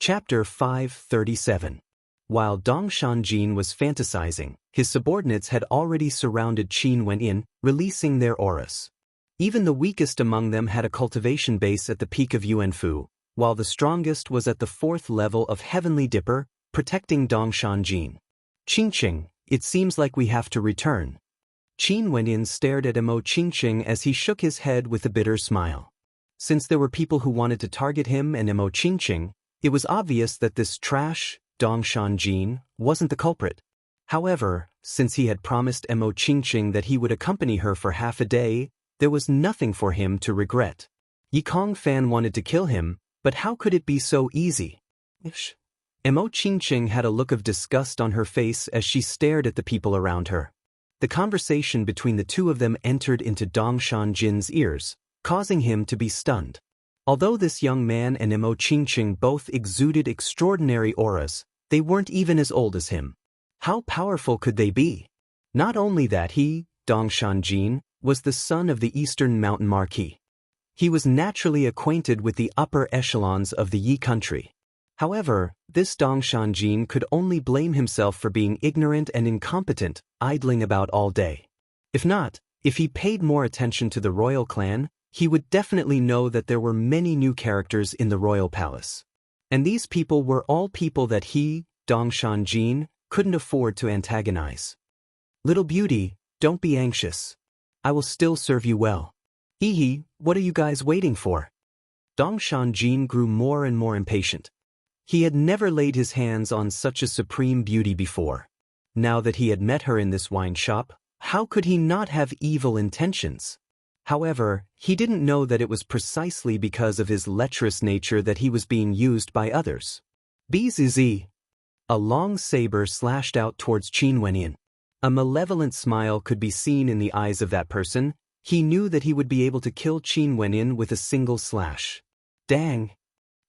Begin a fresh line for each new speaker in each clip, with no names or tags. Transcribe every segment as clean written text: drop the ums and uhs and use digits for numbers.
Chapter 537. While Dong Shanjin was fantasizing, his subordinates had already surrounded Qin Wenyin, releasing their auras. Even the weakest among them had a cultivation base at the peak of Yuanfu, while the strongest was at the 4th level of Heavenly Dipper, protecting Dong Shanjin. Qingqing, it seems like we have to return. Qin Wenyin stared at Mo Qingqing as he shook his head with a bitter smile. Since there were people who wanted to target him and Mo Qingqing, it was obvious that this trash, Dong Shanjin, wasn't the culprit. However, since he had promised Mo Qingqing that he would accompany her for half a day, there was nothing for him to regret. Yikong Fan wanted to kill him, but how could it be so easy? Mo Qingqing had a look of disgust on her face as she stared at the people around her. The conversation between the two of them entered into Dong Shanjin's ears, causing him to be stunned. Although this young man and Mo Qingqing both exuded extraordinary auras, they weren't even as old as him. How powerful could they be? Not only that he, Dong Shanjin, was the son of the Eastern Mountain Marquis. He was naturally acquainted with the upper echelons of the Yi country. However, this Dong Shanjin could only blame himself for being ignorant and incompetent, idling about all day. If he paid more attention to the royal clan, he would definitely know that there were many new characters in the royal palace. And these people were all people that he, Dong Shanjin, couldn't afford to antagonize. Little beauty, don't be anxious. I will still serve you well. What are you guys waiting for? Dong Shanjin grew more and more impatient. He had never laid his hands on such a supreme beauty before. Now that he had met her in this wine shop, how could he not have evil intentions? However, he didn't know that it was precisely because of his lecherous nature that he was being used by others. Bzz. A long saber slashed out towards Qin Wenyin. A malevolent smile could be seen in the eyes of that person. He knew that he would be able to kill Qin Wenyin with a single slash. Dang!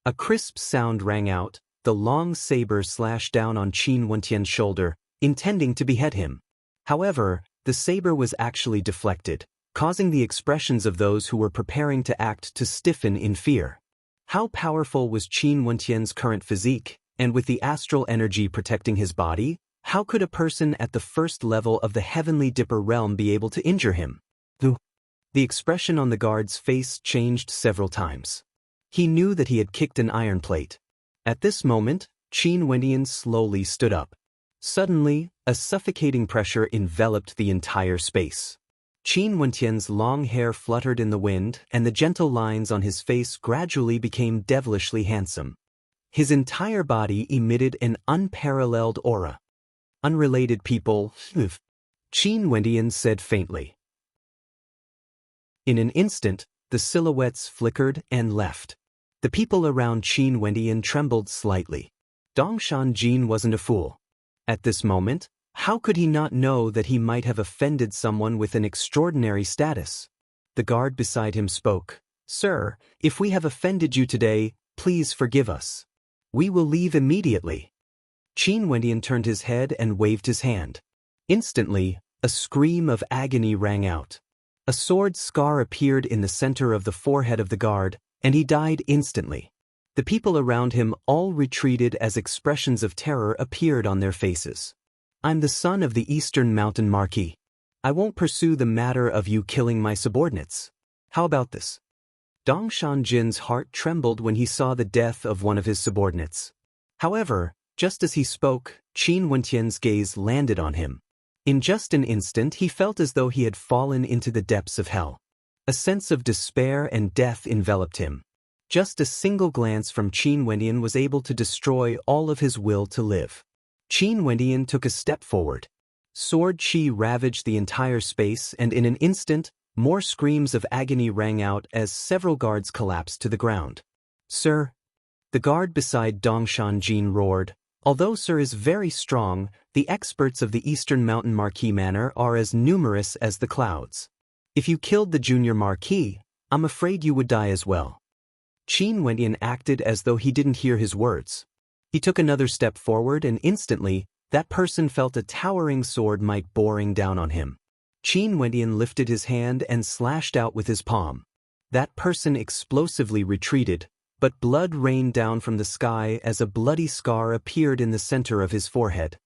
A crisp sound rang out. The long saber slashed down on Qin Wenyan's shoulder, intending to behead him. However, the saber was actually deflected, causing the expressions of those who were preparing to act to stiffen in fear. How powerful was Qin Wenyan's current physique, and with the astral energy protecting his body, how could a person at the 1st level of the Heavenly Dipper realm be able to injure him? The expression on the guard's face changed several times. He knew that he had kicked an iron plate. At this moment, Qin Wenyan slowly stood up. Suddenly, a suffocating pressure enveloped the entire space. Qin Wenyan's long hair fluttered in the wind, and the gentle lines on his face gradually became devilishly handsome. His entire body emitted an unparalleled aura. Unrelated people, Qin Wenyan said faintly. In an instant, the silhouettes flickered and left. The people around Qin Wenyan trembled slightly. Dong Shanjin wasn't a fool. At this moment, how could he not know that he might have offended someone with an extraordinary status? The guard beside him spoke. Sir, if we have offended you today, please forgive us. We will leave immediately. Qin Wenyan turned his head and waved his hand. Instantly, a scream of agony rang out. A sword scar appeared in the center of the forehead of the guard, and he died instantly. The people around him all retreated as expressions of terror appeared on their faces. I'm the son of the Eastern Mountain Marquis. I won't pursue the matter of you killing my subordinates. How about this? Dong Shanjin's heart trembled when he saw the death of one of his subordinates. However, just as he spoke, Qin Wenyan's gaze landed on him. In just an instant he felt as though he had fallen into the depths of hell. A sense of despair and death enveloped him. Just a single glance from Qin Wenyan was able to destroy all of his will to live. Qin Wenyan took a step forward. Sword chi ravaged the entire space, and in an instant, more screams of agony rang out as several guards collapsed to the ground. Sir! The guard beside Dong Shanjin roared. Although Sir is very strong, the experts of the Eastern Mountain Marquis Manor are as numerous as the clouds. If you killed the junior Marquis, I'm afraid you would die as well. Qin Wenyan acted as though he didn't hear his words. He took another step forward, and instantly, that person felt a towering sword might boring down on him. Qin Wenyan lifted his hand and slashed out with his palm. That person explosively retreated, but blood rained down from the sky as a bloody scar appeared in the center of his forehead.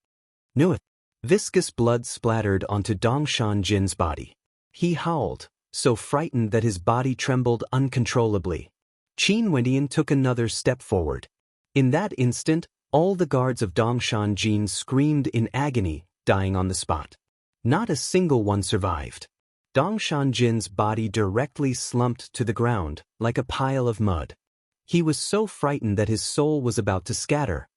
Nueth. Viscous blood splattered onto Dongshan Jin's body. He howled, so frightened that his body trembled uncontrollably. Qin Wendian took another step forward. In that instant, all the guards of Dongshan Jin screamed in agony, dying on the spot. Not a single one survived. Dongshan Jin's body directly slumped to the ground, like a pile of mud. He was so frightened that his soul was about to scatter.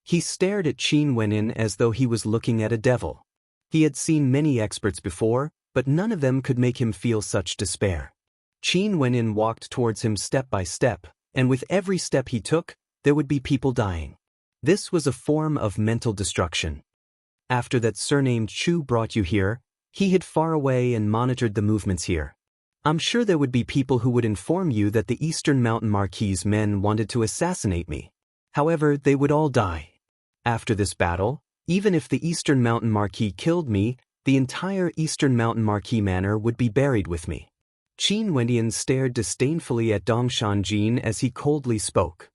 He stared at Qin Wendian as though he was looking at a devil. He had seen many experts before, but none of them could make him feel such despair. Qin Wendian walked towards him step by step, and with every step he took, there would be people dying. This was a form of mental destruction. After that surnamed Chu brought you here, he hid far away and monitored the movements here. I'm sure there would be people who would inform you that the Eastern Mountain Marquis' men wanted to assassinate me. However, they would all die. After this battle, even if the Eastern Mountain Marquis killed me, the entire Eastern Mountain Marquis manor would be buried with me. Qin Wendian stared disdainfully at Dongshan Jin as he coldly spoke.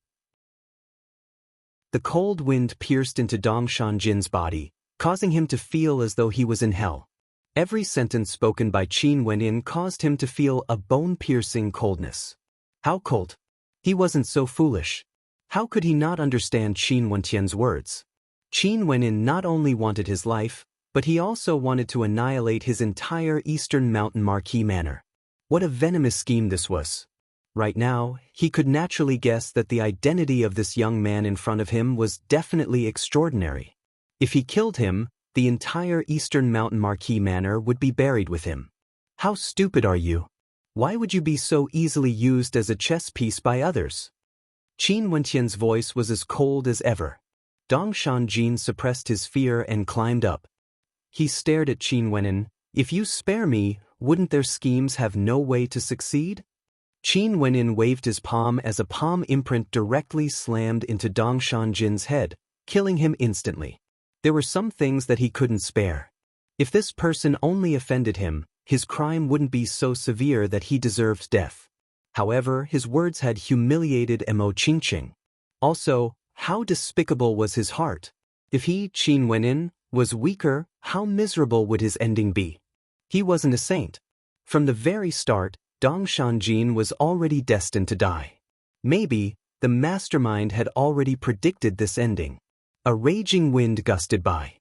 The cold wind pierced into Dongshan Jin's body, causing him to feel as though he was in hell. Every sentence spoken by Qin Wendian caused him to feel a bone-piercing coldness. How cold? He wasn't so foolish. How could he not understand Qin Wendian's words? Qin Wendian not only wanted his life, but he also wanted to annihilate his entire Eastern Mountain Marquis manor. What a venomous scheme this was. Right now, he could naturally guess that the identity of this young man in front of him was definitely extraordinary. If he killed him, the entire Eastern Mountain Marquis manor would be buried with him. How stupid are you? Why would you be so easily used as a chess piece by others? Qin Wendian's voice was as cold as ever. Dongshan Jin suppressed his fear and climbed up. He stared at Qin Wendian. If you spare me, wouldn't their schemes have no way to succeed? Qin Wendian waved his palm as a palm imprint directly slammed into Dongshan Jin's head, killing him instantly. There were some things that he couldn't spare. If this person only offended him, his crime wouldn't be so severe that he deserved death. However, his words had humiliated Mo Qingqing. Also, how despicable was his heart? If he, Qin Wendian, was weaker, how miserable would his ending be? He wasn't a saint. From the very start, Dongshan Jin was already destined to die. Maybe, the mastermind had already predicted this ending. A raging wind gusted by.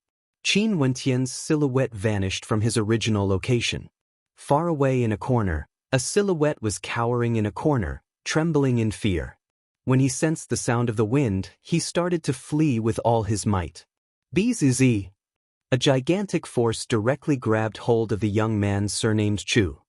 Qin Wendian's silhouette vanished from his original location. Far away in a corner, a silhouette was cowering in a corner, trembling in fear. When he sensed the sound of the wind, he started to flee with all his might. Bzz. A gigantic force directly grabbed hold of the young man surnamed Chu.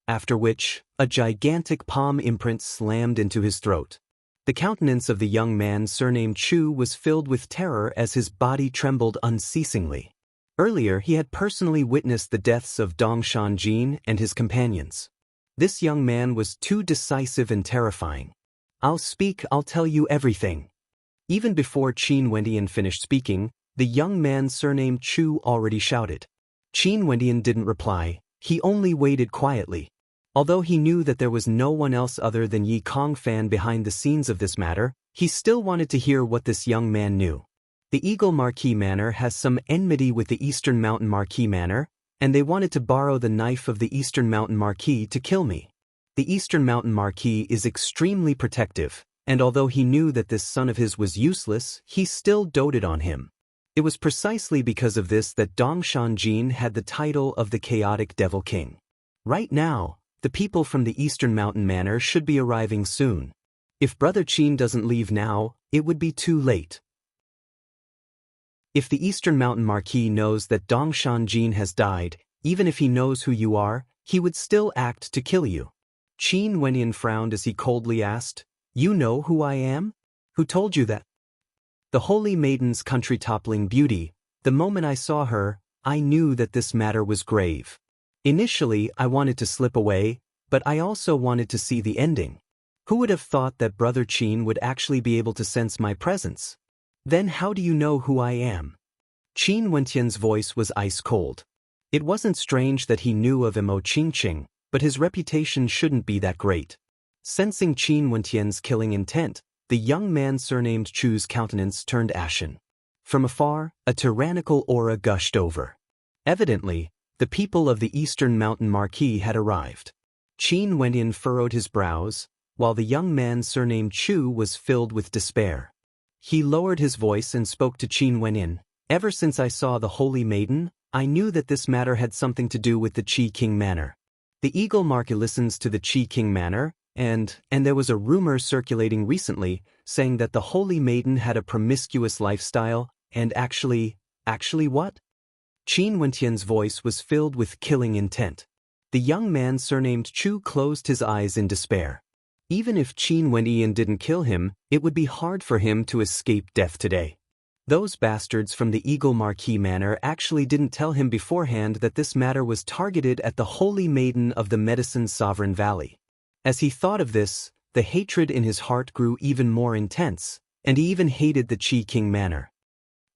After which, a gigantic palm imprint slammed into his throat. The countenance of the young man surnamed Chu was filled with terror as his body trembled unceasingly. Earlier he had personally witnessed the deaths of Dongshan Jin and his companions. This young man was too decisive and terrifying. I'll tell you everything. Even before Qin Wendian finished speaking, the young man surnamed Chu already shouted. Qin Wendian didn't reply, he only waited quietly. Although he knew that there was no one else other than Yi Kongfan behind the scenes of this matter, he still wanted to hear what this young man knew. The Eagle Marquis Manor has some enmity with the Eastern Mountain Marquis Manor, and they wanted to borrow the knife of the Eastern Mountain Marquis to kill me. The Eastern Mountain Marquis is extremely protective, and although he knew that this son of his was useless, he still doted on him. It was precisely because of this that Dongshan Jin had the title of the Chaotic Devil King. Right now, the people from the Eastern Mountain Manor should be arriving soon. If Brother Qin doesn't leave now, it would be too late. If the Eastern Mountain Marquis knows that Dongshan Jin has died, even if he knows who you are, he would still act to kill you. Qin Wendian frowned as he coldly asked, You know who I am? Who told you that? The Holy Maiden's country-toppling beauty. The moment I saw her, I knew that this matter was grave. Initially, I wanted to slip away, but I also wanted to see the ending. Who would have thought that Brother Qin would actually be able to sense my presence? Then how do you know who I am? Qin Wendian's voice was ice-cold. It wasn't strange that he knew of Mo Qingqing, but his reputation shouldn't be that great. Sensing Qin Wentian's killing intent, the young man surnamed Chu's countenance turned ashen. From afar, a tyrannical aura gushed over. Evidently, the people of the Eastern Mountain Marquis had arrived. Qin Wentian furrowed his brows, while the young man surnamed Chu was filled with despair. He lowered his voice and spoke to Qin Wentian. Ever since I saw the Holy Maiden, I knew that this matter had something to do with the Qi King Manor. The Eagle Marquis listens to the Qi King Manor, and there was a rumor circulating recently saying that the Holy Maiden had a promiscuous lifestyle, and actually what? Qin Wentian's voice was filled with killing intent. The young man surnamed Chu closed his eyes in despair. Even if Qin Wentian didn't kill him, it would be hard for him to escape death today. Those bastards from the Eagle Marquis Manor actually didn't tell him beforehand that this matter was targeted at the Holy Maiden of the Medicine Sovereign Valley. As he thought of this, the hatred in his heart grew even more intense, and he even hated the Qi King Manor.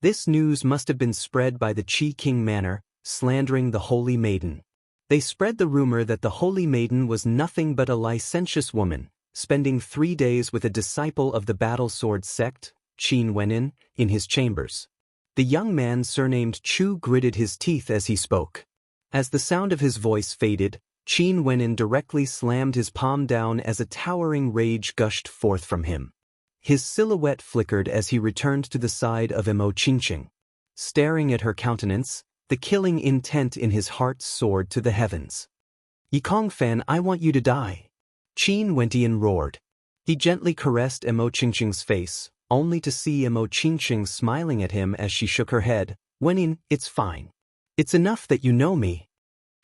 This news must have been spread by the Qi King Manor, slandering the Holy Maiden. They spread the rumor that the Holy Maiden was nothing but a licentious woman, spending 3 days with a disciple of the Battle Sword sect, Qin Wentian, in his chambers. The young man surnamed Chu gritted his teeth as he spoke. As the sound of his voice faded, Qin Wentian directly slammed his palm down as a towering rage gushed forth from him. His silhouette flickered as he returned to the side of Emo Qingqing. Staring at her countenance, the killing intent in his heart soared to the heavens. "Yikong Fan, I want you to die!" Qin Wentian roared. He gently caressed Emo Qingqing's face, only to see Emo Qingqing smiling at him as she shook her head. "Wentian, it's fine. It's enough that you know me."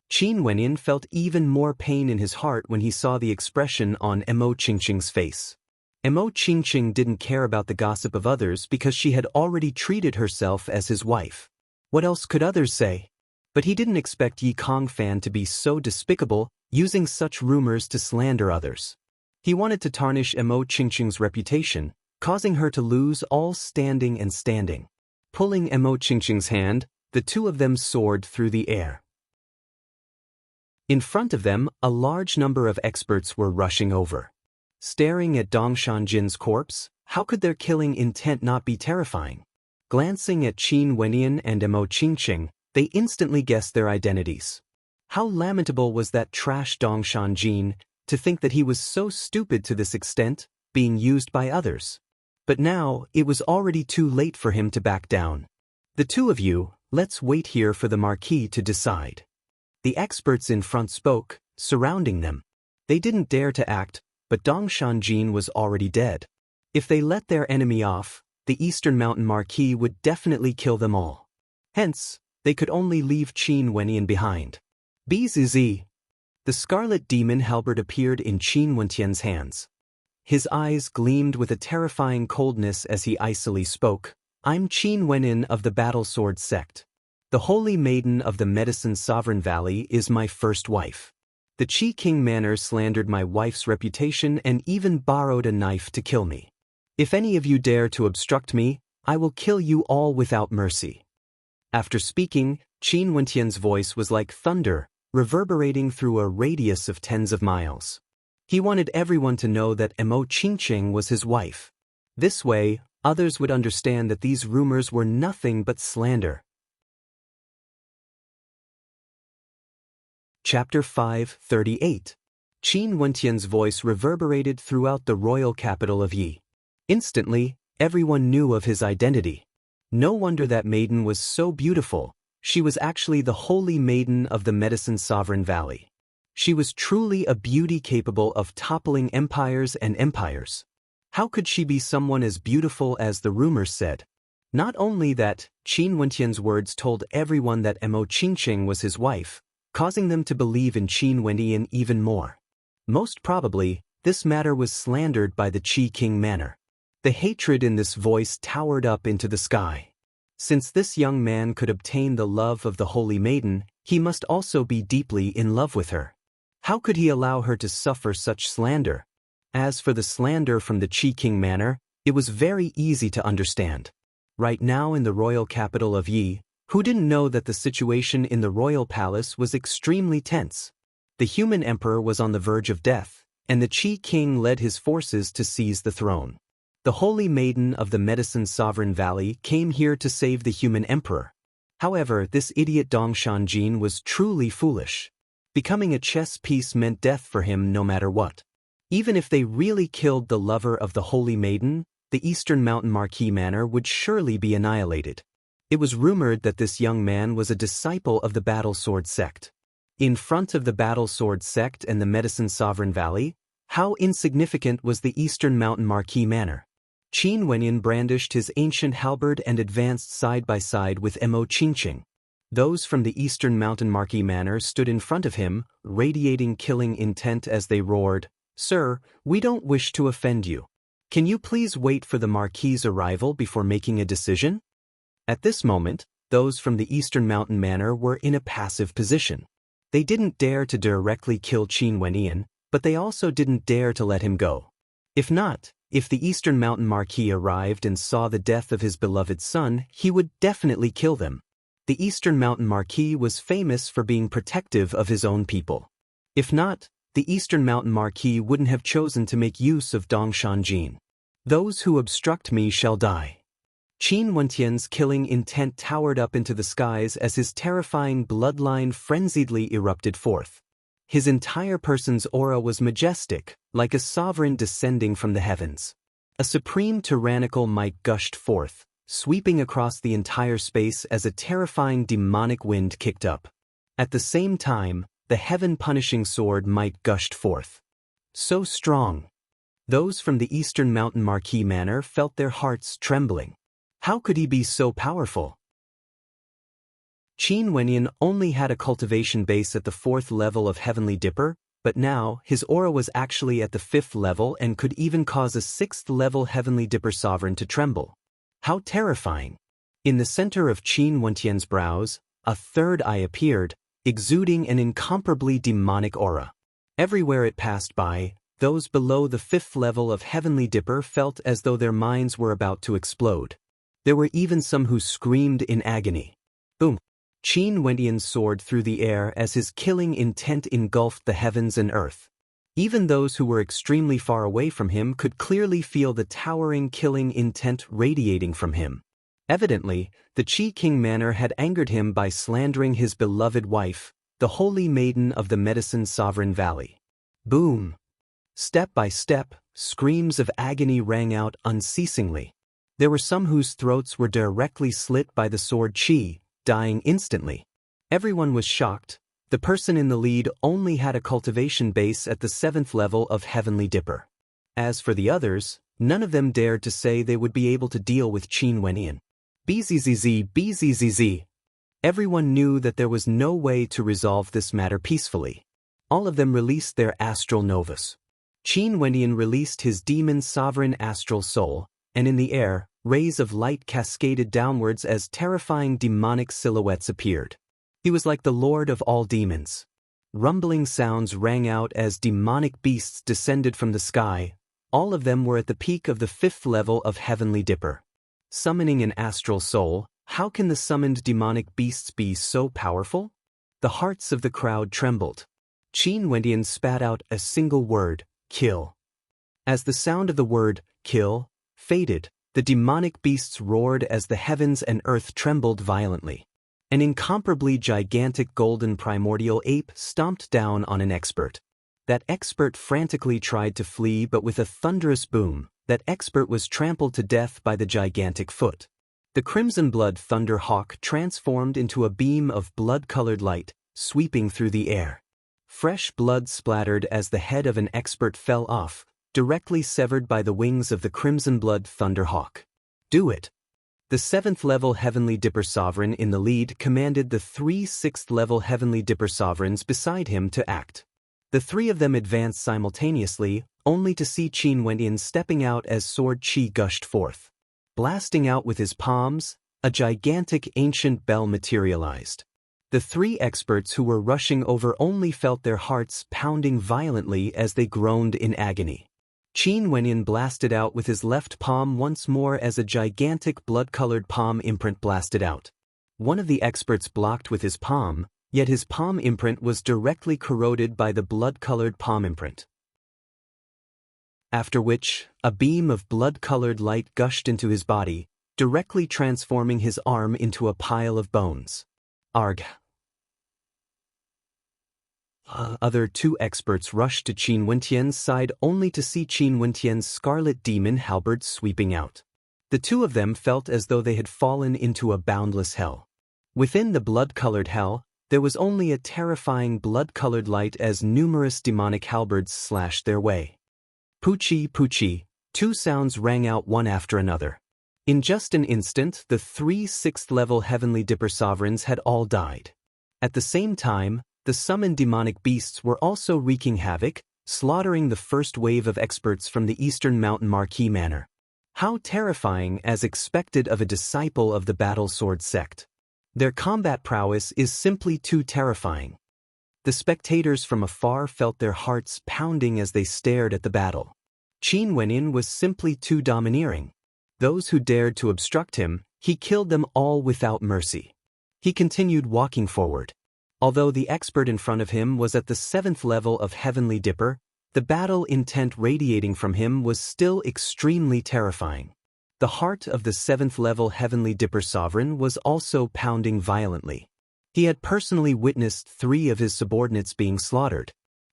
Qin Wentian felt even more pain in his heart when he saw the expression on Emo Qingqing's face. Emo Qingqing didn't care about the gossip of others because she had already treated herself as his wife. What else could others say? But he didn't expect Yikong Fan to be so despicable, using such rumors to slander others. He wanted to tarnish Emo Qingqing's reputation, causing her to lose all standing and standing. Pulling Emo Qingqing's hand, the two of them soared through the air. In front of them, a large number of experts were rushing over. Staring at Dong Shanjin's corpse, how could their killing intent not be terrifying? Glancing at Qin Wentian and Emo Qingqing, they instantly guessed their identities. How lamentable was that trash Dong Shanjin, to think that he was so stupid to this extent, being used by others. But now, it was already too late for him to back down. "The two of you, let's wait here for the Marquis to decide." The experts in front spoke, surrounding them. They didn't dare to act, but Dong Shanjin was already dead. If they let their enemy off, the Eastern Mountain Marquis would definitely kill them all. Hence, they could only leave Qin Wentian behind. Bzz. The Scarlet Demon halberd appeared in Qin Wentian's hands. His eyes gleamed with a terrifying coldness as he icily spoke. "I'm Qin Wentian of the Battle Sword sect. The Holy Maiden of the Medicine Sovereign Valley is my first wife. The Qi King Manor slandered my wife's reputation and even borrowed a knife to kill me. If any of you dare to obstruct me, I will kill you all without mercy." After speaking, Qin Wentian's voice was like thunder, reverberating through a radius of tens of miles. He wanted everyone to know that Emo Qingqing was his wife. This way, others would understand that these rumors were nothing but slander. Chapter 5:38. Qin Wentian's voice reverberated throughout the royal capital of Yi. Instantly, everyone knew of his identity. No wonder that maiden was so beautiful. She was actually the Holy Maiden of the Medicine Sovereign Valley. She was truly a beauty capable of toppling empires and empires. How could she be someone as beautiful as the rumors said? Not only that, Qin Wentian's words told everyone that Emo Qingqing was his wife, causing them to believe in Qin Wentian even more. Most probably, this matter was slandered by the Qi King Manor. The hatred in this voice towered up into the sky. Since this young man could obtain the love of the Holy Maiden, he must also be deeply in love with her. How could he allow her to suffer such slander? As for the slander from the Qi King Manor, it was very easy to understand. Right now in the royal capital of Yi, who didn't know that the situation in the royal palace was extremely tense? The human emperor was on the verge of death, and the Qi king led his forces to seize the throne. The holy maiden of the Medicine Sovereign Valley came here to save the human emperor. However, this idiot Dong Shanjin was truly foolish. Becoming a chess piece meant death for him no matter what. Even if they really killed the lover of the holy maiden, the Eastern Mountain Marquis Manor would surely be annihilated. It was rumored that this young man was a disciple of the Battle Sword sect. In front of the Battle Sword sect and the Medicine Sovereign Valley, how insignificant was the Eastern Mountain Marquis Manor? Qin Wenyan brandished his ancient halberd and advanced side by side with Mo Qingqing. Those from the Eastern Mountain Marquis Manor stood in front of him, radiating killing intent as they roared, "Sir, we don't wish to offend you. Can you please wait for the Marquis's arrival before making a decision?" At this moment, those from the Eastern Mountain Manor were in a passive position. They didn't dare to directly kill Qin Wenyan, but they also didn't dare to let him go. If the Eastern Mountain Marquis arrived and saw the death of his beloved son, he would definitely kill them. The Eastern Mountain Marquis was famous for being protective of his own people. If not, the Eastern Mountain Marquis wouldn't have chosen to make use of Dong Shanjin. "Those who obstruct me shall die." Qin Wentian's killing intent towered up into the skies as his terrifying bloodline frenziedly erupted forth. His entire person's aura was majestic, like a sovereign descending from the heavens. A supreme tyrannical might gushed forth, sweeping across the entire space as a terrifying demonic wind kicked up. At the same time, the heaven-punishing sword might gushed forth. So strong. Those from the Eastern Mountain Marquis Manor felt their hearts trembling. How could he be so powerful? Qin Wenyan only had a cultivation base at the 4th level of Heavenly Dipper, but now his aura was actually at the 5th level and could even cause a 6th level Heavenly Dipper sovereign to tremble. How terrifying! In the center of Qin Wentian's brows, a third eye appeared, exuding an incomparably demonic aura. Everywhere it passed by, those below the 5th level of Heavenly Dipper felt as though their minds were about to explode. There were even some who screamed in agony. Boom! Qin Wentian soared through the air as his killing intent engulfed the heavens and earth. Even those who were extremely far away from him could clearly feel the towering killing intent radiating from him. Evidently, the Qi King Manor had angered him by slandering his beloved wife, the holy maiden of the Medicine Sovereign Valley. Boom! Step by step, screams of agony rang out unceasingly. There were some whose throats were directly slit by the sword Qi, dying instantly. Everyone was shocked. The person in the lead only had a cultivation base at the 7th level of Heavenly Dipper. As for the others, none of them dared to say they would be able to deal with Qin Wenyan. Bzzz. Everyone knew that there was no way to resolve this matter peacefully. All of them released their astral novas. Qin Wenyan released his demon sovereign astral soul, and in the air, rays of light cascaded downwards as terrifying demonic silhouettes appeared. He was like the lord of all demons. Rumbling sounds rang out as demonic beasts descended from the sky. All of them were at the peak of the 5th level of Heavenly Dipper. Summoning an astral soul, how can the summoned demonic beasts be so powerful? The hearts of the crowd trembled. Qin Wenyan spat out a single word, "Kill." As the sound of the word, "kill," faded, the demonic beasts roared as the heavens and earth trembled violently. An incomparably gigantic golden primordial ape stomped down on an expert. That expert frantically tried to flee, but with a thunderous boom, that expert was trampled to death by the gigantic foot. The crimson blood thunder hawk transformed into a beam of blood-colored light, sweeping through the air. Fresh blood splattered as the head of an expert fell off, directly severed by the wings of the crimson blood thunderhawk. Do it! The 7th level Heavenly Dipper Sovereign in the lead commanded the 3 6th level Heavenly Dipper Sovereigns beside him to act. The 3 of them advanced simultaneously, only to see Qin Wenyan stepping out as sword Qi gushed forth. Blasting out with his palms, a gigantic ancient bell materialized. The 3 experts who were rushing over only felt their hearts pounding violently as they groaned in agony. Qin Wenyan blasted out with his left palm once more as a gigantic blood-colored palm imprint blasted out. One of the experts blocked with his palm, yet his palm imprint was directly corroded by the blood-colored palm imprint. after which, a beam of blood-colored light gushed into his body, directly transforming his arm into a pile of bones. Arg. Other two experts rushed to Qin Wentian's side only to see Qin Wentian's scarlet demon halberd sweeping out. The two of them felt as though they had fallen into a boundless hell. Within the blood-colored hell, there was only a terrifying blood-colored light as numerous demonic halberds slashed their way. Poochie, poochie, two sounds rang out one after another. In just an instant, the 3 6th-level Heavenly Dipper sovereigns had all died. At the same time, the summoned demonic beasts were also wreaking havoc, slaughtering the first wave of experts from the Eastern Mountain Marquis Manor. How terrifying, as expected of a disciple of the Battle Sword sect. Their combat prowess is simply too terrifying. The spectators from afar felt their hearts pounding as they stared at the battle. Qin Wenyin was simply too domineering. Those who dared to obstruct him, he killed them all without mercy. He continued walking forward. Although the expert in front of him was at the 7th level of Heavenly Dipper, the battle intent radiating from him was still extremely terrifying. The heart of the 7th level Heavenly Dipper sovereign was also pounding violently. He had personally witnessed 3 of his subordinates being slaughtered.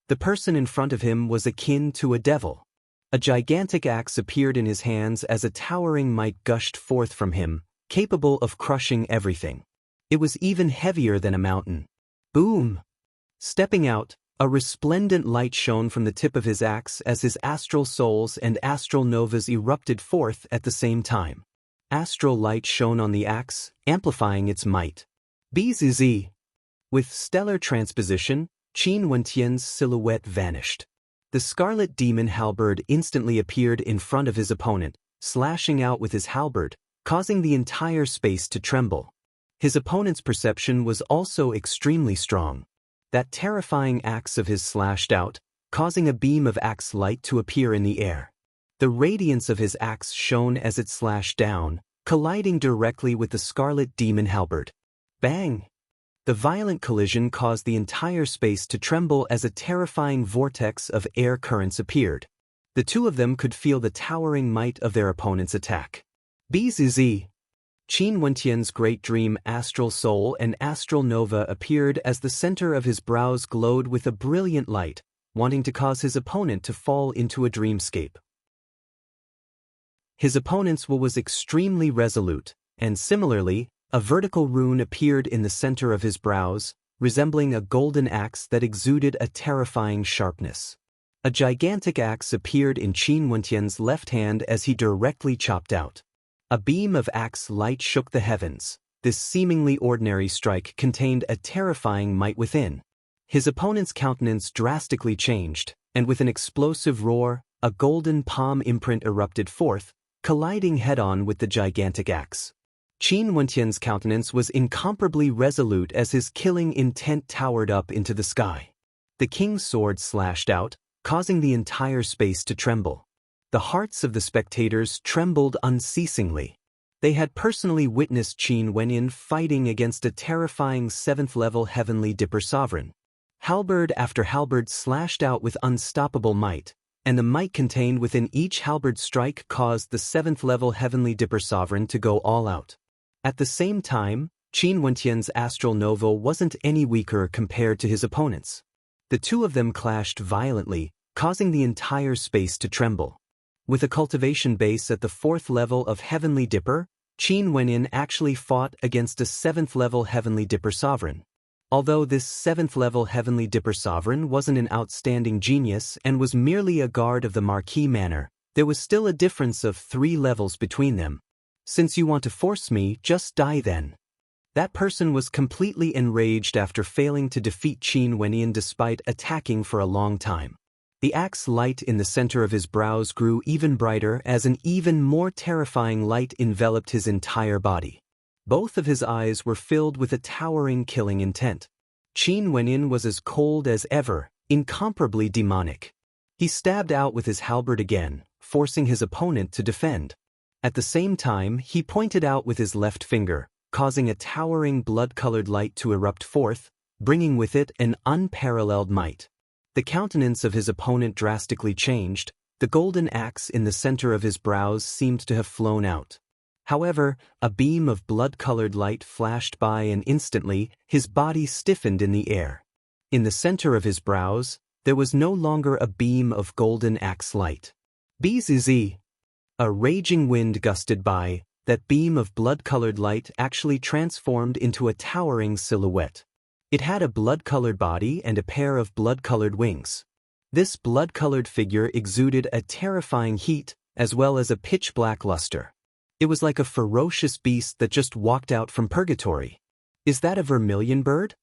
The person in front of him was akin to a devil. A gigantic axe appeared in his hands as a towering might gushed forth from him, capable of crushing everything. It was even heavier than a mountain. Boom! Stepping out, a resplendent light shone from the tip of his axe as his astral souls and astral novas erupted forth at the same time. Astral light shone on the axe, amplifying its might. Bzz. With stellar transposition, Qin Wentian's silhouette vanished. The scarlet demon halberd instantly appeared in front of his opponent, slashing out with his halberd, causing the entire space to tremble. His opponent's perception was also extremely strong. That terrifying axe of his slashed out, causing a beam of axe light to appear in the air. The radiance of his axe shone as it slashed down, colliding directly with the scarlet demon halberd. Bang! The violent collision caused the entire space to tremble as a terrifying vortex of air currents appeared. The two of them could feel the towering might of their opponent's attack. Bzz. Qin Wentian's great dream astral soul and astral nova appeared as the center of his brows glowed with a brilliant light, wanting to cause his opponent to fall into a dreamscape. His opponent's will was extremely resolute, and similarly, a vertical rune appeared in the center of his brows, resembling a golden axe that exuded a terrifying sharpness. A gigantic axe appeared in Qin Wentian's left hand as he directly chopped out. A beam of axe light shook the heavens. This seemingly ordinary strike contained a terrifying might within. His opponent's countenance drastically changed, and with an explosive roar, a golden palm imprint erupted forth, colliding head-on with the gigantic axe. Qin Wentian's countenance was incomparably resolute as his killing intent towered up into the sky. The king's sword slashed out, causing the entire space to tremble. The hearts of the spectators trembled unceasingly. They had personally witnessed Qin Wenyin fighting against a terrifying 7th-level Heavenly Dipper sovereign. Halberd after halberd slashed out with unstoppable might, and the might contained within each halberd strike caused the 7th-level Heavenly Dipper sovereign to go all out. At the same time, Qin Wentian's astral nova wasn't any weaker compared to his opponent's. The two of them clashed violently, causing the entire space to tremble. With a cultivation base at the 4th level of Heavenly Dipper, Qin Wenyin actually fought against a 7th-level Heavenly Dipper sovereign. Although this 7th-level Heavenly Dipper sovereign wasn't an outstanding genius and was merely a guard of the Marquis Manor, there was still a difference of 3 levels between them. Since you want to force me, just die then. That person was completely enraged after failing to defeat Qin Wenyin despite attacking for a long time. The axe light in the center of his brows grew even brighter as an even more terrifying light enveloped his entire body. Both of his eyes were filled with a towering killing intent. Qin Wenyin was as cold as ever, incomparably demonic. He stabbed out with his halberd again, forcing his opponent to defend. At the same time, he pointed out with his left finger, causing a towering blood-colored light to erupt forth, bringing with it an unparalleled might. The countenance of his opponent drastically changed, The golden axe in the center of his brows seemed to have flown out. However, a beam of blood-colored light flashed by and instantly, his body stiffened in the air. In the center of his brows, there was no longer a beam of golden axe light. Bzz. A raging wind gusted by. That beam of blood-colored light actually transformed into a towering silhouette. It had a blood-colored body and a pair of blood-colored wings. This blood-colored figure exuded a terrifying heat, as well as a pitch-black luster. It was like a ferocious beast that just walked out from purgatory. Is that a vermilion bird?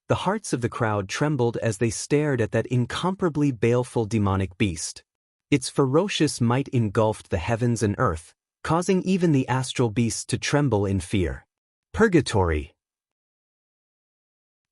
The hearts of the crowd trembled as they stared at that incomparably baleful demonic beast. Its ferocious might engulfed the heavens and earth, causing even the astral beasts to tremble in fear. Purgatory!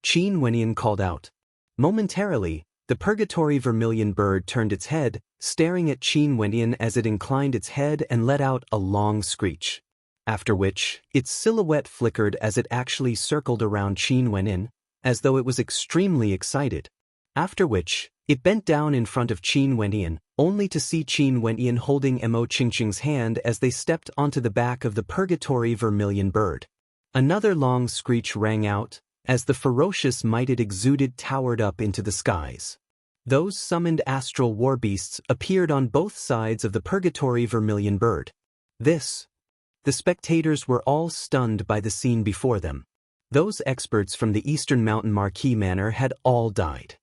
Qin Wenyan called out. Momentarily, the purgatory vermilion bird turned its head, staring at Qin Wenyan as it inclined its head and let out a long screech. After which, its silhouette flickered as it actually circled around Qin Wenyan, as though it was extremely excited. After which, it bent down in front of Qin Wenyan, only to see Qin Wenyan holding Mo Qingqing's hand as they stepped onto the back of the purgatory vermilion bird. Another long screech rang out, as the ferocious might it exuded towered up into the skies. Those summoned astral war beasts appeared on both sides of the purgatory vermilion bird. The spectators were all stunned by the scene before them. Those experts from the Eastern Mountain Marquis Manor had all died.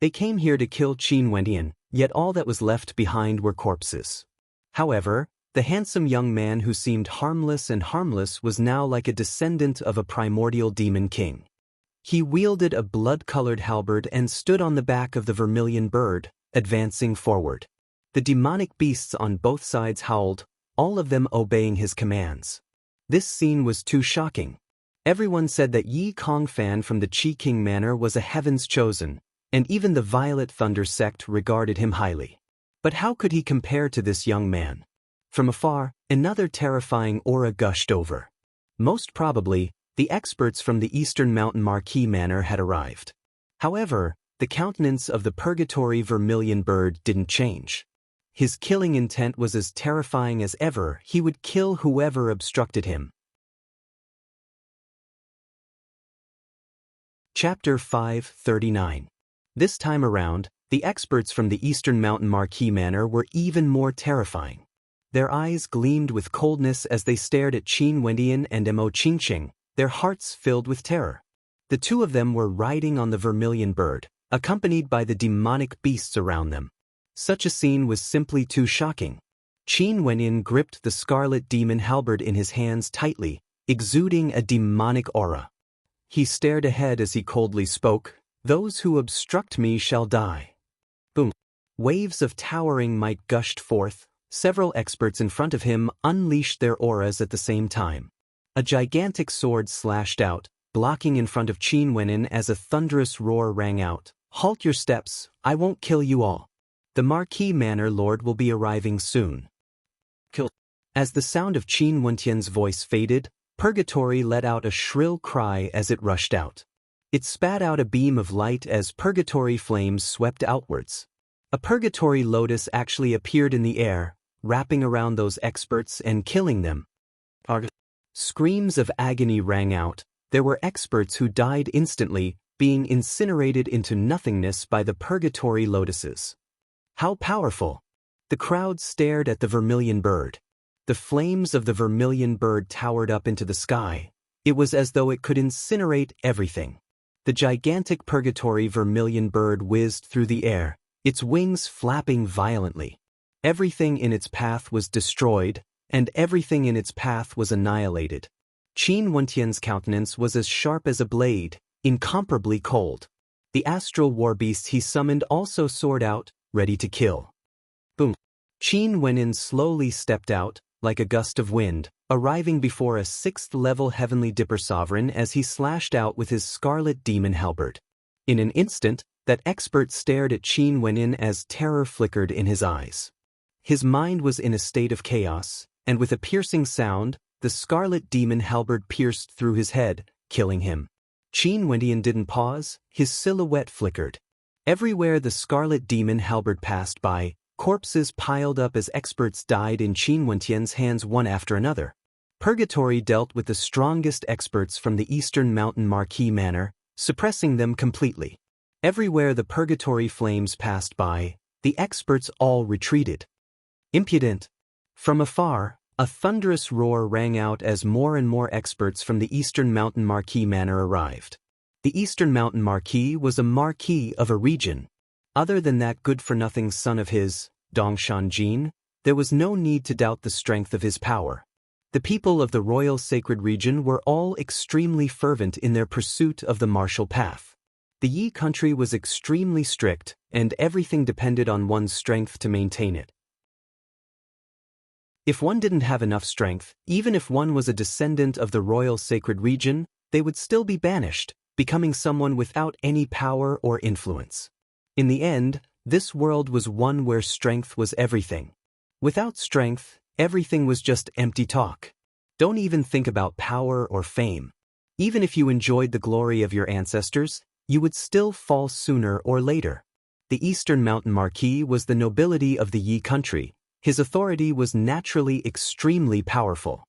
They came here to kill Qin Wenyan, yet all that was left behind were corpses. However, the handsome young man who seemed harmless was now like a descendant of a primordial demon king. He wielded a blood-colored halberd and stood on the back of the vermilion bird, advancing forward. The demonic beasts on both sides howled, all of them obeying his commands. This scene was too shocking. Everyone said that Yi Kongfan from the Qi King Manor was a heaven's chosen, and even the Violet Thunder sect regarded him highly. But how could he compare to this young man? From afar, another terrifying aura gushed over. Most probably, the experts from the Eastern Mountain Marquis Manor had arrived. However, the countenance of the purgatory vermilion bird didn't change. His killing intent was as terrifying as ever. He would kill whoever obstructed him. Chapter 539. This time around, the experts from the Eastern Mountain Marquis Manor were even more terrifying. Their eyes gleamed with coldness as they stared at Qin Wenyan and Mo Qingqing, their hearts filled with terror. The two of them were riding on the vermilion bird, accompanied by the demonic beasts around them. Such a scene was simply too shocking. Qin Wenyan gripped the scarlet demon halberd in his hands tightly, exuding a demonic aura. He stared ahead as he coldly spoke, "Those who obstruct me shall die." Boom. Waves of towering might gushed forth. Several experts in front of him unleashed their auras at the same time. A gigantic sword slashed out, blocking in front of Qin Wenyan as a thunderous roar rang out. "Halt your steps, I won't kill you all. The Marquis Manor Lord will be arriving soon." Kill. As the sound of Qin Wenyan's voice faded, Purgatory let out a shrill cry as it rushed out. It spat out a beam of light as Purgatory flames swept outwards. A Purgatory lotus actually appeared in the air, wrapping around those experts and killing them. Screams of agony rang out. There were experts who died instantly, being incinerated into nothingness by the Purgatory lotuses. How powerful! The crowd stared at the vermilion bird. The flames of the vermilion bird towered up into the sky. It was as though it could incinerate everything. The gigantic Purgatory vermilion bird whizzed through the air, its wings flapping violently. Everything in its path was destroyed, and everything in its path was annihilated. Qin Wenyan's countenance was as sharp as a blade, incomparably cold. The astral war beast he summoned also soared out, ready to kill. Boom. Qin Wenyan slowly stepped out, like a gust of wind, arriving before a 6th-level heavenly dipper sovereign as he slashed out with his scarlet demon halberd. In an instant, that expert stared at Qin Wenyan as terror flickered in his eyes. His mind was in a state of chaos, and with a piercing sound, the scarlet demon halberd pierced through his head, killing him. Qin Wenyan didn't pause, his silhouette flickered. Everywhere the scarlet demon halberd passed by, Corpses piled up as experts died in Qin Wentian's hands one after another. Purgatory dealt with the strongest experts from the Eastern Mountain Marquis Manor, suppressing them completely. Everywhere the purgatory flames passed by, the experts all retreated. Impudent! From afar, a thunderous roar rang out as more and more experts from the Eastern Mountain Marquis Manor arrived. The Eastern Mountain Marquis was a marquis of a region. Other than that good-for-nothing son of his, Dongshan Jin, there was no need to doubt the strength of his power. The people of the royal sacred region were all extremely fervent in their pursuit of the martial path. The Yi country was extremely strict, and everything depended on one's strength to maintain it. If one didn't have enough strength, even if one was a descendant of the royal sacred region, they would still be banished, becoming someone without any power or influence. In the end, this world was one where strength was everything. Without strength, everything was just empty talk. Don't even think about power or fame. Even if you enjoyed the glory of your ancestors, you would still fall sooner or later. The Eastern Mountain Marquis was the nobility of the Yi country. His authority was naturally extremely powerful.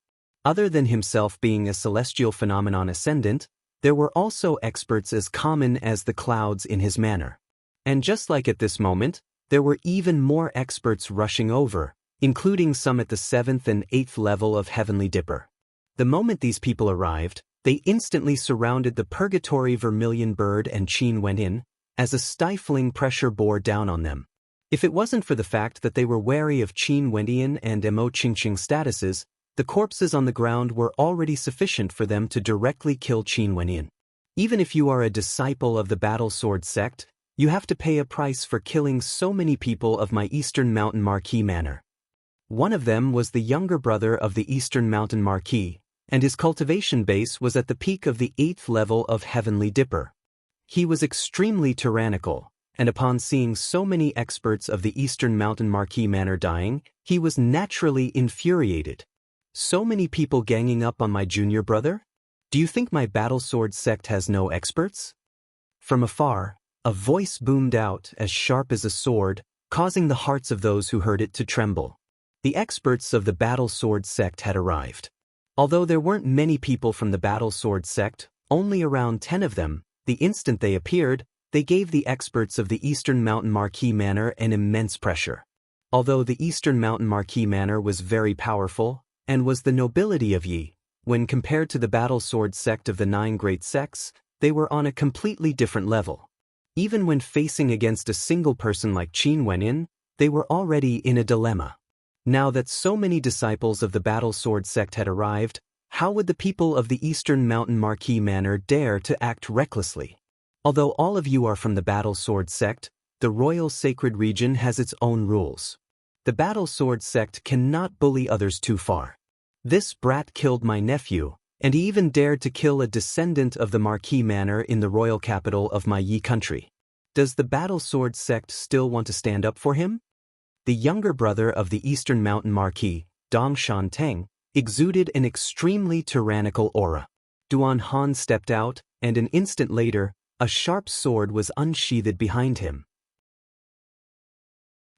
Other than himself being a celestial phenomenon ascendant, there were also experts as common as the clouds in his manor. And just like at this moment, there were even more experts rushing over, including some at the 7th and 8th level of Heavenly Dipper. The moment these people arrived, they instantly surrounded the Purgatory Vermilion Bird and Qin went in, as a stifling pressure bore down on them. If it wasn't for the fact that they were wary of Qin Wendian and Mo Qingqing statuses, the corpses on the ground were already sufficient for them to directly kill Qin Wendian. Even if you are a disciple of the Battle Sword sect, you have to pay a price for killing so many people of my Eastern Mountain Marquis Manor. One of them was the younger brother of the Eastern Mountain Marquis, and his cultivation base was at the peak of the 8th level of Heavenly Dipper. He was extremely tyrannical, and upon seeing so many experts of the Eastern Mountain Marquis Manor dying, he was naturally infuriated. So many people ganging up on my junior brother? Do you think my Battle Sword sect has no experts? From afar, a voice boomed out as sharp as a sword, causing the hearts of those who heard it to tremble. The experts of the Battle Sword sect had arrived. Although there weren't many people from the Battle Sword sect, only around 10 of them, the instant they appeared, they gave the experts of the Eastern Mountain Marquis Manor an immense pressure. Although the Eastern Mountain Marquis Manor was very powerful, and was the nobility of Yi, when compared to the Battle Sword sect of the 9 great sects, they were on a completely different level. Even when facing against a single person like Qin Wenyin, they were already in a dilemma. Now that so many disciples of the Battle Sword sect had arrived, how would the people of the Eastern Mountain Marquis Manor dare to act recklessly? Although all of you are from the Battle Sword sect, the Royal Sacred Region has its own rules. The Battle Sword sect cannot bully others too far. This brat killed my nephew, and he even dared to kill a descendant of the Marquis Manor in the royal capital of my Yi country. Does the Battle Sword sect still want to stand up for him? The younger brother of the Eastern Mountain Marquis, Dongshan Teng, exuded an extremely tyrannical aura. Duan Han stepped out, and an instant later, a sharp sword was unsheathed behind him.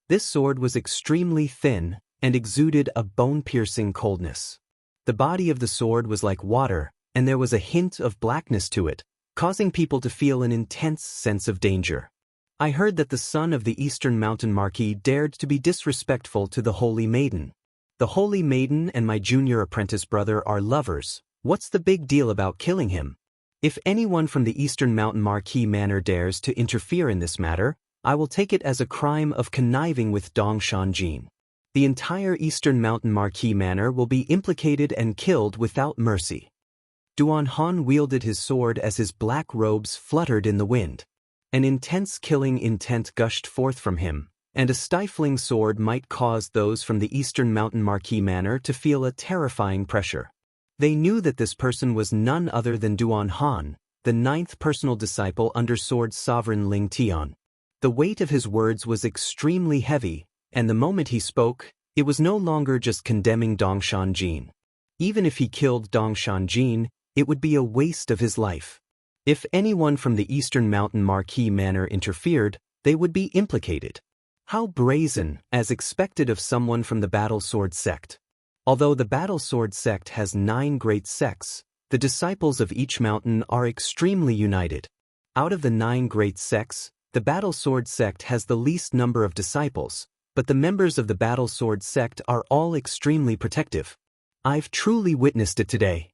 This sword was extremely thin and exuded a bone-piercing coldness. The body of the sword was like water, and there was a hint of blackness to it, causing people to feel an intense sense of danger. I heard that the son of the Eastern Mountain Marquis dared to be disrespectful to the Holy Maiden. The Holy Maiden and my junior apprentice brother are lovers. What's the big deal about killing him? If anyone from the Eastern Mountain Marquis Manor dares to interfere in this matter, I will take it as a crime of conniving with Dongshan Jin. The entire Eastern Mountain Marquis Manor will be implicated and killed without mercy. Duan Han wielded his sword as his black robes fluttered in the wind. An intense killing intent gushed forth from him, and a stifling sword might cause those from the Eastern Mountain Marquis Manor to feel a terrifying pressure. They knew that this person was none other than Duan Han, the 9th personal disciple under Sword Sovereign Ling Tian. The weight of his words was extremely heavy, and the moment he spoke, it was no longer just condemning Dongshan Jin. Even if he killed Dongshan Jin, it would be a waste of his life. If anyone from the Eastern Mountain Marquis Manor interfered, they would be implicated. How brazen, as expected of someone from the Battle Sword sect. Although the Battle Sword sect has 9 great sects, the disciples of each mountain are extremely united. Out of the 9 great sects, the Battle Sword sect has the least number of disciples, but the members of the Battle Sword sect are all extremely protective. I've truly witnessed it today.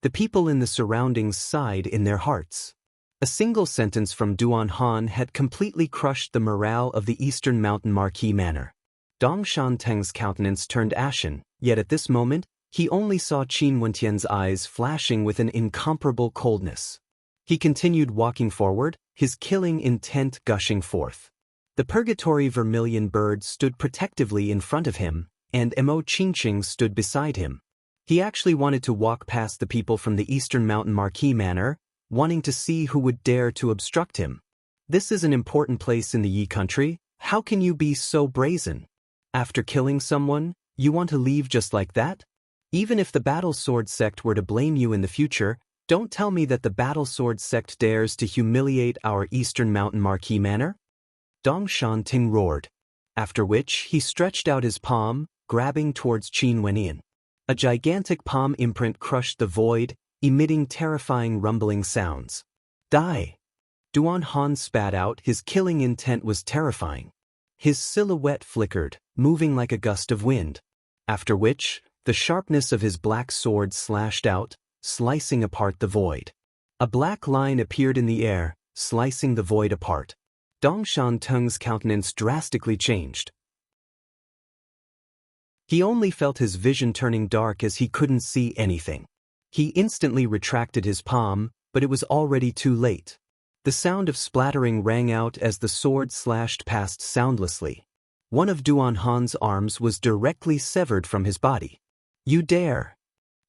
The people in the surroundings sighed in their hearts. A single sentence from Duan Han had completely crushed the morale of the Eastern Mountain Marquis Manor. Dong Shanteng's countenance turned ashen, yet at this moment, he only saw Qin Wentian's eyes flashing with an incomparable coldness. He continued walking forward, his killing intent gushing forth. The Purgatory Vermilion Bird stood protectively in front of him, and Mo Qingqing stood beside him. He actually wanted to walk past the people from the Eastern Mountain Marquis Manor, wanting to see who would dare to obstruct him. This is an important place in the Yi country. How can you be so brazen? After killing someone, you want to leave just like that? Even if the Battle Sword sect were to blame you in the future, don't tell me that the Battle Sword sect dares to humiliate our Eastern Mountain Marquis Manor? Dong Shanting roared. After which, he stretched out his palm, grabbing towards Qin Wenian. A gigantic palm imprint crushed the void, emitting terrifying rumbling sounds. Die! Duan Han spat out, his killing intent was terrifying. His silhouette flickered, moving like a gust of wind. After which, the sharpness of his black sword slashed out, slicing apart the void. A black line appeared in the air, slicing the void apart. Dong Shanteng's countenance drastically changed. He only felt his vision turning dark as he couldn't see anything. He instantly retracted his palm, but it was already too late. The sound of splattering rang out as the sword slashed past soundlessly. One of Duan Han's arms was directly severed from his body. You dare!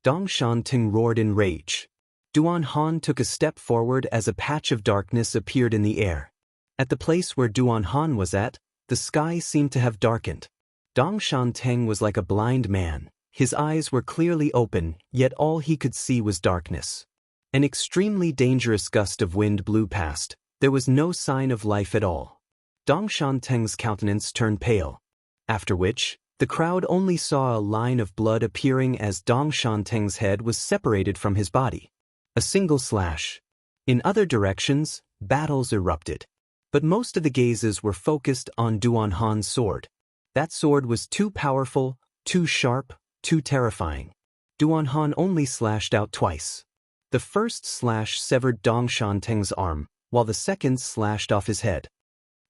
Dong Shanting roared in rage. Duan Han took a step forward as a patch of darkness appeared in the air. At the place where Duan Han was at, the sky seemed to have darkened. Dong Shanteng was like a blind man. His eyes were clearly open, yet all he could see was darkness. An extremely dangerous gust of wind blew past. There was no sign of life at all. Dong Shanteng's countenance turned pale. After which, the crowd only saw a line of blood appearing as Dong Shanteng's head was separated from his body. A single slash. In other directions, battles erupted. But most of the gazes were focused on Duan Han's sword. That sword was too powerful, too sharp, too terrifying. Duan Han only slashed out twice. The first slash severed Dong Shanteng's arm, while the second slashed off his head.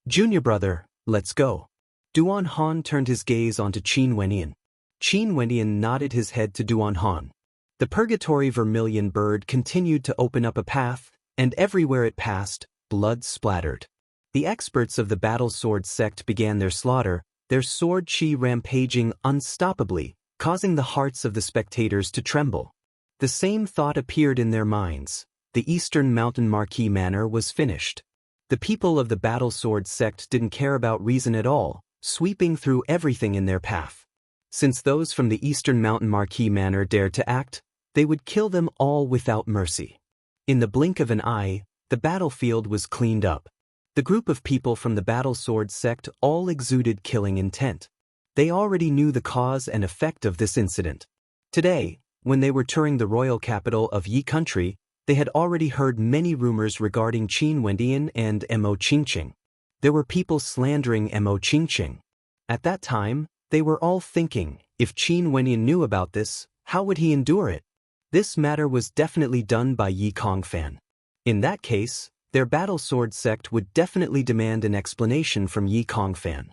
Junior brother, let's go. Duan Han turned his gaze onto Qin Wenian. Qin Wenian nodded his head to Duan Han. The Purgatory Vermilion Bird continued to open up a path, and everywhere it passed, blood splattered. The experts of the Battle Sword sect began their slaughter, their sword chi rampaging unstoppably, causing the hearts of the spectators to tremble. The same thought appeared in their minds. The Eastern Mountain Marquis Manor was finished. The people of the Battle Sword sect didn't care about reason at all, sweeping through everything in their path. Since those from the Eastern Mountain Marquis Manor dared to act, they would kill them all without mercy. In the blink of an eye, the battlefield was cleaned up. The group of people from the Battle Sword sect all exuded killing intent. They already knew the cause and effect of this incident. Today, when they were touring the royal capital of Yi country, they had already heard many rumors regarding Qin Wendian and Mo Qingqing. There were people slandering Mo Qingqing. At that time, they were all thinking, if Qin Wendian knew about this, how would he endure it? This matter was definitely done by Yi Kongfan. In that case, their Battle Sword sect would definitely demand an explanation from Yi Kongfan.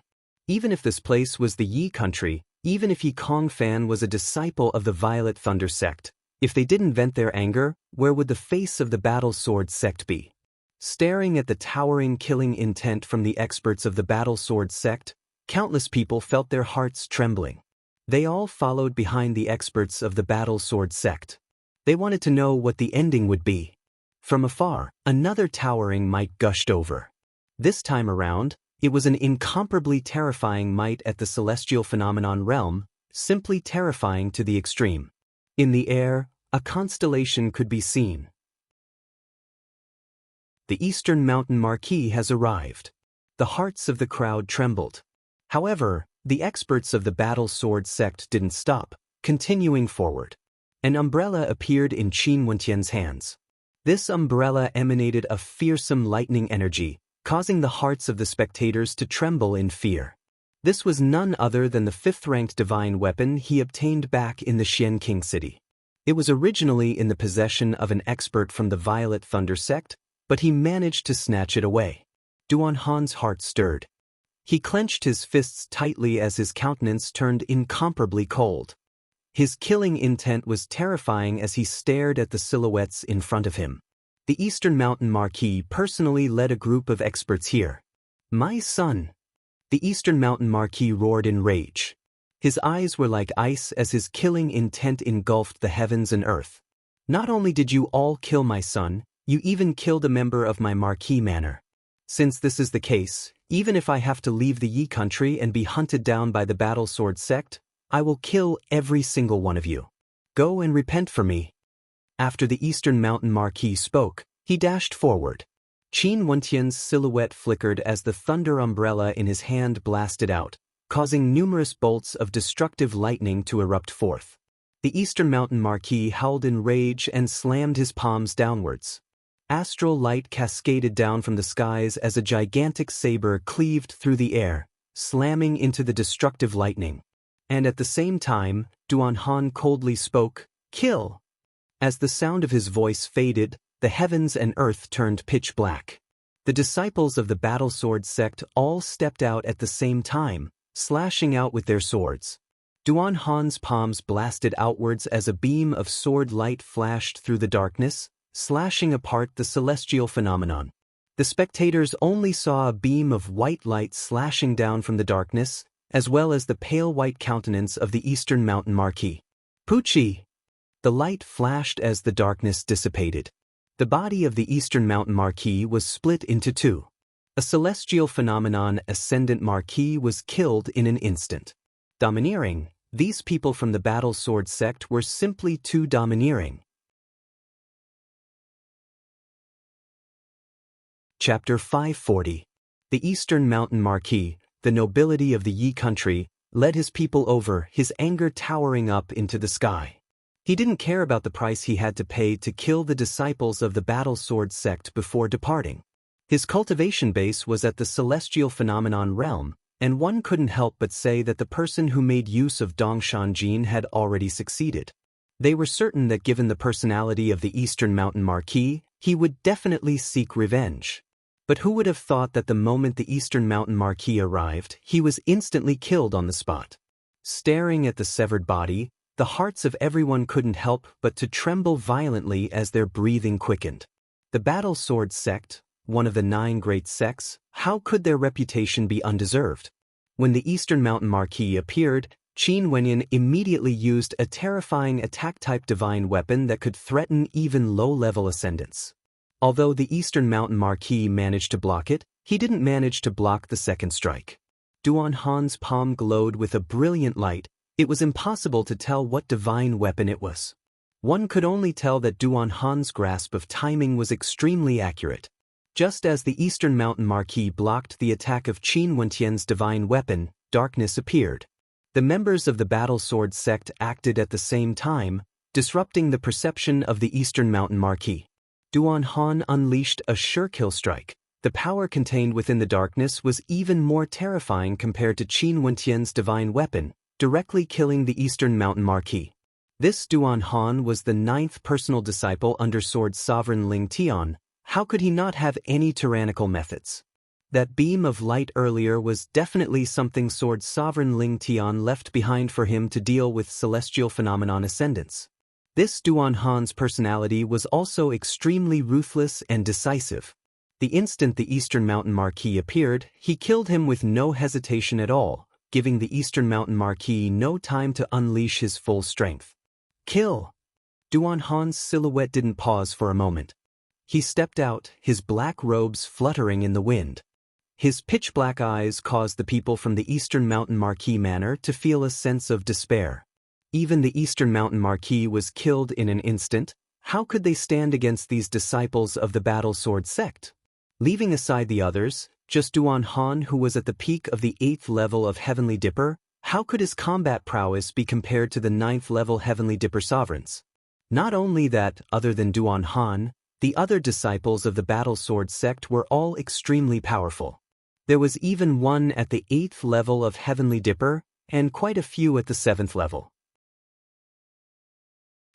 Even if this place was the Yi country, even if Yi Kongfan was a disciple of the Violet Thunder sect, if they didn't vent their anger, where would the face of the Battle Sword sect be? Staring at the towering killing intent from the experts of the Battle Sword sect, countless people felt their hearts trembling. They all followed behind the experts of the Battle Sword sect. They wanted to know what the ending would be. From afar, another towering might gushed over. This time around, it was an incomparably terrifying might at the celestial phenomenon realm, simply terrifying to the extreme. In the air, a constellation could be seen. The Eastern Mountain Marquis has arrived. The hearts of the crowd trembled. However, the experts of the battle sword sect didn't stop, continuing forward. An umbrella appeared in Qin Wentian's hands. This umbrella emanated a fearsome lightning energy, causing the hearts of the spectators to tremble in fear. This was none other than the 5th-ranked divine weapon he obtained back in the Xian King city. It was originally in the possession of an expert from the Violet Thunder sect, but he managed to snatch it away. Duan Han's heart stirred. He clenched his fists tightly as his countenance turned incomparably cold. His killing intent was terrifying as he stared at the silhouettes in front of him. The Eastern Mountain Marquis personally led a group of experts here. "My son!" The Eastern Mountain Marquis roared in rage. His eyes were like ice as his killing intent engulfed the heavens and earth. "Not only did you all kill my son, you even killed a member of my Marquis manor. Since this is the case, even if I have to leave the Yi country and be hunted down by the battle sword sect, I will kill every single one of you. Go and repent for me." After the Eastern Mountain Marquis spoke, he dashed forward. Qin Wentian's silhouette flickered as the thunder umbrella in his hand blasted out, causing numerous bolts of destructive lightning to erupt forth. The Eastern Mountain Marquis howled in rage and slammed his palms downwards. Astral light cascaded down from the skies as a gigantic saber cleaved through the air, slamming into the destructive lightning. And at the same time, Duan Han coldly spoke, "Kill!" As the sound of his voice faded, the heavens and earth turned pitch black. The disciples of the battle sword sect all stepped out at the same time, slashing out with their swords. Duan Han's palms blasted outwards as a beam of sword light flashed through the darkness, slashing apart the celestial phenomenon. The spectators only saw a beam of white light slashing down from the darkness, as well as the pale white countenance of the Eastern Mountain Marquis. "Pucci!" The light flashed as the darkness dissipated. The body of the Eastern Mountain Marquis was split into two. A celestial phenomenon ascendant Marquis was killed in an instant. Domineering, these people from the battle sword sect were simply too domineering. Chapter 540. The Eastern Mountain Marquis, the nobility of the Yi country, led his people over, his anger towering up into the sky. He didn't care about the price he had to pay to kill the disciples of the battle sword sect before departing. His cultivation base was at the celestial phenomenon realm, and one couldn't help but say that the person who made use of Dongshan Jin had already succeeded. They were certain that given the personality of the Eastern Mountain Marquis, he would definitely seek revenge. But who would have thought that the moment the Eastern Mountain Marquis arrived, he was instantly killed on the spot? Staring at the severed body, the hearts of everyone couldn't help but to tremble violently as their breathing quickened. The battle sword sect, one of the 9 great sects, how could their reputation be undeserved? When the Eastern Mountain Marquis appeared, Qin Wentian immediately used a terrifying attack-type divine weapon that could threaten even low-level ascendants. Although the Eastern Mountain Marquis managed to block it, he didn't manage to block the second strike. Duan Han's palm glowed with a brilliant light. It was impossible to tell what divine weapon it was. One could only tell that Duan Han's grasp of timing was extremely accurate. Just as the Eastern Mountain Marquis blocked the attack of Qin Wentian's divine weapon, darkness appeared. The members of the battle sword sect acted at the same time, disrupting the perception of the Eastern Mountain Marquis. Duan Han unleashed a sure-kill strike. The power contained within the darkness was even more terrifying compared to Qin Wentian's divine weapon, directly killing the Eastern Mountain Marquis. This Duan Han was the 9th personal disciple under Sword Sovereign Ling Tian. How could he not have any tyrannical methods? That beam of light earlier was definitely something Sword Sovereign Ling Tian left behind for him to deal with celestial phenomenon ascendants. This Duan Han's personality was also extremely ruthless and decisive. The instant the Eastern Mountain Marquis appeared, he killed him with no hesitation at all, giving the Eastern Mountain Marquis no time to unleash his full strength. "Kill!" Duan Han's silhouette didn't pause for a moment. He stepped out, his black robes fluttering in the wind. His pitch-black eyes caused the people from the Eastern Mountain Marquis manor to feel a sense of despair. Even the Eastern Mountain Marquis was killed in an instant. How could they stand against these disciples of the battle sword sect? Leaving aside the others, Just Duan Han, who was at the peak of the 8th level of Heavenly Dipper? How could his combat prowess be compared to the 9th level Heavenly Dipper sovereigns? Not only that, other than Duan Han, the other disciples of the Battle Sword sect were all extremely powerful. There was even one at the 8th level of Heavenly Dipper, and quite a few at the 7th level.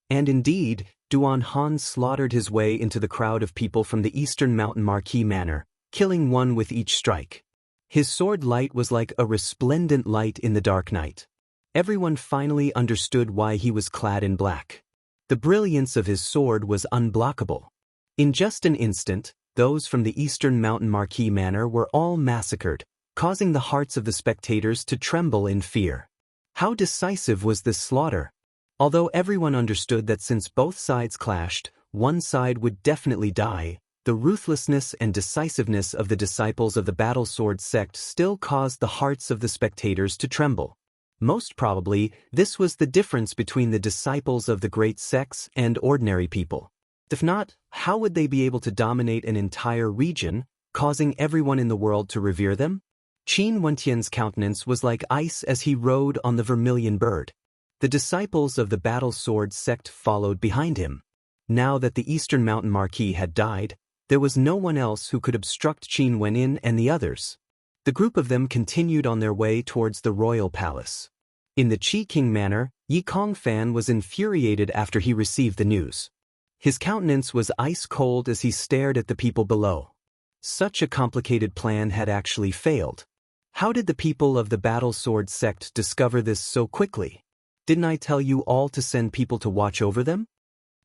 And indeed, Duan Han slaughtered his way into the crowd of people from the Eastern Mountain Marquis Manor, killing one with each strike. His sword light was like a resplendent light in the dark night. Everyone finally understood why he was clad in black. The brilliance of his sword was unblockable. In just an instant, those from the Eastern Mountain Marquis Manor were all massacred, causing the hearts of the spectators to tremble in fear. How decisive was this slaughter? Although everyone understood that since both sides clashed, one side would definitely die, the ruthlessness and decisiveness of the disciples of the Battle Sword sect still caused the hearts of the spectators to tremble. Most probably, this was the difference between the disciples of the great sects and ordinary people. If not, how would they be able to dominate an entire region, causing everyone in the world to revere them? Qin Wentian's countenance was like ice as he rode on the vermilion bird. The disciples of the Battle Sword sect followed behind him. Now that the Eastern Mountain Marquis had died, there was no one else who could obstruct Qin Wenin and the others. The group of them continued on their way towards the royal palace. In the Qi King Manor, Yi Kongfan was infuriated after he received the news. His countenance was ice-cold as he stared at the people below. Such a complicated plan had actually failed. How did the people of the Battle Sword sect discover this so quickly? Didn't I tell you all to send people to watch over them?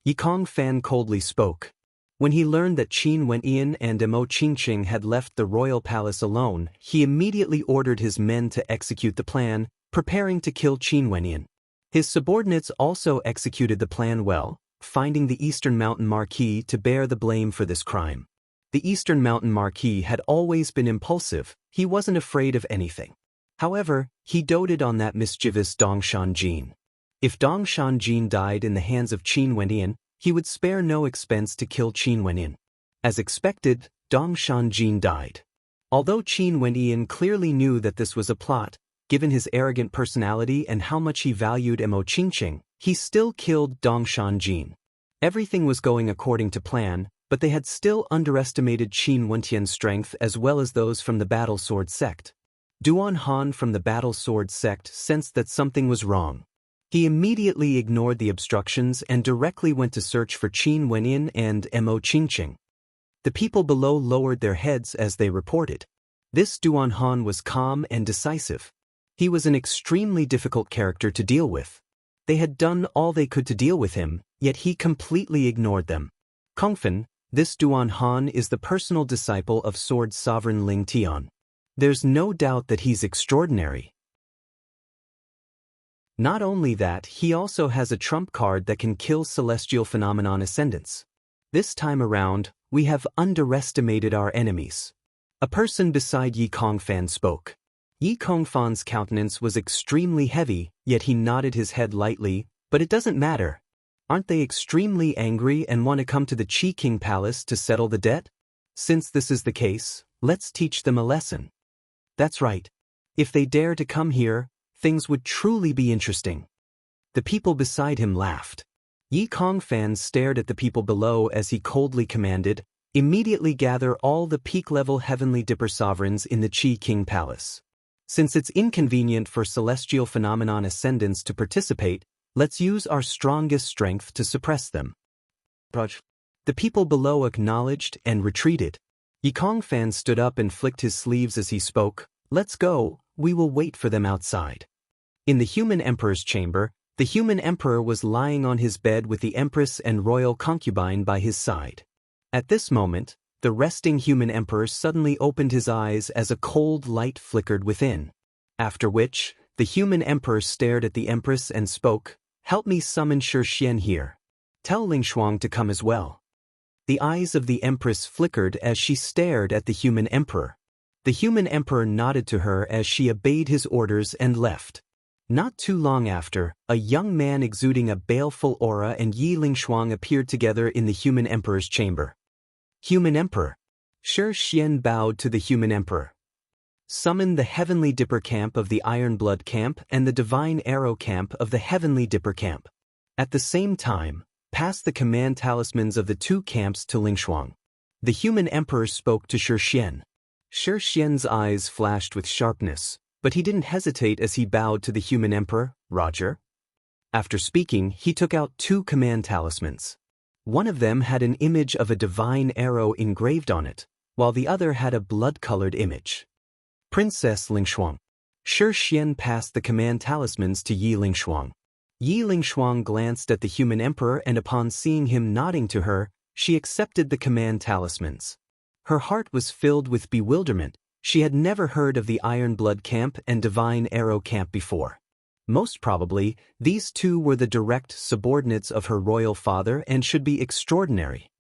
Yi Kongfan coldly spoke. When he learned that Qin Wenyan and Mo Qingqing had left the royal palace alone, he immediately ordered his men to execute the plan, preparing to kill Qin Wenyan. His subordinates also executed the plan well, finding the Eastern Mountain Marquis to bear the blame for this crime. The Eastern Mountain Marquis had always been impulsive, he wasn't afraid of anything. However, he doted on that mischievous Dongshan Jin. If Dongshan Jin died in the hands of Qin Wenyan, he would spare no expense to kill Qin Wenyan. As expected, Dongshan Jin died. Although Qin Wenyan clearly knew that this was a plot, given his arrogant personality and how much he valued Mo Qingqing, he still killed Dongshan Jin. Everything was going according to plan, but they had still underestimated Qin Wentian's strength as well as those from the Battle Sword sect. Duan Han from the Battle Sword sect sensed that something was wrong. He immediately ignored the obstructions and directly went to search for Qin Wenyan and Mo Qingqing. The people below lowered their heads as they reported. This Duan Han was calm and decisive. He was an extremely difficult character to deal with. They had done all they could to deal with him, yet he completely ignored them. Kongfen, this Duan Han is the personal disciple of Sword Sovereign Ling Tian. There's no doubt that he's extraordinary. Not only that, he also has a trump card that can kill celestial phenomenon ascendants. This time around, we have underestimated our enemies. A person beside Yi Kongfan spoke. Yi Kongfan's countenance was extremely heavy, yet he nodded his head lightly, but it doesn't matter. Aren't they extremely angry and want to come to the Qi King Palace to settle the debt? Since this is the case, let's teach them a lesson. That's right. If they dare to come here, things would truly be interesting. The people beside him laughed. Yi Kongfan stared at the people below as he coldly commanded, immediately gather all the peak-level Heavenly Dipper sovereigns in the Qi King Palace. Since it's inconvenient for celestial phenomenon ascendants to participate, let's use our strongest strength to suppress them. The people below acknowledged and retreated. Yi Kongfan stood up and flicked his sleeves as he spoke. Let's go, we will wait for them outside. In the human emperor's chamber, the human emperor was lying on his bed with the empress and royal concubine by his side. At this moment, the resting human emperor suddenly opened his eyes as a cold light flickered within. After which, the human emperor stared at the empress and spoke, "Help me summon Shi Xian here. Tell Ling Shuang to come as well." The eyes of the empress flickered as she stared at the human emperor. The human emperor nodded to her as she obeyed his orders and left. Not too long after, a young man exuding a baleful aura and Yi Lingshuang appeared together in the human emperor's chamber. Human emperor. Shi Xian bowed to the human emperor. Summon the Heavenly Dipper camp of the Iron Blood camp and the Divine Arrow camp of the Heavenly Dipper camp. At the same time, pass the command talismans of the two camps to Lingshuang. The human emperor spoke to Shi Xian. Shi Xian's eyes flashed with sharpness, but he didn't hesitate as he bowed to the human emperor. Roger. After speaking, he took out two command talismans. One of them had an image of a divine arrow engraved on it, while the other had a blood-colored image. Princess Lingshuang. Shi Xian passed the command talismans to Yi Lingshuang. Yi Lingshuang glanced at the human emperor, and upon seeing him nodding to her, she accepted the command talismans. Her heart was filled with bewilderment. She had never heard of the Iron Blood camp and Divine Arrow camp before. Most probably, these two were the direct subordinates of her royal father and should be extraordinary.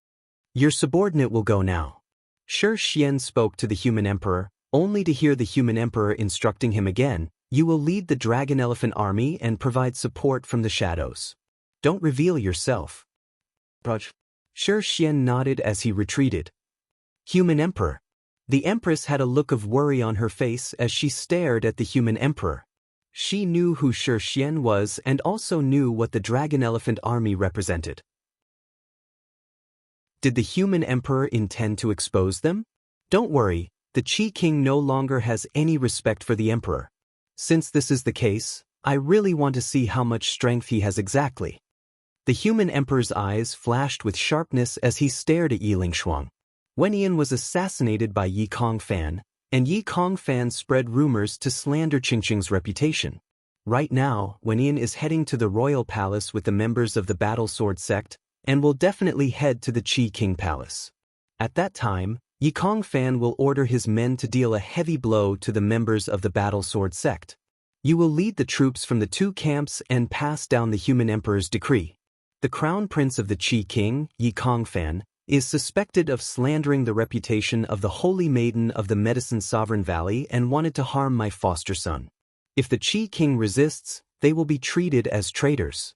Your subordinate will go now. Shi Xian spoke to the human emperor, only to hear the human emperor instructing him again. You will lead the Dragon Elephant army and provide support from the shadows. Don't reveal yourself. Shi Xian nodded as he retreated. Human emperor. The empress had a look of worry on her face as she stared at the human emperor. She knew who Shi Xian was and also knew what the Dragon Elephant army represented. Did the human emperor intend to expose them? Don't worry, the Qi King no longer has any respect for the emperor. Since this is the case, I really want to see how much strength he has exactly. The human emperor's eyes flashed with sharpness as he stared at Yi Lingshuang. Wen Yan was assassinated by Yi Kongfan, and Yi Kongfan spread rumors to slander Qingqing's reputation. Right now, Wen Yan is heading to the royal palace with the members of the Battle Sword sect, and will definitely head to the Qi King palace. At that time, Yi Kongfan will order his men to deal a heavy blow to the members of the Battle Sword sect. You will lead the troops from the two camps and pass down the human emperor's decree. The crown prince of the Qi King, Yi Kongfan, is suspected of slandering the reputation of the Holy Maiden of the Medicine Sovereign Valley and wanted to harm my foster son. If the Qi King resists, they will be treated as traitors.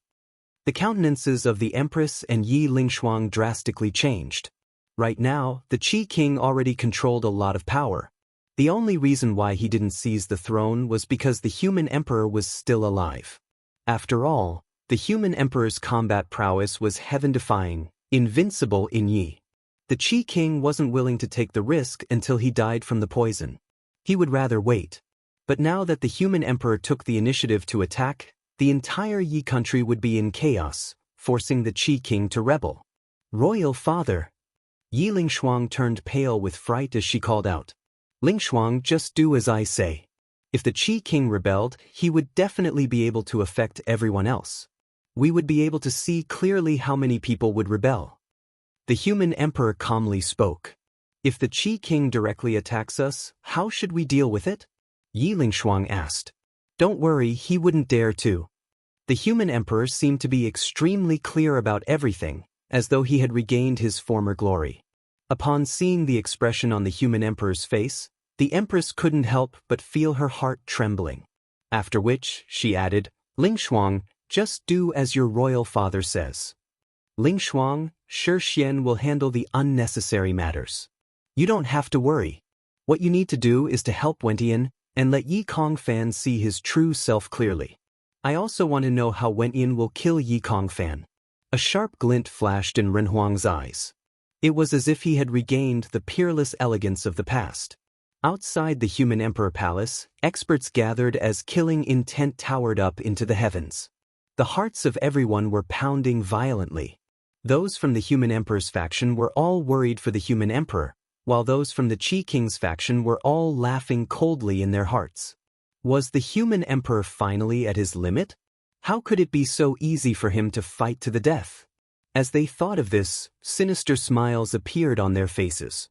The countenances of the Empress and Yi Lingshuang drastically changed. Right now, the Qi King already controlled a lot of power. The only reason why he didn't seize the throne was because the human emperor was still alive. After all, the human emperor's combat prowess was heaven-defying, invincible in Yi. The Qi King wasn't willing to take the risk until he died from the poison. He would rather wait. But now that the human emperor took the initiative to attack, the entire Yi country would be in chaos, forcing the Qi King to rebel. Royal father. Yi Lingshuang turned pale with fright as she called out. Lingshuang, just do as I say. If the Qi King rebelled, he would definitely be able to affect everyone else. We would be able to see clearly how many people would rebel. The human emperor calmly spoke. If the Qi King directly attacks us, how should we deal with it? Yi Lingshuang asked. Don't worry, he wouldn't dare to. The human emperor seemed to be extremely clear about everything, as though he had regained his former glory. Upon seeing the expression on the human emperor's face, the empress couldn't help but feel her heart trembling. After which, she added, Lingshuang, just do as your royal father says. Lingshuang, Shi Xian will handle the unnecessary matters. You don't have to worry. What you need to do is to help Wen Yan and let Yi Kongfan see his true self clearly. I also want to know how Wen Yan will kill Yi Kongfan. A sharp glint flashed in Ren Huang's eyes. It was as if he had regained the peerless elegance of the past. Outside the human emperor palace, experts gathered as killing intent towered up into the heavens. The hearts of everyone were pounding violently. Those from the human emperor's faction were all worried for the human emperor, while those from the Qi King's faction were all laughing coldly in their hearts. Was the human emperor finally at his limit? How could it be so easy for him to fight to the death? As they thought of this, sinister smiles appeared on their faces.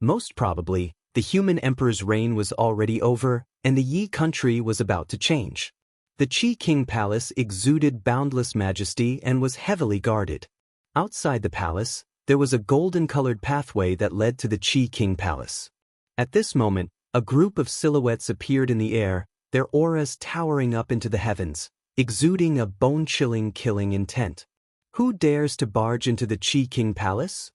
Most probably, the human emperor's reign was already over, and the Yi country was about to change. The Qi King Palace exuded boundless majesty and was heavily guarded. Outside the palace, there was a golden-colored pathway that led to the Qi King Palace. At this moment, a group of silhouettes appeared in the air, their auras towering up into the heavens, exuding a bone-chilling killing intent. Who dares to barge into the Qi King Palace?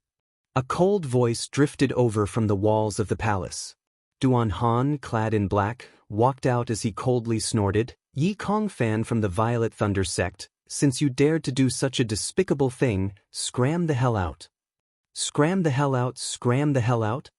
A cold voice drifted over from the walls of the palace. Duan Han, clad in black, walked out as he coldly snorted, "Yi Kong Fan from the Violet Thunder sect, since you dared to do such a despicable thing, scram the hell out. Scram the hell out, scram the hell out."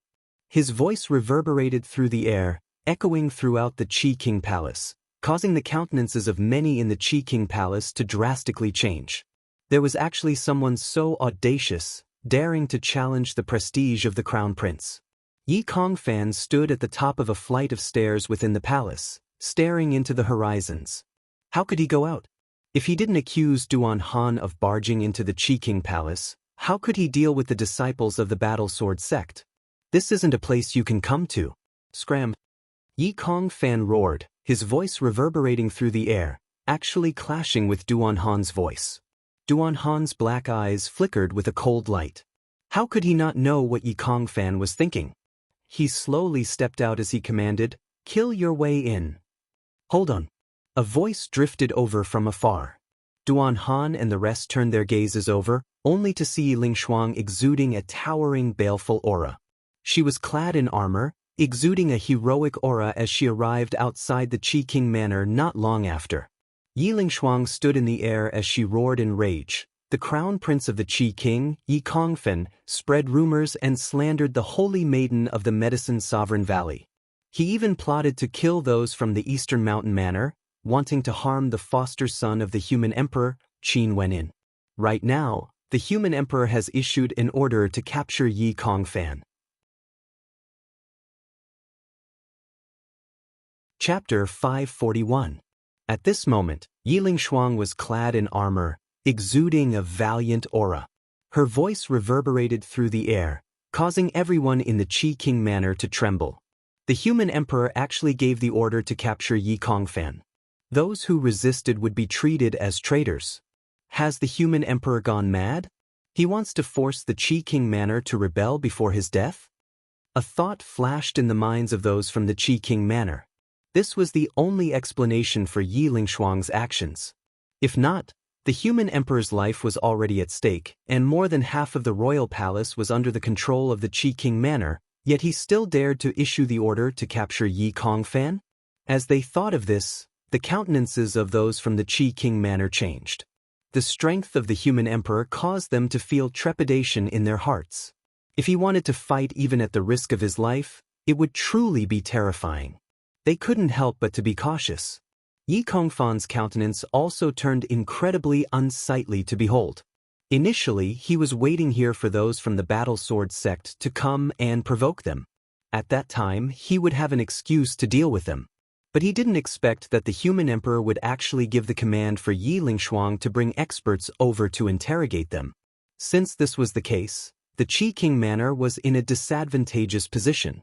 His voice reverberated through the air, echoing throughout the Qi King Palace, causing the countenances of many in the Qi King Palace to drastically change. There was actually someone so audacious, daring to challenge the prestige of the Crown Prince. Yi Kong Fan stood at the top of a flight of stairs within the palace, staring into the horizons. How could he go out? If he didn't accuse Duan Han of barging into the Qi King Palace, how could he deal with the disciples of the Battle Sword sect? This isn't a place you can come to. Scram! Yi Kong Fan roared, his voice reverberating through the air, actually clashing with Duan Han's voice. Duan Han's black eyes flickered with a cold light. How could he not know what Yi Kong Fan was thinking? He slowly stepped out as he commanded, "Kill your way in." Hold on. A voice drifted over from afar. Duan Han and the rest turned their gazes over, only to see Ling Shuang exuding a towering baleful aura. She was clad in armor, exuding a heroic aura as she arrived outside the Qi King Manor not long after. Yi Ling Shuang stood in the air as she roared in rage. The Crown Prince of the Qi King, Yi Kongfen, spread rumors and slandered the Holy Maiden of the Medicine Sovereign Valley. He even plotted to kill those from the Eastern Mountain Manor, wanting to harm the foster son of the Human Emperor, Qin Wenin. Right now, the Human Emperor has issued an order to capture Yi Kongfan. Chapter 541. At this moment, Yi Ling Shuang was clad in armor, exuding a valiant aura. Her voice reverberated through the air, causing everyone in the Qi King Manor to tremble. The Human Emperor actually gave the order to capture Yi Kongfan. Those who resisted would be treated as traitors. Has the Human Emperor gone mad? He wants to force the Qi King Manor to rebel before his death? A thought flashed in the minds of those from the Qi King Manor. This was the only explanation for Yi Ling Shuang's actions. If not, the Human Emperor's life was already at stake, and more than half of the royal palace was under the control of the Qi King Manor, yet he still dared to issue the order to capture Yi Kongfan? As they thought of this, the countenances of those from the Qi King Manor changed. The strength of the Human Emperor caused them to feel trepidation in their hearts. If he wanted to fight even at the risk of his life, it would truly be terrifying. They couldn't help but to be cautious. Yi Kongfan's countenance also turned incredibly unsightly to behold. Initially, he was waiting here for those from the Battle Sword sect to come and provoke them. At that time, he would have an excuse to deal with them. But he didn't expect that the Human Emperor would actually give the command for Yi Ling Shuang to bring experts over to interrogate them. Since this was the case, the Qi King Manor was in a disadvantageous position.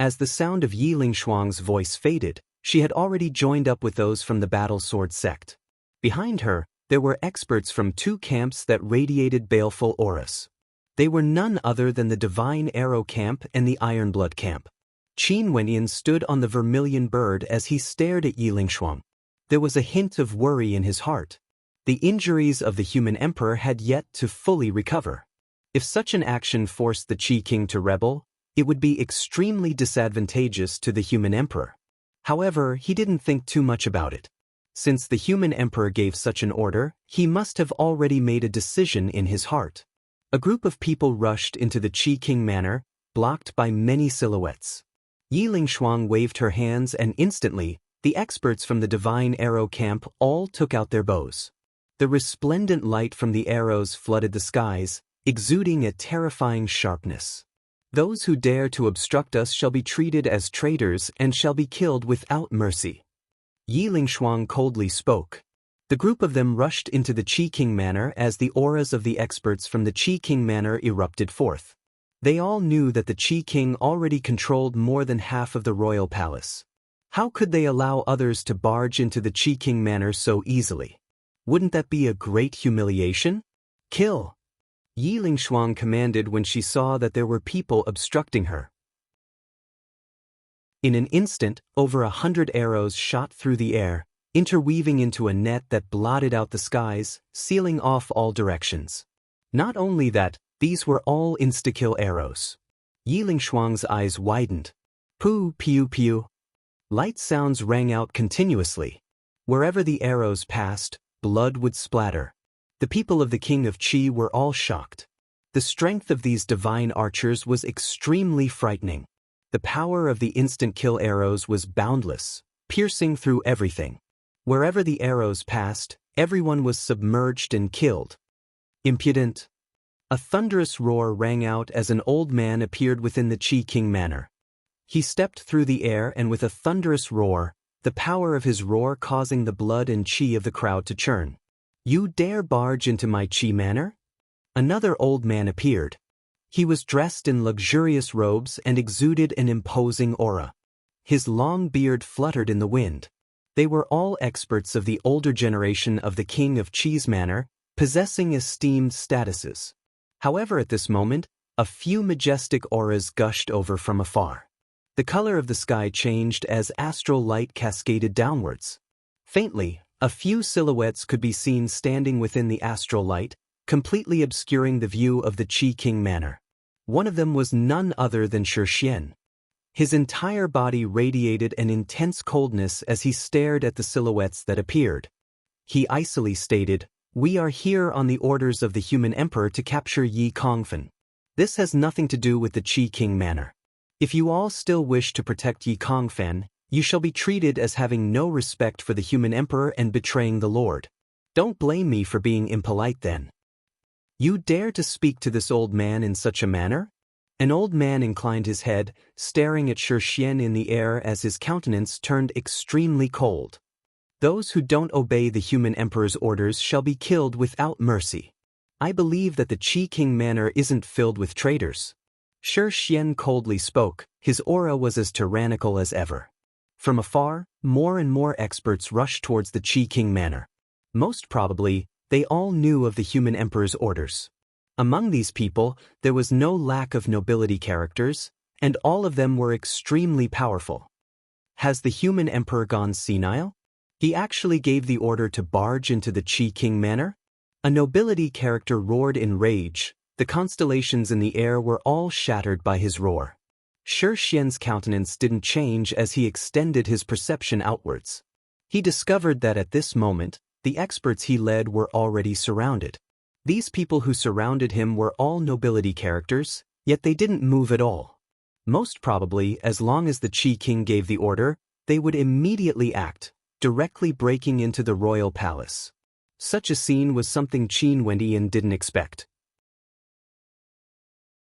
As the sound of Yi Ling Shuang's voice faded, she had already joined up with those from the Battle Sword sect. Behind her, there were experts from two camps that radiated baleful auras. They were none other than the Divine Arrow camp and the Ironblood camp. Qin Wenyan stood on the vermilion bird as he stared at Yi Ling Shuang. There was a hint of worry in his heart. The injuries of the Human Emperor had yet to fully recover. If such an action forced the Qi King to rebel, it would be extremely disadvantageous to the Human Emperor. However, he didn't think too much about it. Since the Human Emperor gave such an order, he must have already made a decision in his heart. A group of people rushed into the Qi King Manor, blocked by many silhouettes. Yi Ling Shuang waved her hands and instantly, the experts from the Divine Arrow camp all took out their bows. The resplendent light from the arrows flooded the skies, exuding a terrifying sharpness. Those who dare to obstruct us shall be treated as traitors and shall be killed without mercy. Yi Ling Shuang coldly spoke. The group of them rushed into the Qi King Manor as the auras of the experts from the Qi King Manor erupted forth. They all knew that the Qi King already controlled more than half of the royal palace. How could they allow others to barge into the Qi King Manor so easily? Wouldn't that be a great humiliation? Kill! Yi Ling Shuang commanded when she saw that there were people obstructing her. In an instant, over 100 arrows shot through the air, interweaving into a net that blotted out the skies, sealing off all directions. Not only that, These were all insta-kill arrows. Yi Lingshuang's eyes widened. Poo, pew, pew. Light sounds rang out continuously. Wherever the arrows passed, blood would splatter. The people of the King of Qi were all shocked. The strength of these divine archers was extremely frightening. The power of the instant kill arrows was boundless, piercing through everything. Wherever the arrows passed, everyone was submerged and killed. Impudent! A thunderous roar rang out as an old man appeared within the Qi King Manor. He stepped through the air and with a thunderous roar, the power of his roar causing the blood and Qi of the crowd to churn. You dare barge into my Qi Manor? Another old man appeared. He was dressed in luxurious robes and exuded an imposing aura. His long beard fluttered in the wind. They were all experts of the older generation of the King of Qi's manor, possessing esteemed statuses. However, at this moment, a few majestic auras gushed over from afar. The color of the sky changed as astral light cascaded downwards. Faintly, a few silhouettes could be seen standing within the astral light, completely obscuring the view of the Qi King Manor. One of them was none other than Shi Xian. His entire body radiated an intense coldness as he stared at the silhouettes that appeared. He icily stated, "We are here on the orders of the human emperor to capture Yi Kongfen. This has nothing to do with the Qi King Manor. If you all still wish to protect Yi Kongfen, you shall be treated as having no respect for the human emperor and betraying the Lord. Don't blame me for being impolite then. You dare to speak to this old man in such a manner?" An old man inclined his head, staring at Shi Xian in the air as his countenance turned extremely cold. Those who don't obey the human emperor's orders shall be killed without mercy. I believe that the Qi King Manor isn't filled with traitors. Shi Xian coldly spoke, his aura was as tyrannical as ever. From afar, more and more experts rushed towards the Qi King Manor. Most probably, they all knew of the human emperor's orders. Among these people, there was no lack of nobility characters, and all of them were extremely powerful. Has the human emperor gone senile? He actually gave the order to barge into the Qi King Manor? A nobility character roared in rage. The constellations in the air were all shattered by his roar. Shi Xian's countenance didn't change as he extended his perception outwards. He discovered that at this moment, the experts he led were already surrounded. These people who surrounded him were all nobility characters, yet they didn't move at all. Most probably, as long as the Qi King gave the order, they would immediately act, directly breaking into the royal palace. Such a scene was something Qin Wendian didn't expect.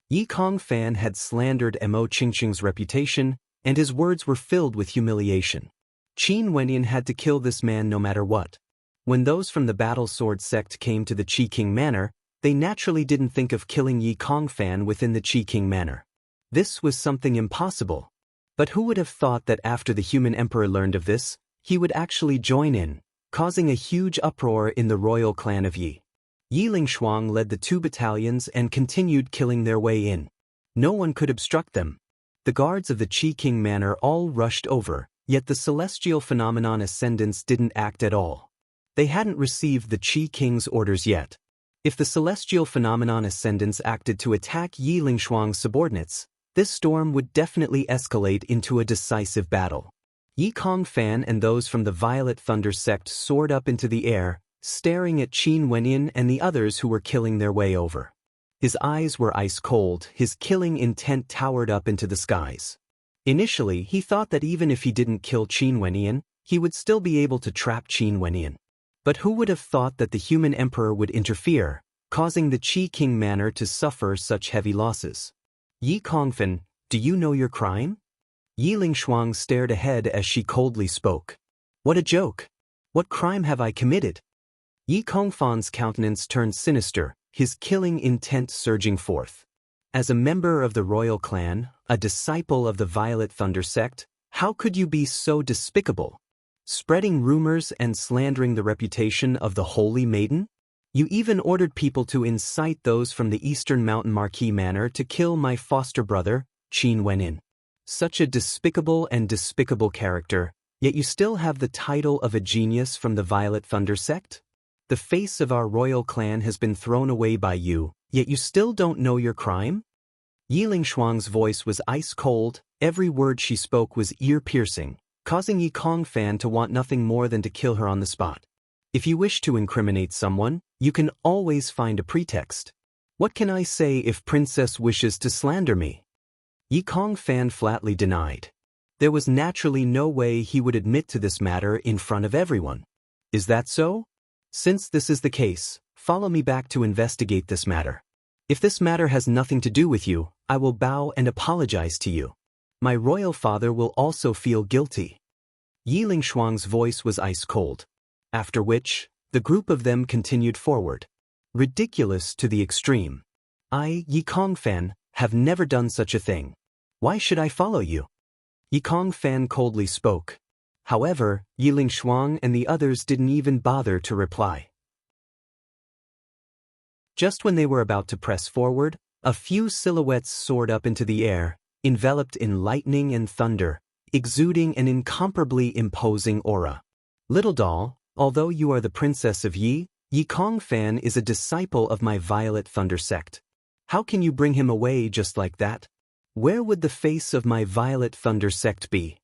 Yi Kongfan had slandered Mo Qingqing's reputation, and his words were filled with humiliation. Qin Wendian had to kill this man no matter what. When those from the Battle Sword sect came to the Qi King Manor, they naturally didn't think of killing Yi Kongfan within the Qi King Manor. This was something impossible. But who would have thought that after the human emperor learned of this, he would actually join in, causing a huge uproar in the royal clan of Yi. Yi Lingshuang led the 2 battalions and continued killing their way in. No one could obstruct them. The guards of the Qi King Manor all rushed over, yet the celestial phenomenon ascendants didn't act at all. They hadn't received the Qi King's orders yet. If the celestial phenomenon ascendants acted to attack Yi Lingshuang's subordinates, this storm would definitely escalate into a decisive battle. Yi Kongfan and those from the Violet Thunder sect soared up into the air, staring at Qin Wenyin and the others who were killing their way over. His eyes were ice cold, his killing intent towered up into the skies. Initially, he thought that even if he didn't kill Qin Wenyin, he would still be able to trap Qin Wenyin. But who would have thought that the human emperor would interfere, causing the Qi King Manor to suffer such heavy losses? Yi Kongfen, do you know your crime? Yi Lingshuang stared ahead as she coldly spoke. What a joke! What crime have I committed? Yi Kongfan's countenance turned sinister, his killing intent surging forth. As a member of the royal clan, a disciple of the Violet Thunder sect, how could you be so despicable? Spreading rumors and slandering the reputation of the Holy Maiden? You even ordered people to incite those from the Eastern Mountain Marquis Manor to kill my foster brother, Qin Wenyin. Such a despicable character, yet you still have the title of a genius from the Violet Thunder sect? The face of our royal clan has been thrown away by you, Yet you still don't know your crime? Yiling Shuang's voice was ice-cold, every word she spoke was ear-piercing, causing Yi Kongfan to want nothing more than to kill her on the spot. If you wish to incriminate someone, you can always find a pretext. What can I say if Princess wishes to slander me? Yi Kongfan flatly denied. There was naturally no way he would admit to this matter in front of everyone. Is that so? Since this is the case, follow me back to investigate this matter. If this matter has nothing to do with you, I will bow and apologize to you. My royal father will also feel guilty. Yiling Shuang's voice was ice-cold. After which, the group of them continued forward. Ridiculous to the extreme. I, Yi Kongfan, have never done such a thing. Why should I follow you? Yi Kongfan coldly spoke. However, Yiling Shuang and the others didn't even bother to reply. Just when they were about to press forward, a few silhouettes soared up into the air, enveloped in lightning and thunder, exuding an incomparably imposing aura. Little doll, although you are the princess of Yi, Yi Kongfan is a disciple of my Violet Thunder sect. How can you bring him away just like that? Where would the face of my Violet Thunder sect be?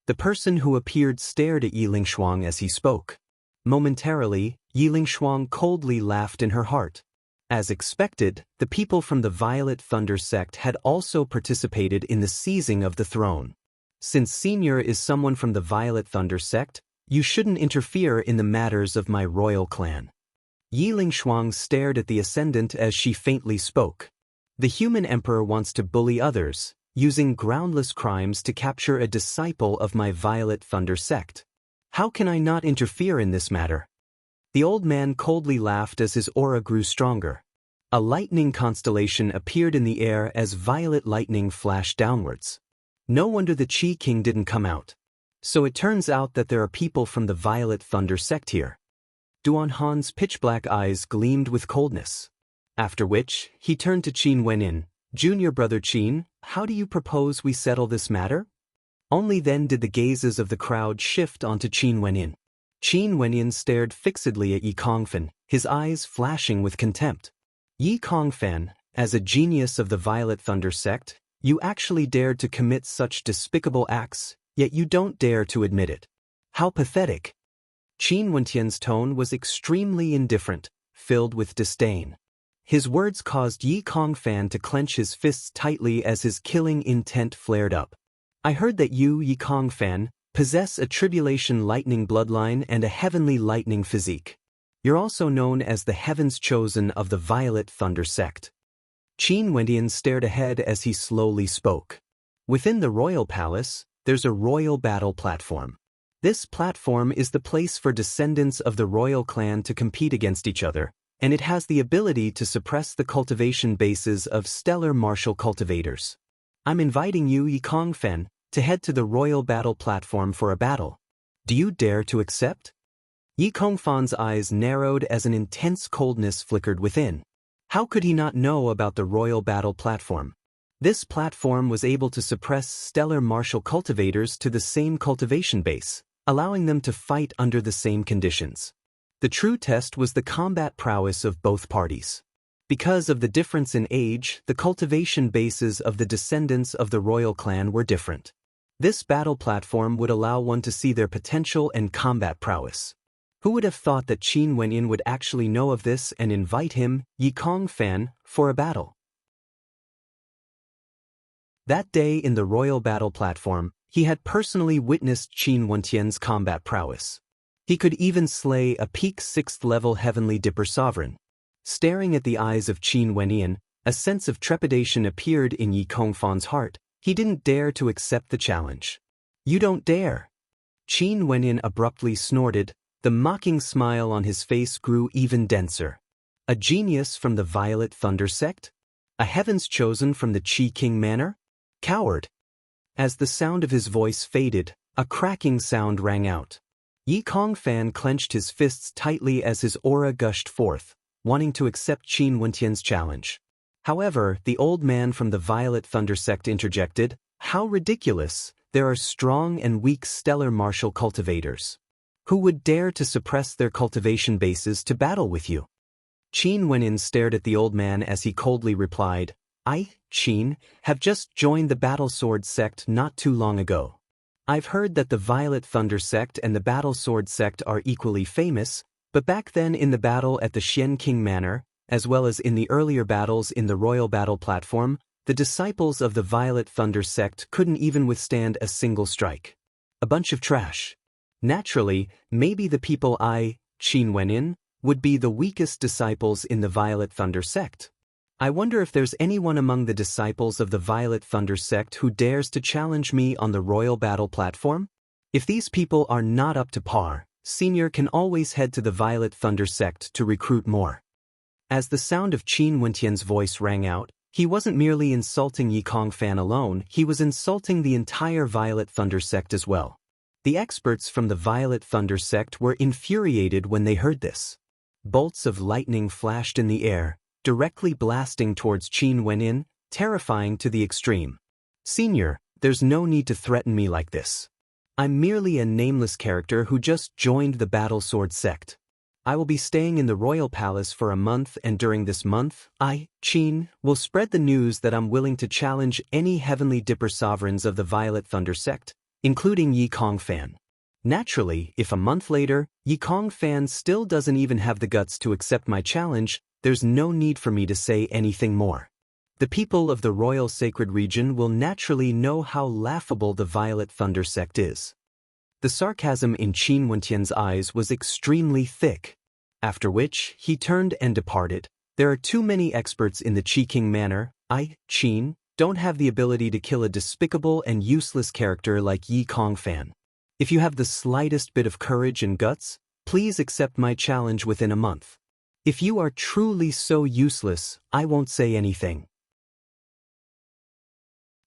The person who appeared stared at Yiling Shuang as he spoke. Momentarily, Yiling Shuang coldly laughed in her heart. As expected, the people from the Violet Thunder sect had also participated in the seizing of the throne. Since Senior is someone from the Violet Thunder sect, you shouldn't interfere in the matters of my royal clan. Yiling Shuang stared at the Ascendant as she faintly spoke. The human emperor wants to bully others, using groundless crimes to capture a disciple of my Violet Thunder sect. How can I not interfere in this matter? The old man coldly laughed as his aura grew stronger. A lightning constellation appeared in the air as violet lightning flashed downwards. No wonder the Qi King didn't come out. So it turns out that there are people from the Violet Thunder sect here. Duan Han's pitch-black eyes gleamed with coldness. After which, he turned to Qin Wenin. Junior brother Qin, how do you propose we settle this matter? Only then did the gazes of the crowd shift onto Qin Wenin. Qin Wenin stared fixedly at Yi Kongfan, his eyes flashing with contempt. Yi Kongfan, as a genius of the Violet Thunder sect, you actually dared to commit such despicable acts, yet you don't dare to admit it. How pathetic. Qin Wentian's tone was extremely indifferent, filled with disdain. His words caused Yi Kongfan to clench his fists tightly as his killing intent flared up. I heard that you, Yi Kongfan, possess a tribulation lightning bloodline and a heavenly lightning physique. You're also known as the Heavens Chosen of the Violet Thunder sect. Qin Wentian stared ahead as he slowly spoke. Within the royal palace, there's a royal battle platform. This platform is the place for descendants of the royal clan to compete against each other, and it has the ability to suppress the cultivation bases of stellar martial cultivators. I'm inviting you, Yi Kongfan, to head to the royal battle platform for a battle. Do you dare to accept? Yi Kongfan's eyes narrowed as an intense coldness flickered within. How could he not know about the royal battle platform? This platform was able to suppress stellar martial cultivators to the same cultivation base, allowing them to fight under the same conditions. The true test was the combat prowess of both parties. Because of the difference in age, the cultivation bases of the descendants of the royal clan were different. This battle platform would allow one to see their potential and combat prowess. Who would have thought that Qin Wenin would actually know of this and invite him, Yi Kongfan, for a battle? That day in the royal battle platform, he had personally witnessed Qin Wentian's combat prowess. He could even slay a peak 6th level Heavenly Dipper Sovereign. Staring at the eyes of Qin Wenin, a sense of trepidation appeared in Yi Kongfan's heart. He didn't dare to accept the challenge. You don't dare. Qin Wenin abruptly snorted, the mocking smile on his face grew even denser. A genius from the Violet Thunder sect? A Heavens Chosen from the Qi King Manor? Coward. As the sound of his voice faded, a cracking sound rang out. Yi Kongfan clenched his fists tightly as his aura gushed forth, wanting to accept Qin Wentian's challenge. However, the old man from the Violet Thunder sect interjected, how ridiculous, there are strong and weak stellar martial cultivators. Who would dare to suppress their cultivation bases to battle with you? Qin Wenin stared at the old man as he coldly replied, I, Qin, have just joined the Battle Sword sect not too long ago. I've heard that the Violet Thunder sect and the Battle Sword sect are equally famous, but back then in the battle at the Xian King Manor, as well as in the earlier battles in the Royal Battle platform, the disciples of the Violet Thunder sect couldn't even withstand a single strike. A bunch of trash. Naturally, maybe the people I, Qin Wenin, would be the weakest disciples in the Violet Thunder sect. I wonder if there's anyone among the disciples of the Violet Thunder sect who dares to challenge me on the Royal Battle platform? If these people are not up to par, Senior can always head to the Violet Thunder sect to recruit more. As the sound of Qin Wentian's voice rang out, he wasn't merely insulting Yi Kongfan alone, he was insulting the entire Violet Thunder sect as well. The experts from the Violet Thunder sect were infuriated when they heard this. Bolts of lightning flashed in the air, directly blasting towards Qin Wenin, terrifying to the extreme. Senior, there's no need to threaten me like this. I'm merely a nameless character who just joined the Battle Sword sect. I will be staying in the Royal Palace for a month, and during this month, I, Qin, will spread the news that I'm willing to challenge any Heavenly Dipper sovereigns of the Violet Thunder sect, including Yi Kongfan. Naturally, if a month later, Yi Kongfan still doesn't even have the guts to accept my challenge, there's no need for me to say anything more. The people of the Royal Sacred Region will naturally know how laughable the Violet Thunder sect is. The sarcasm in Qin Wentian's eyes was extremely thick. After which, he turned and departed. There are too many experts in the Qi King Manor. I, Qin, don't have the ability to kill a despicable and useless character like Yi Kongfan. If you have the slightest bit of courage and guts, please accept my challenge within a month. If you are truly so useless, I won't say anything.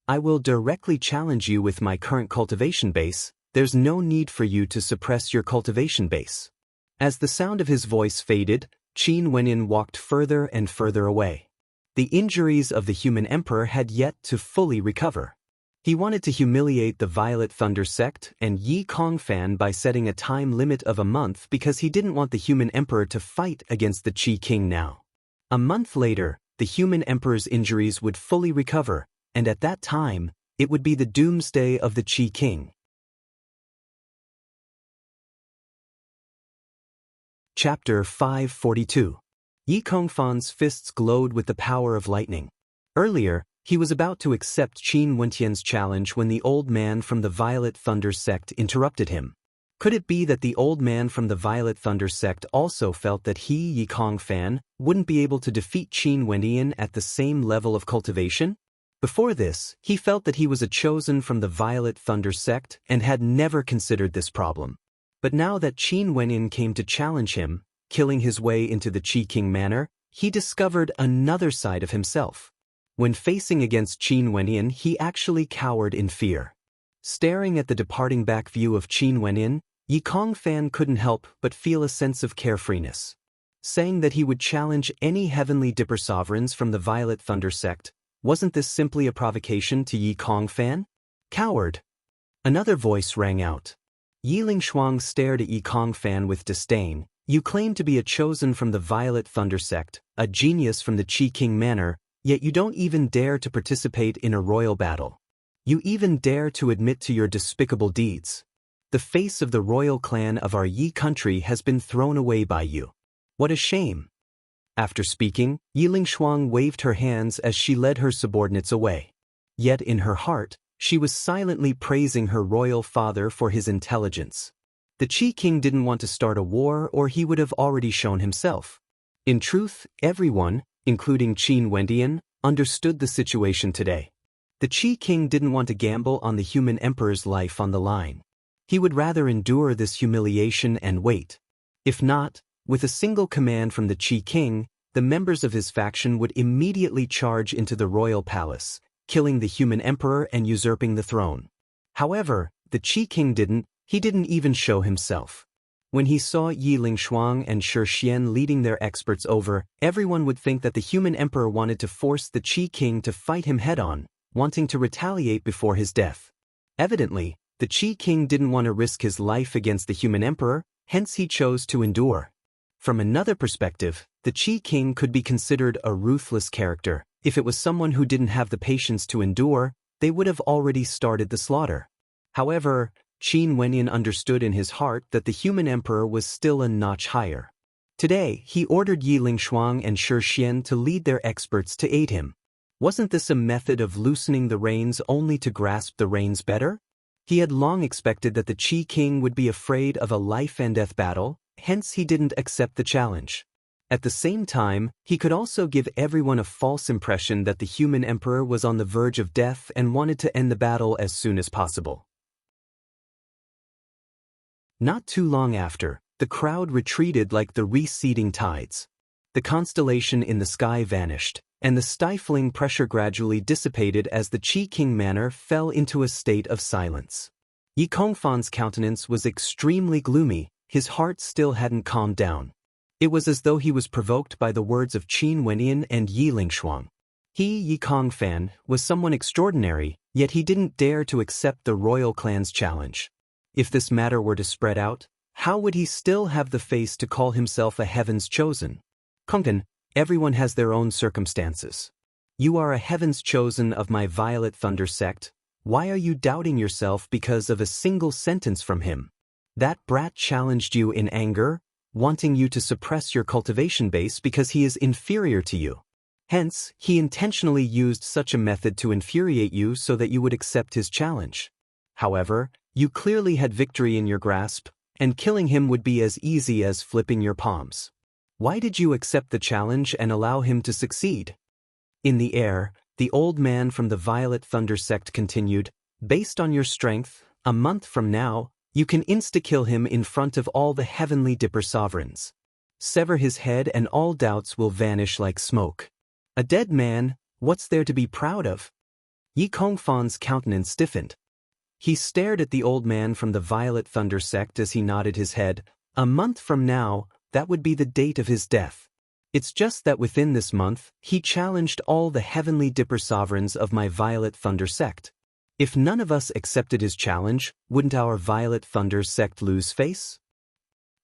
I will directly challenge you with my current cultivation base. There's no need for you to suppress your cultivation base. As the sound of his voice faded, Qin Wenin walked further and further away. The injuries of the human emperor had yet to fully recover. He wanted to humiliate the Violet Thunder sect and Yi Kongfan by setting a time limit of a month because he didn't want the human emperor to fight against the Qi King now. A month later, the human emperor's injuries would fully recover, and at that time, it would be the doomsday of the Qi King. Chapter 542. Yi Kongfan's fists glowed with the power of lightning. Earlier, he was about to accept Qin Wentian's challenge when the old man from the Violet Thunder sect interrupted him. Could it be that the old man from the Violet Thunder sect also felt that he, Yi Kongfan, wouldn't be able to defeat Qin Wentian at the same level of cultivation? Before this, he felt that he was a chosen from the Violet Thunder sect and had never considered this problem. But now that Qin Wenin came to challenge him, killing his way into the Qi King Manor, he discovered another side of himself. When facing against Qin Wenin, he actually cowered in fear. Staring at the departing back view of Qin Wenin, Yi Kongfan couldn't help but feel a sense of carefreeness. Saying that he would challenge any Heavenly Dipper sovereigns from the Violet Thunder sect, wasn't this simply a provocation to Yi Kongfan? Coward! Another voice rang out. Yi Lingshuang stared at Yi Kongfan with disdain. You claim to be a chosen from the Violet Thunder sect, a genius from the Qi King Manor, yet you don't even dare to participate in a royal battle. You even dare to admit to your despicable deeds. The face of the royal clan of our Yi country has been thrown away by you. What a shame! After speaking, Yi Lingshuang waved her hands as she led her subordinates away. Yet in her heart, she was silently praising her royal father for his intelligence. The Qi King didn't want to start a war, or he would have already shown himself. In truth, everyone, including Qin Wentian, understood the situation today. The Qi King didn't want to gamble on the human emperor's life on the line. He would rather endure this humiliation and wait. If not, with a single command from the Qi King, the members of his faction would immediately charge into the royal palace, killing the human emperor and usurping the throne. However, the Qi King didn't even show himself. When he saw Yi Lingshuang and Shi Xian leading their experts over, everyone would think that the human emperor wanted to force the Qi King to fight him head-on, wanting to retaliate before his death. Evidently, the Qi King didn't want to risk his life against the human emperor, hence he chose to endure. From another perspective, the Qi King could be considered a ruthless character. If it was someone who didn't have the patience to endure, they would have already started the slaughter. However, Qin Wenyan understood in his heart that the human emperor was still a notch higher. Today, he ordered Yi Lingshuang and Shi Xian to lead their experts to aid him. Wasn't this a method of loosening the reins only to grasp the reins better? He had long expected that the Qi King would be afraid of a life-and-death battle, hence he didn't accept the challenge. At the same time, he could also give everyone a false impression that the human emperor was on the verge of death and wanted to end the battle as soon as possible. Not too long after, the crowd retreated like the receding tides. The constellation in the sky vanished, and the stifling pressure gradually dissipated as the Qi King manor fell into a state of silence. Yi Kongfan's countenance was extremely gloomy, his heart still hadn't calmed down. It was as though he was provoked by the words of Qin Wenyan and Yi Lingshuang. He, Yi Kongfan, was someone extraordinary, yet he didn't dare to accept the royal clan's challenge. If this matter were to spread out, how would he still have the face to call himself a heaven's chosen? Kongtan, everyone has their own circumstances. You are a heaven's chosen of my Violet Thunder sect. Why are you doubting yourself because of a single sentence from him? That brat challenged you in anger, wanting you to suppress your cultivation base because he is inferior to you. Hence, he intentionally used such a method to infuriate you so that you would accept his challenge. However, you clearly had victory in your grasp, and killing him would be as easy as flipping your palms. Why did you accept the challenge and allow him to succeed? In the air, the old man from the Violet Thunder sect continued, based on your strength, a month from now, you can insta-kill him in front of all the heavenly Dipper sovereigns. Sever his head and all doubts will vanish like smoke. A dead man, what's there to be proud of? Yi Kongfan's countenance stiffened. He stared at the old man from the Violet Thunder sect as he nodded his head. A month from now, that would be the date of his death. It's just that within this month, he challenged all the heavenly Dipper sovereigns of my Violet Thunder sect. If none of us accepted his challenge, wouldn't our Violet Thunder sect lose face?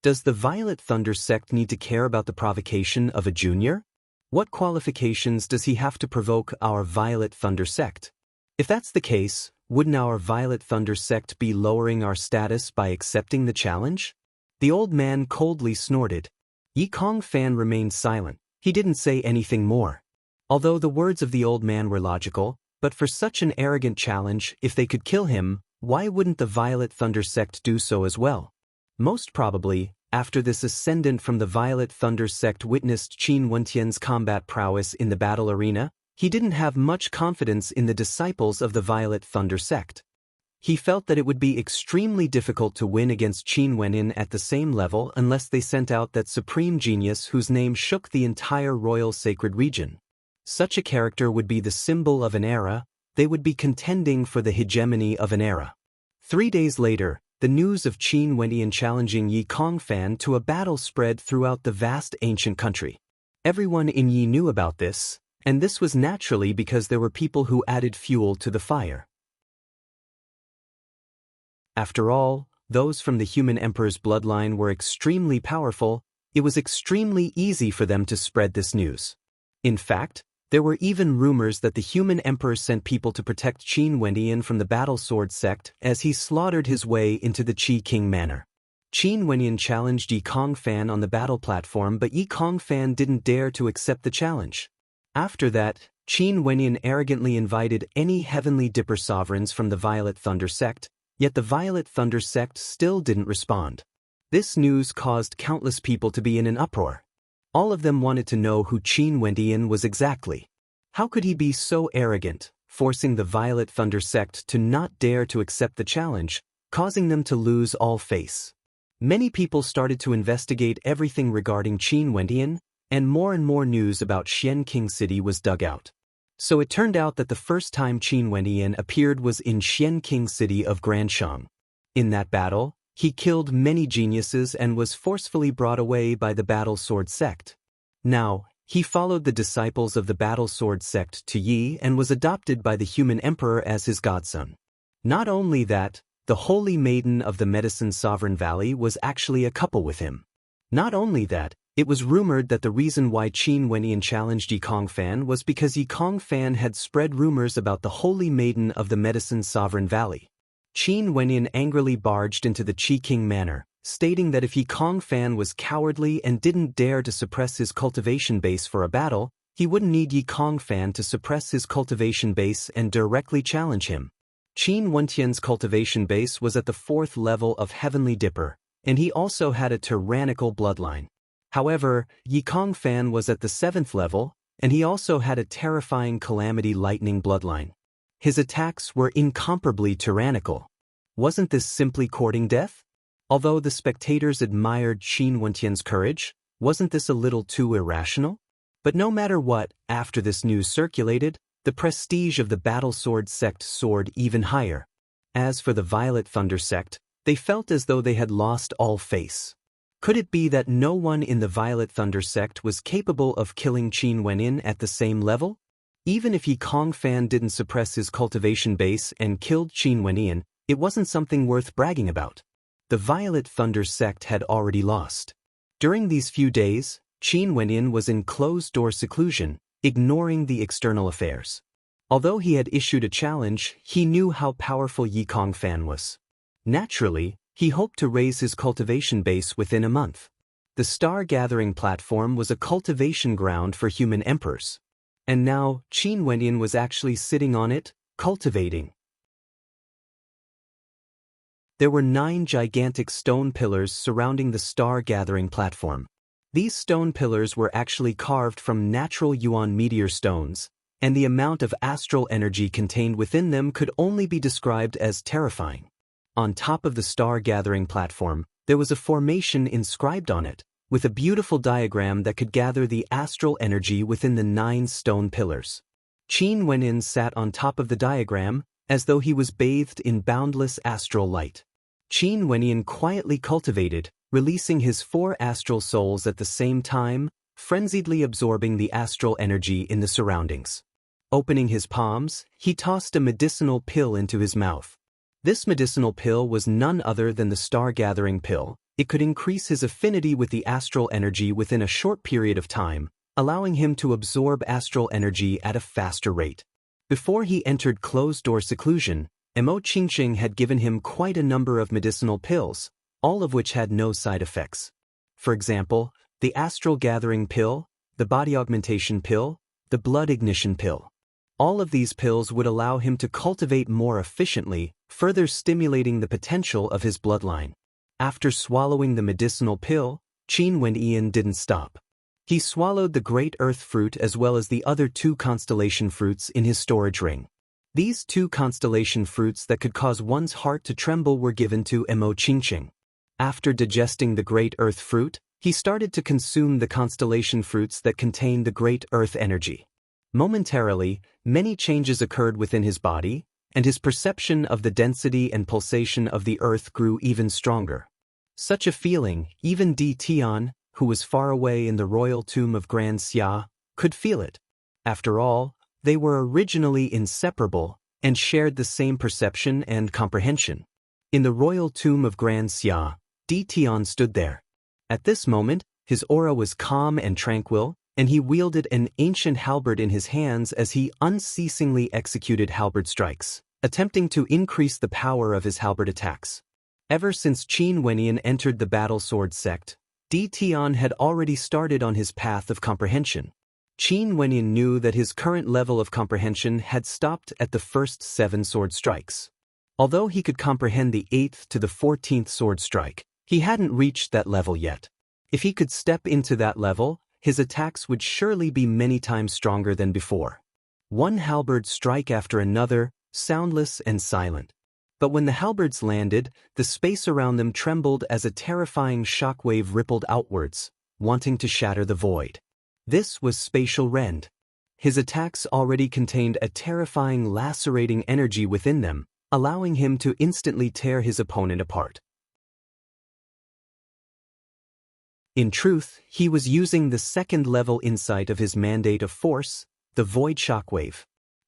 Does the Violet Thunder sect need to care about the provocation of a junior? What qualifications does he have to provoke our Violet Thunder sect? If that's the case, wouldn't our Violet Thunder sect be lowering our status by accepting the challenge? The old man coldly snorted. Yi Kongfan remained silent. He didn't say anything more. Although the words of the old man were logical, but for such an arrogant challenge, if they could kill him, why wouldn't the Violet Thunder sect do so as well? Most probably, after this ascendant from the Violet Thunder sect witnessed Qin Wentian's combat prowess in the battle arena, he didn't have much confidence in the disciples of the Violet Thunder sect. He felt that it would be extremely difficult to win against Qin Wenyan at the same level unless they sent out that supreme genius whose name shook the entire royal sacred region. Such a character would be the symbol of an era. They would be contending for the hegemony of an era. 3 days later, the news of Qin Wenyan challenging Yi Kongfan to a battle spread throughout the vast ancient country. Everyone in Yi knew about this, and this was naturally because there were people who added fuel to the fire. After all, those from the human emperor's bloodline were extremely powerful. It was extremely easy for them to spread this news. In fact, there were even rumors that the human emperor sent people to protect Qin Wenyan from the Battle Sword sect as he slaughtered his way into the Qi King manor. Qin Wenyan challenged Yi Kongfan on the battle platform, but Yi Kongfan didn't dare to accept the challenge. After that, Qin Wenyan arrogantly invited any heavenly Dipper sovereigns from the Violet Thunder sect, yet the Violet Thunder sect still didn't respond. This news caused countless people to be in an uproar. All of them wanted to know who Qin Wenyan was exactly. How could he be so arrogant, forcing the Violet Thunder sect to not dare to accept the challenge, causing them to lose all face? Many people started to investigate everything regarding Qin Wenyan, and more news about Xian King City was dug out. So it turned out that the first time Qin Wenyan appeared was in Xian King City of Granshang. In that battle, he killed many geniuses and was forcefully brought away by the Battle Sword sect. Now, he followed the disciples of the Battle Sword sect to Yi and was adopted by the human emperor as his godson. Not only that, the Holy Maiden of the Medicine Sovereign Valley was actually a couple with him. Not only that, It was rumored that the reason why Qin Wenyan challenged Yi Kongfan was because Yi Kongfan had spread rumors about the Holy Maiden of the Medicine Sovereign Valley. Qin Wenyan angrily barged into the Qi King manor, stating that if Yi Kongfan was cowardly and didn't dare to suppress his cultivation base for a battle, he wouldn't need Yi Kongfan to suppress his cultivation base and directly challenge him. Qin Wentian's cultivation base was at the 4th level of Heavenly Dipper, and he also had a tyrannical bloodline. However, Yi Kongfan was at the 7th level, and he also had a terrifying Calamity Lightning bloodline. His attacks were incomparably tyrannical. Wasn't this simply courting death? Although the spectators admired Qin Wentian's courage, wasn't this a little too irrational? But no matter what, after this news circulated, the prestige of the Battle Sword sect soared even higher. As for the Violet Thunder sect, they felt as though they had lost all face. Could it be that no one in the Violet Thunder sect was capable of killing Qin Wenyan at the same level? Even if Yi Kongfan didn't suppress his cultivation base and killed Qin Wenyan, it wasn't something worth bragging about. The Violet Thunder sect had already lost. During these few days, Qin Wenyan was in closed-door seclusion, ignoring the external affairs. Although he had issued a challenge, he knew how powerful Yi Kongfan was. Naturally, he hoped to raise his cultivation base within a month. The star-gathering platform was a cultivation ground for human emperors. And now, Qin Wenyan was actually sitting on it, cultivating. There were 9 gigantic stone pillars surrounding the star-gathering platform. These stone pillars were actually carved from natural Yuan meteor stones, and the amount of astral energy contained within them could only be described as terrifying. On top of the star-gathering platform, there was a formation inscribed on it, with a beautiful diagram that could gather the astral energy within the 9 stone pillars. Qin Wenyan sat on top of the diagram, as though he was bathed in boundless astral light. Qin Wenyan quietly cultivated, releasing his 4 astral souls at the same time, frenziedly absorbing the astral energy in the surroundings. Opening his palms, he tossed a medicinal pill into his mouth. This medicinal pill was none other than the star-gathering pill. It could increase his affinity with the astral energy within a short period of time, allowing him to absorb astral energy at a faster rate. Before he entered closed-door seclusion, Mo Qingqing had given him quite a number of medicinal pills, all of which had no side effects. For example, the astral gathering pill, the body augmentation pill, the blood ignition pill. All of these pills would allow him to cultivate more efficiently, further stimulating the potential of his bloodline. After swallowing the medicinal pill, Qin Wenyan didn't stop. He swallowed the Great Earth Fruit as well as the other 2 constellation fruits in his storage ring. These 2 constellation fruits that could cause one's heart to tremble were given to Mo Qingqing. After digesting the Great Earth Fruit, he started to consume the constellation fruits that contained the Great Earth energy. Momentarily, many changes occurred within his body, and his perception of the density and pulsation of the earth grew even stronger. Such a feeling, even Di Tian, who was far away in the royal tomb of Grand Xia, could feel it. After all, they were originally inseparable and shared the same perception and comprehension. In the royal tomb of Grand Xia, Di Tian stood there. At this moment, his aura was calm and tranquil, and he wielded an ancient halberd in his hands as he unceasingly executed halberd strikes, attempting to increase the power of his halberd attacks. Ever since Qin Wenyan entered the Battle Sword sect, Di Tian had already started on his path of comprehension. Qin Wenyan knew that his current level of comprehension had stopped at the first 7 sword strikes. Although he could comprehend the 8th to the 14th sword strike, he hadn't reached that level yet. If he could step into that level, his attacks would surely be many times stronger than before. One halberd strike after another, soundless and silent. But when the halberds landed, the space around them trembled as a terrifying shockwave rippled outwards, wanting to shatter the void. This was spatial rend. His attacks already contained a terrifying lacerating energy within them, allowing him to instantly tear his opponent apart. In truth, he was using the 2nd-level insight of his mandate of force, the void shockwave.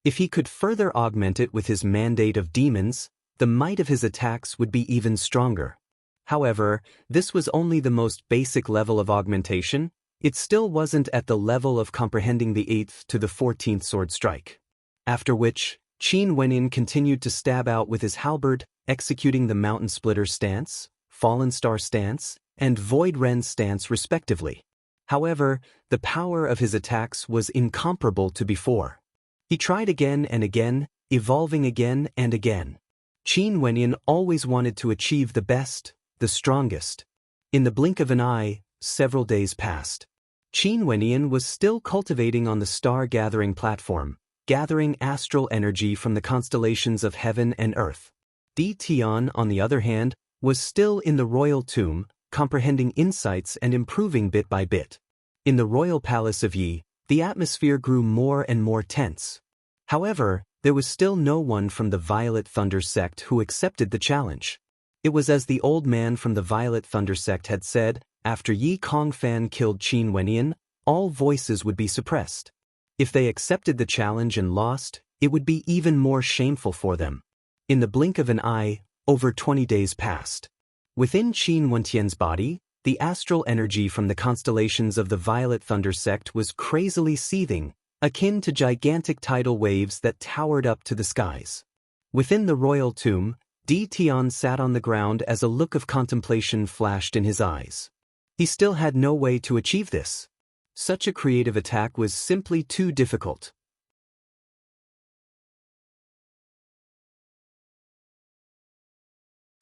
If he could further augment it with his mandate of demons, the might of his attacks would be even stronger. However, this was only the most basic level of augmentation. It still wasn't at the level of comprehending the 8th to the 14th sword strike. After which, Qin Wenin continued to stab out with his halberd, executing the Mountain Splitter stance, Fallen Star stance, and Void Rend stance respectively. However, the power of his attacks was incomparable to before. He tried again and again, evolving again and again. Qin Wenin always wanted to achieve the best, the strongest. In the blink of an eye, several days passed. Qin Wenin was still cultivating on the star-gathering platform, gathering astral energy from the constellations of heaven and earth. Di Tian, on the other hand, was still in the royal tomb, comprehending insights and improving bit by bit. In the royal palace of Yi, the atmosphere grew more and more tense. However, there was still no one from the Violet Thunder sect who accepted the challenge. It was as the old man from the Violet Thunder sect had said, after Yi Kongfan killed Qin Wenin, all voices would be suppressed. If they accepted the challenge and lost, it would be even more shameful for them. In the blink of an eye, over 20 days passed. Within Qin Wentian's body, the astral energy from the constellations of the Violet Thunder sect was crazily seething, akin to gigantic tidal waves that towered up to the skies. Within the royal tomb, Di Tian sat on the ground as a look of contemplation flashed in his eyes. He still had no way to achieve this. Such a creative attack was simply too difficult.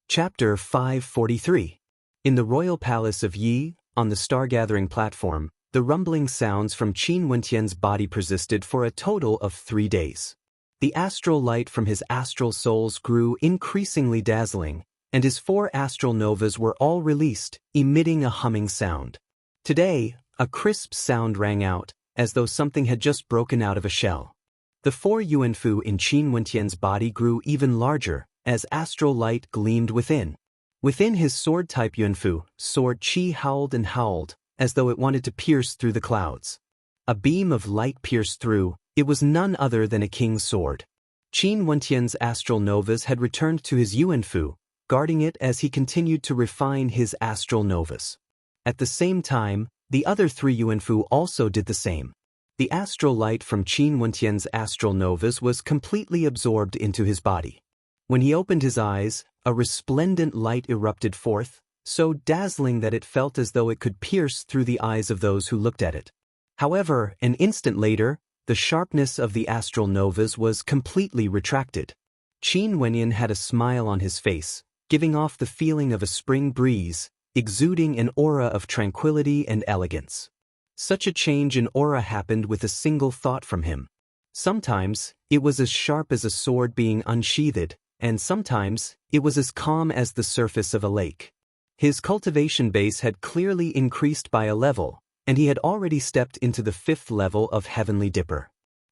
Chapter 543. In the royal palace of Yi, on the star-gathering platform, the rumbling sounds from Qin Wentian's body persisted for a total of 3 days. The astral light from his astral souls grew increasingly dazzling, and his 4 astral novas were all released, emitting a humming sound. Today, a crisp sound rang out, as though something had just broken out of a shell. The 4 Yuanfu in Qin Wentian's body grew even larger, as astral light gleamed within. Within his sword-type Yuanfu, sword Qi howled and howled, as though it wanted to pierce through the clouds. A beam of light pierced through. It was none other than a king's sword. Qin Wentian's astral novas had returned to his Yuanfu, guarding it as he continued to refine his astral novas. At the same time, the other 3 Yuanfu also did the same. The astral light from Qin Wentian's astral novas was completely absorbed into his body. When he opened his eyes, a resplendent light erupted forth, so dazzling that it felt as though it could pierce through the eyes of those who looked at it. However, an instant later, the sharpness of the astral novas was completely retracted. Qin Wenin had a smile on his face, giving off the feeling of a spring breeze, exuding an aura of tranquility and elegance. Such a change in aura happened with a single thought from him. Sometimes, it was as sharp as a sword being unsheathed, and sometimes, it was as calm as the surface of a lake. His cultivation base had clearly increased by a level, and he had already stepped into the 5th level of Heavenly Dipper.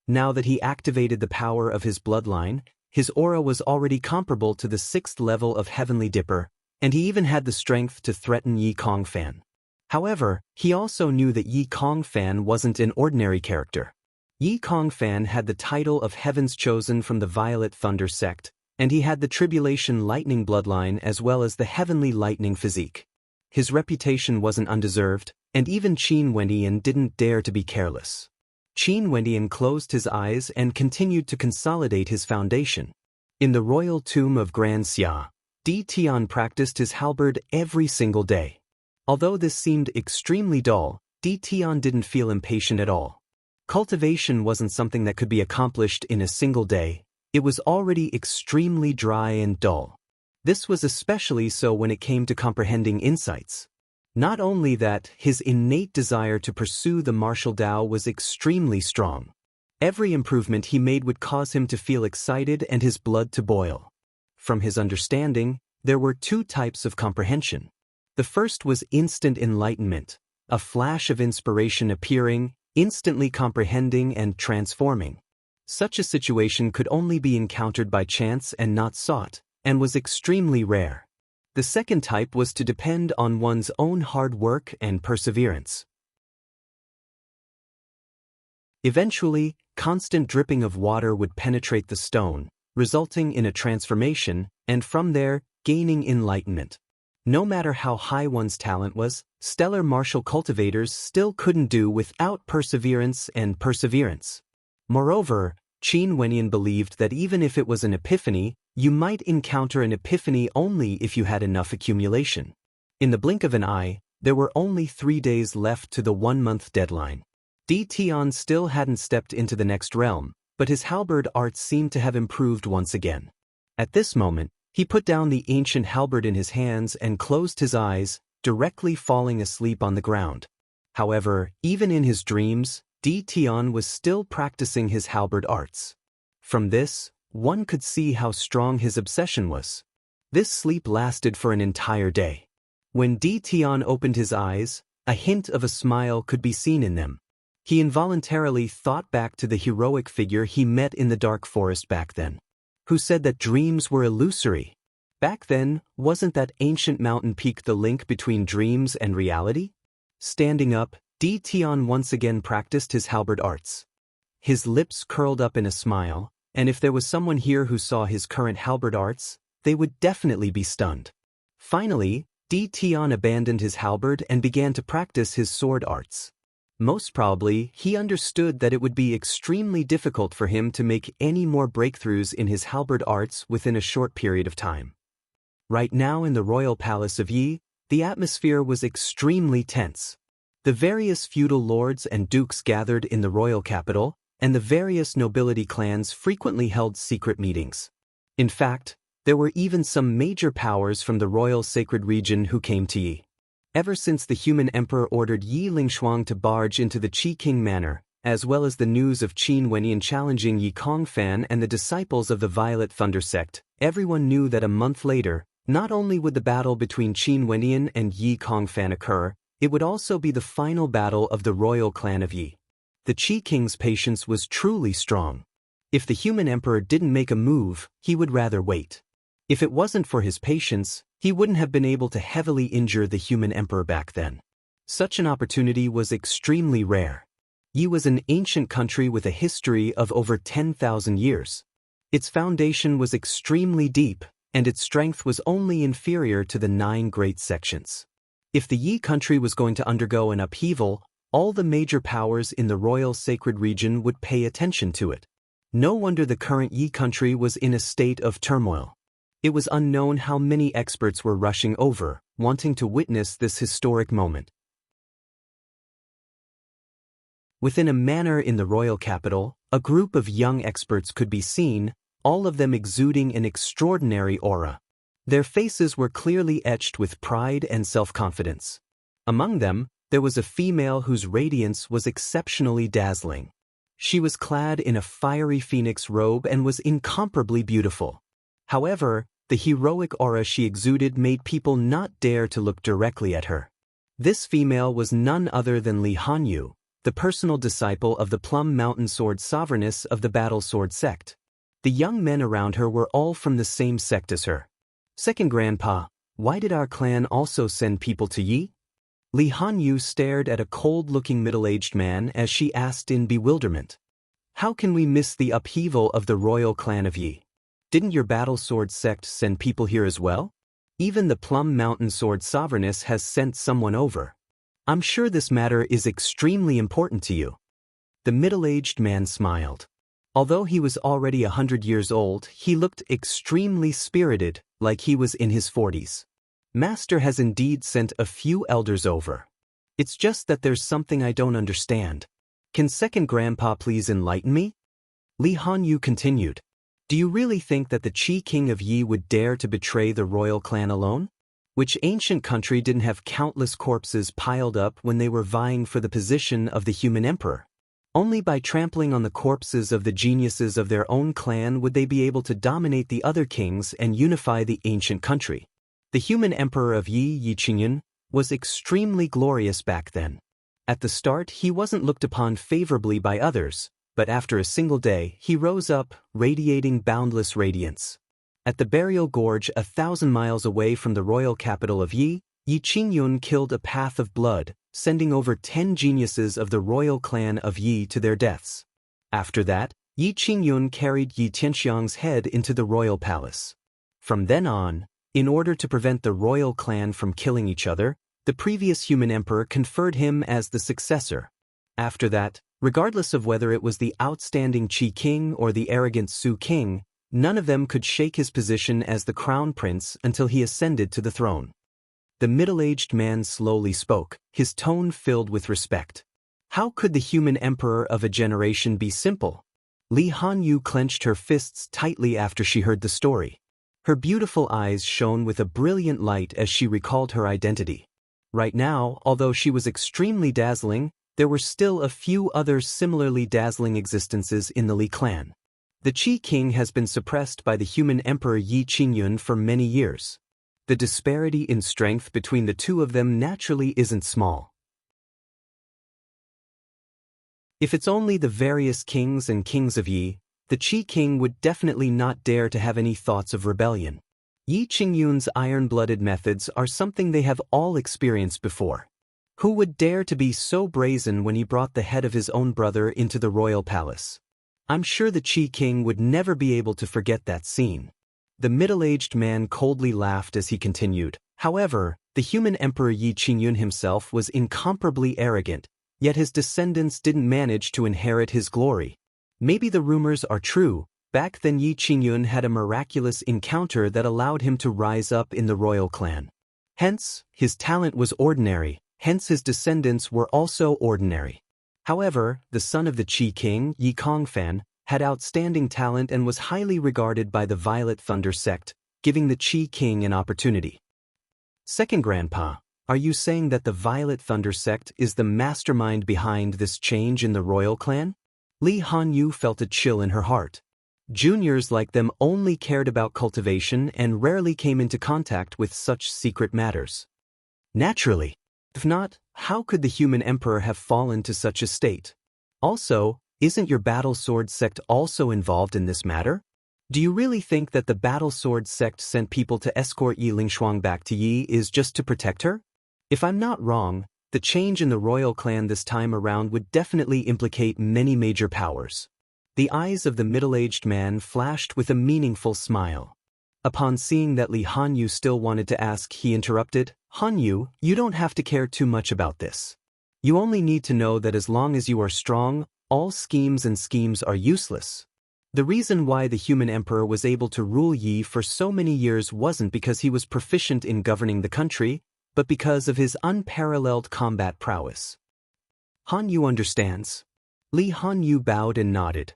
Now that he activated the power of his bloodline, his aura was already comparable to the 6th level of Heavenly Dipper, and he even had the strength to threaten Yi Kongfan. However, he also knew that Yi Kongfan wasn't an ordinary character. Yi Kongfan had the title of Heaven's Chosen from the Violet Thunder sect, and he had the Tribulation Lightning bloodline as well as the Heavenly Lightning physique. His reputation wasn't undeserved, and even Qin Wentian didn't dare to be careless. Qin Wentian closed his eyes and continued to consolidate his foundation. In the royal tomb of Grand Xia, Di Tian practiced his halberd every single day. Although this seemed extremely dull, Di Tian didn't feel impatient at all. Cultivation wasn't something that could be accomplished in a single day. It was already extremely dry and dull. This was especially so when it came to comprehending insights. Not only that, his innate desire to pursue the martial Tao was extremely strong. Every improvement he made would cause him to feel excited and his blood to boil. From his understanding, there were 2 types of comprehension. The first was instant enlightenment, a flash of inspiration appearing, instantly comprehending and transforming. Such a situation could only be encountered by chance and not sought, and was extremely rare. The second type was to depend on one's own hard work and perseverance. Eventually, constant dripping of water would penetrate the stone, resulting in a transformation, and from there, gaining enlightenment. No matter how high one's talent was, stellar martial cultivators still couldn't do without perseverance and perseverance. Moreover, Qin Wenyan believed that even if it was an epiphany, you might encounter an epiphany only if you had enough accumulation. In the blink of an eye, there were only 3 days left to the 1-month deadline. Di Tian still hadn't stepped into the next realm, but his halberd arts seemed to have improved once again. At this moment, he put down the ancient halberd in his hands and closed his eyes, directly falling asleep on the ground. However, even in his dreams, Di Tian was still practicing his halberd arts. From this, one could see how strong his obsession was. This sleep lasted for an entire day. When Di Tian opened his eyes, a hint of a smile could be seen in them. He involuntarily thought back to the heroic figure he met in the dark forest back then, who said that dreams were illusory. Back then, wasn't that ancient mountain peak the link between dreams and reality? Standing up, Di Tian once again practiced his halberd arts. His lips curled up in a smile, and if there was someone here who saw his current halberd arts, they would definitely be stunned. Finally, Di Tian abandoned his halberd and began to practice his sword arts. Most probably, he understood that it would be extremely difficult for him to make any more breakthroughs in his halberd arts within a short period of time. Right now in the royal palace of Yi, the atmosphere was extremely tense. The various feudal lords and dukes gathered in the royal capital, and the various nobility clans frequently held secret meetings. In fact, there were even some major powers from the royal sacred region who came to Yi. Ever since the human emperor ordered Yi Lingshuang to barge into the Qi King Manor, as well as the news of Qin Wenyan challenging Yi Kongfan and the disciples of the Violet Thunder sect, everyone knew that a month later, not only would the battle between Qin Wenyan and Yi Kongfan occur, it would also be the final battle of the royal clan of Yi. The Qi King's patience was truly strong. If the human emperor didn't make a move, he would rather wait. If it wasn't for his patience, he wouldn't have been able to heavily injure the human emperor back then. Such an opportunity was extremely rare. Yi was an ancient country with a history of over 10,000 years. Its foundation was extremely deep, and its strength was only inferior to the 9 great sections. If the Yi country was going to undergo an upheaval, all the major powers in the royal sacred region would pay attention to it. No wonder the current Yi country was in a state of turmoil. It was unknown how many experts were rushing over, wanting to witness this historic moment. Within a manor in the royal capital, a group of young experts could be seen, all of them exuding an extraordinary aura. Their faces were clearly etched with pride and self-confidence. Among them, there was a female whose radiance was exceptionally dazzling. She was clad in a fiery phoenix robe and was incomparably beautiful. However, the heroic aura she exuded made people not dare to look directly at her. This female was none other than Li Hanyu, the personal disciple of the Plum Mountain Sword Sovereigness of the Battle Sword sect. The young men around her were all from the same sect as her. Second Grandpa, why did our clan also send people to Yi? Li Hanyu stared at a cold-looking middle-aged man as she asked in bewilderment. How can we miss the upheaval of the royal clan of Yi? Didn't your Battle Sword sect send people here as well? Even the Plum Mountain Sword Sovereigness has sent someone over. I'm sure this matter is extremely important to you. The middle-aged man smiled. Although he was already 100 years old, he looked extremely spirited, like he was in his 40s. Master has indeed sent a few elders over. It's just that there's something I don't understand. Can Second Grandpa please enlighten me? Li Hanyu continued. Do you really think that the Qi King of Yi would dare to betray the royal clan alone? Which ancient country didn't have countless corpses piled up when they were vying for the position of the human emperor? Only by trampling on the corpses of the geniuses of their own clan would they be able to dominate the other kings and unify the ancient country. The human emperor of Yi, Yi Qingyan, was extremely glorious back then. At the start, he wasn't looked upon favorably by others, but after a single day, he rose up, radiating boundless radiance. At the burial gorge 1,000 miles away from the royal capital of Yi, Yi Qingyun killed a path of blood, sending over 10 geniuses of the royal clan of Yi to their deaths. After that, Yi Qingyun carried Yi Tianxiang's head into the royal palace. From then on, In order to prevent the royal clan from killing each other, the previous human emperor conferred him as the successor. After that, regardless of whether it was the outstanding Qi king or the arrogant Su king, none of them could shake his position as the crown prince until he ascended to the throne. The middle-aged man slowly spoke, his tone filled with respect. How could the human emperor of a generation be simple? Li Hanyu clenched her fists tightly after she heard the story. Her beautiful eyes shone with a brilliant light as she recalled her identity. Right now, although she was extremely dazzling, there were still a few other similarly dazzling existences in the Li clan. The Qi king has been suppressed by the human emperor Yi Qingyun for many years. The disparity in strength between the two of them naturally isn't small. If it's only the various kings and kings of Yi, the Qi king would definitely not dare to have any thoughts of rebellion. Yi Qingyun's iron-blooded methods are something they have all experienced before. Who would dare to be so brazen when he brought the head of his own brother into the royal palace? I'm sure the Qi king would never be able to forget that scene. The middle-aged man coldly laughed as he continued. However, the human emperor Yi Qingyun himself was incomparably arrogant, yet his descendants didn't manage to inherit his glory. Maybe the rumors are true. Back then Yi Qingyun had a miraculous encounter that allowed him to rise up in the royal clan. Hence, his talent was ordinary, hence his descendants were also ordinary. However, the son of the Qi king, Yi Kongfan, had outstanding talent and was highly regarded by the Violet Thunder sect, giving the Qi king an opportunity. Second Grandpa, are you saying that the Violet Thunder sect is the mastermind behind this change in the royal clan? Li Hanyu felt a chill in her heart. Juniors like them only cared about cultivation and rarely came into contact with such secret matters. Naturally. If not, how could the human emperor have fallen to such a state? Also, isn't your Battle Sword sect also involved in this matter? Do you really think that the Battle Sword sect sent people to escort Yi Lingshuang back to Yi is just to protect her? If I'm not wrong, the change in the royal clan this time around would definitely implicate many major powers. The eyes of the middle-aged man flashed with a meaningful smile. Upon seeing that Li Hanyu still wanted to ask, he interrupted, "Hanyu, you don't have to care too much about this. You only need to know that as long as you are strong, all schemes are useless." The reason why the human emperor was able to rule Yi for so many years wasn't because he was proficient in governing the country, but because of his unparalleled combat prowess. Hanyu understands. Li Hanyu bowed and nodded.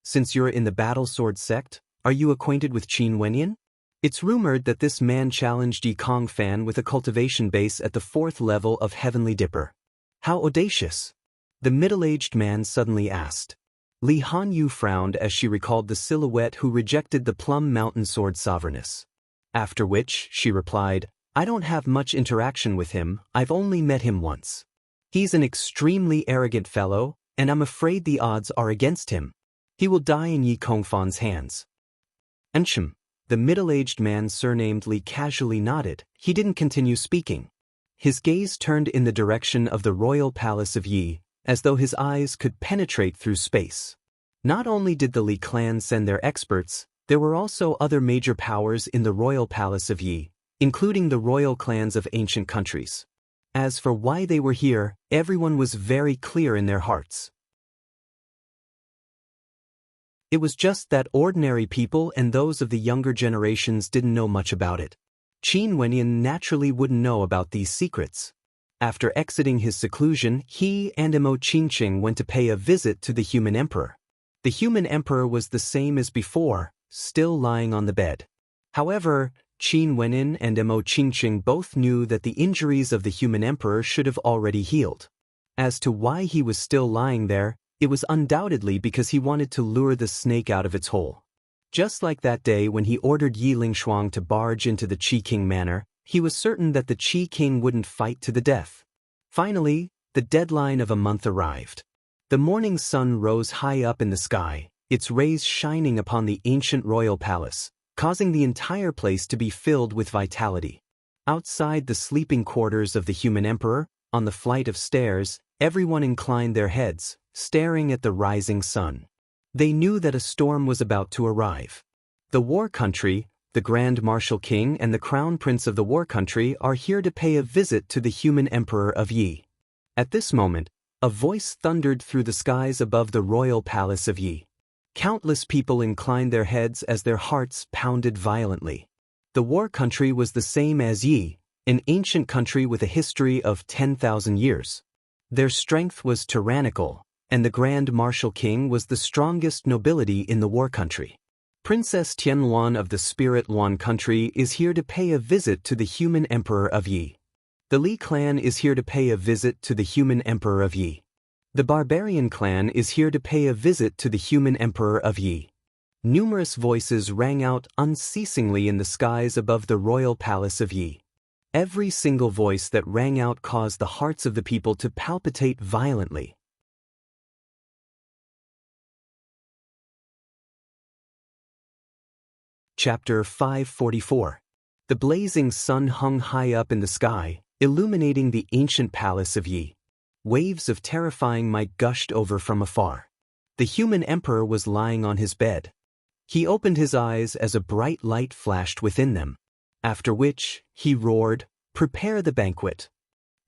Since you're in the Battle Sword sect, are you acquainted with Qin Wenyan? It's rumored that this man challenged Yi Kongfan with a cultivation base at the 4th level of Heavenly Dipper. How audacious! The middle-aged man suddenly asked. Li Hanyu frowned as she recalled the silhouette who rejected the Plum Mountain Sword Sovereignness. After which, she replied, "I don't have much interaction with him, I've only met him once. He's an extremely arrogant fellow, and I'm afraid the odds are against him. He will die in Yi Kongfan's hands." Ensham, the middle-aged man surnamed Li casually nodded. He didn't continue speaking. His gaze turned in the direction of the royal palace of Yi, as though his eyes could penetrate through space. Not only did the Li clan send their experts, there were also other major powers in the royal palace of Yi, including the royal clans of ancient countries. As for why they were here, everyone was very clear in their hearts. It was just that ordinary people and those of the younger generations didn't know much about it. Qin Wenyan naturally wouldn't know about these secrets. After exiting his seclusion, he and Mo Qingqing went to pay a visit to the human emperor. The human emperor was the same as before, still lying on the bed. However, Qin Wenyan and Mo Qingqing both knew that the injuries of the human emperor should have already healed. As to why he was still lying there, it was undoubtedly because he wanted to lure the snake out of its hole. Just like that day when he ordered Yi Lingshuang to barge into the Qi King manor, he was certain that the Qi King wouldn't fight to the death. Finally, the deadline of a month arrived. The morning sun rose high up in the sky, its rays shining upon the ancient royal palace, causing the entire place to be filled with vitality. Outside the sleeping quarters of the human emperor, on the flight of stairs, everyone inclined their heads, staring at the rising sun. They knew that a storm was about to arrive. The war country, the Grand Marshal King and the Crown Prince of the War Country are here to pay a visit to the human Emperor of Yi. At this moment, a voice thundered through the skies above the royal palace of Yi. Countless people inclined their heads as their hearts pounded violently. The War Country was the same as Yi, an ancient country with a history of 10,000 years. Their strength was tyrannical, and the Grand Marshal King was the strongest nobility in the War Country. Princess Tianluan of the Spirit Luan Country is here to pay a visit to the human Emperor of Yi. The Li clan is here to pay a visit to the human Emperor of Yi. The Barbarian clan is here to pay a visit to the human Emperor of Yi. Numerous voices rang out unceasingly in the skies above the royal palace of Yi. Every single voice that rang out caused the hearts of the people to palpitate violently. Chapter 544. The blazing sun hung high up in the sky, illuminating the ancient palace of Yi. Waves of terrifying might gushed over from afar. The human emperor was lying on his bed. He opened his eyes as a bright light flashed within them. After which, he roared, "Prepare the banquet."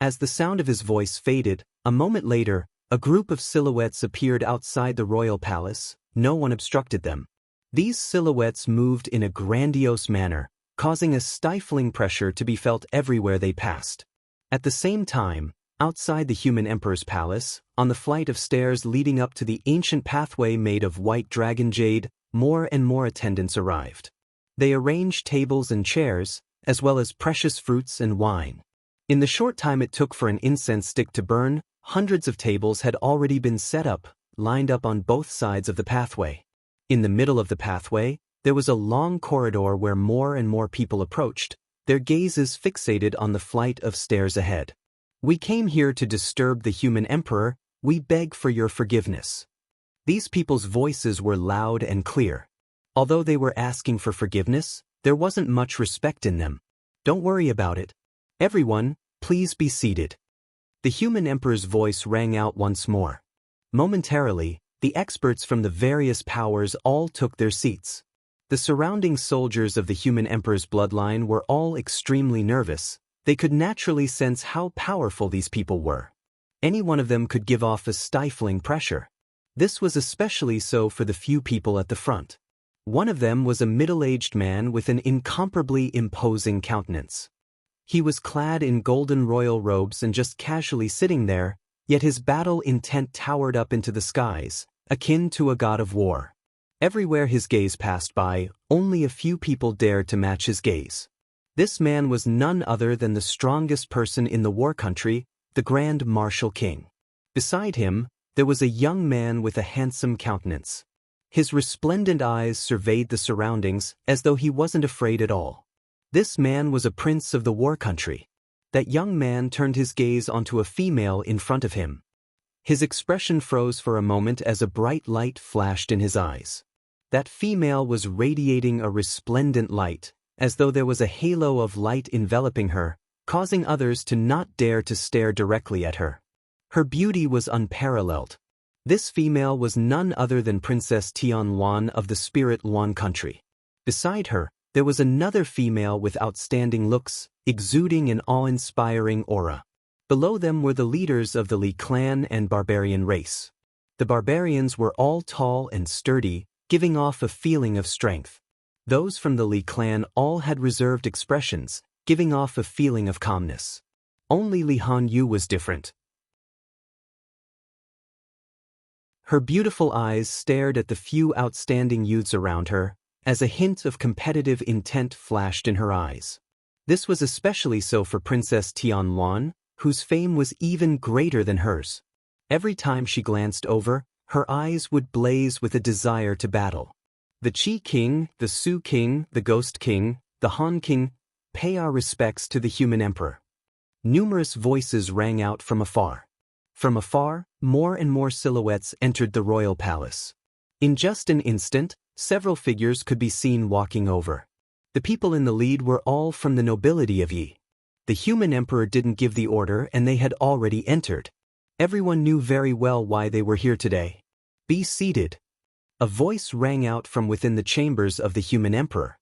As the sound of his voice faded, a moment later, a group of silhouettes appeared outside the royal palace. No one obstructed them. These silhouettes moved in a grandiose manner, causing a stifling pressure to be felt everywhere they passed. At the same time, outside the human emperor's palace, on the flight of stairs leading up to the ancient pathway made of white dragon jade, more and more attendants arrived. They arranged tables and chairs, as well as precious fruits and wine. In the short time it took for an incense stick to burn, hundreds of tables had already been set up, lined up on both sides of the pathway. In the middle of the pathway, there was a long corridor where more and more people approached, their gazes fixated on the flight of stairs ahead. "We came here to disturb the human emperor. We beg for your forgiveness." These people's voices were loud and clear. Although they were asking for forgiveness, there wasn't much respect in them. "Don't worry about it. Everyone, please be seated." The human emperor's voice rang out once more. Momentarily, the experts from the various powers all took their seats. The surrounding soldiers of the human emperor's bloodline were all extremely nervous. They could naturally sense how powerful these people were. Any one of them could give off a stifling pressure. This was especially so for the few people at the front. One of them was a middle-aged man with an incomparably imposing countenance. He was clad in golden royal robes and just casually sitting there, yet his battle intent towered up into the skies, akin to a god of war. Everywhere his gaze passed by, only a few people dared to match his gaze. This man was none other than the strongest person in the war country, the Grand Marshal King. Beside him, there was a young man with a handsome countenance. His resplendent eyes surveyed the surroundings as though he wasn't afraid at all. This man was a prince of the war country. That young man turned his gaze onto a female in front of him. His expression froze for a moment as a bright light flashed in his eyes. That female was radiating a resplendent light, as though there was a halo of light enveloping her, causing others to not dare to stare directly at her. Her beauty was unparalleled. This female was none other than Princess Tianluan of the Spirit Luan Country. Beside her, there was another female with outstanding looks, exuding an awe-inspiring aura. Below them were the leaders of the Li clan and barbarian race. The barbarians were all tall and sturdy, giving off a feeling of strength. Those from the Li clan all had reserved expressions, giving off a feeling of calmness. Only Li Hanyu was different. Her beautiful eyes stared at the few outstanding youths around her, as a hint of competitive intent flashed in her eyes. This was especially so for Princess Tianluan, whose fame was even greater than hers. Every time she glanced over, her eyes would blaze with a desire to battle. The Qi King, the Su King, the Ghost King, the Han King, pay our respects to the human emperor. Numerous voices rang out from afar. From afar, more and more silhouettes entered the royal palace. In just an instant, several figures could be seen walking over. The people in the lead were all from the nobility of Yi. The human emperor didn't give the order and they had already entered. Everyone knew very well why they were here today. "Be seated." A voice rang out from within the chambers of the human emperor.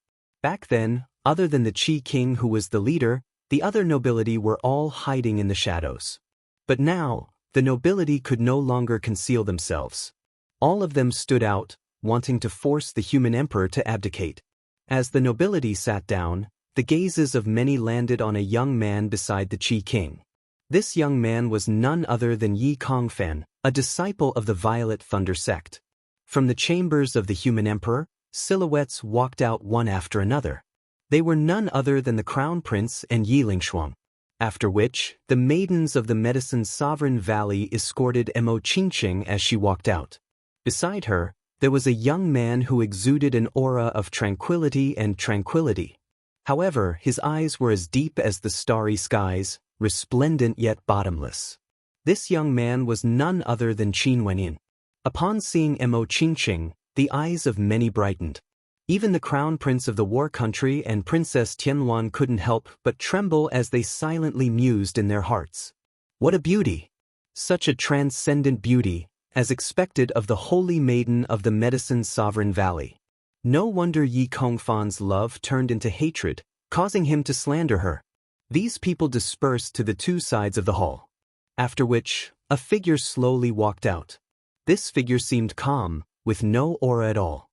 Back then, other than the Qi king who was the leader, the other nobility were all hiding in the shadows. But now, the nobility could no longer conceal themselves. All of them stood out, wanting to force the human emperor to abdicate. As the nobility sat down, the gazes of many landed on a young man beside the Qi king. This young man was none other than Yi Kongfan, a disciple of the Violet Thunder sect. From the chambers of the human emperor, silhouettes walked out one after another. They were none other than the crown prince and Yi Lingshuang. After which, the maidens of the Medicine Sovereign Valley escorted Mo Qingqing as she walked out. Beside her, there was a young man who exuded an aura of tranquility and tranquility. However, his eyes were as deep as the starry skies, resplendent yet bottomless. This young man was none other than Qin Wenin. Upon seeing Mo Qingqing, the eyes of many brightened. Even the crown prince of the war country and Princess Tianluan couldn't help but tremble as they silently mused in their hearts. What a beauty! Such a transcendent beauty, as expected of the holy maiden of the Medicine Sovereign Valley. No wonder Yi Kongfan's love turned into hatred, causing him to slander her. These people dispersed to the two sides of the hall. After which, a figure slowly walked out. This figure seemed calm, with no aura at all.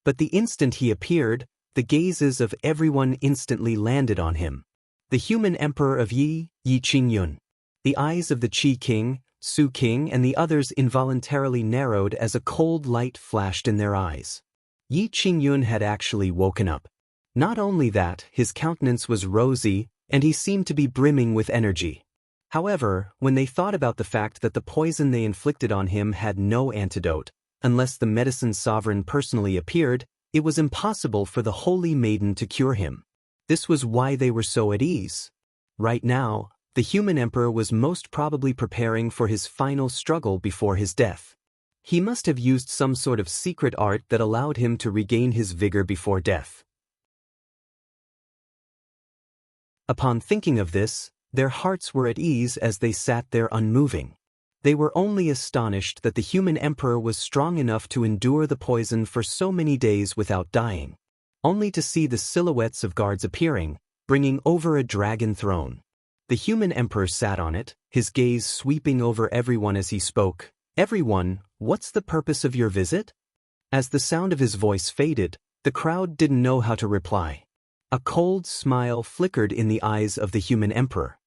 But the instant he appeared, the gazes of everyone instantly landed on him. The human emperor of Yi Qingyun. The eyes of the Qi king, Su king and the others involuntarily narrowed as a cold light flashed in their eyes. Yi Qingyun had actually woken up. Not only that, his countenance was rosy, and he seemed to be brimming with energy. However, when they thought about the fact that the poison they inflicted on him had no antidote, unless the Medicine Sovereign personally appeared, it was impossible for the Holy Maiden to cure him. This was why they were so at ease. Right now, the human emperor was most probably preparing for his final struggle before his death. He must have used some sort of secret art that allowed him to regain his vigor before death. Upon thinking of this, their hearts were at ease as they sat there unmoving. They were only astonished that the human emperor was strong enough to endure the poison for so many days without dying. Only to see the silhouettes of guards appearing, bringing over a dragon throne. The human emperor sat on it, his gaze sweeping over everyone as he spoke. "Everyone, what's the purpose of your visit?" As the sound of his voice faded, the crowd didn't know how to reply. A cold smile flickered in the eyes of the human emperor.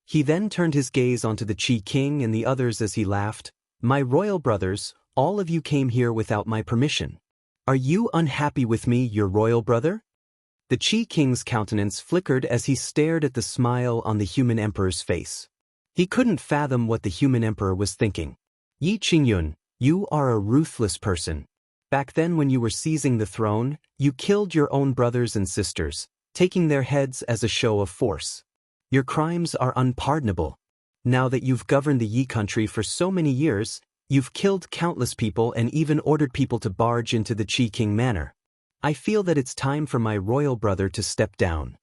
He then turned his gaze onto the Qi king and the others as he laughed. "My royal brothers, all of you came here without my permission. Are you unhappy with me, your royal brother?" The Qi king's countenance flickered as he stared at the smile on the human emperor's face. He couldn't fathom what the human emperor was thinking. "Yi Qingyun, you are a ruthless person. Back then when you were seizing the throne, you killed your own brothers and sisters, taking their heads as a show of force. Your crimes are unpardonable. Now that you've governed the Yi country for so many years, you've killed countless people and even ordered people to barge into the Qi king manor. I feel that it's time for my royal brother to step down."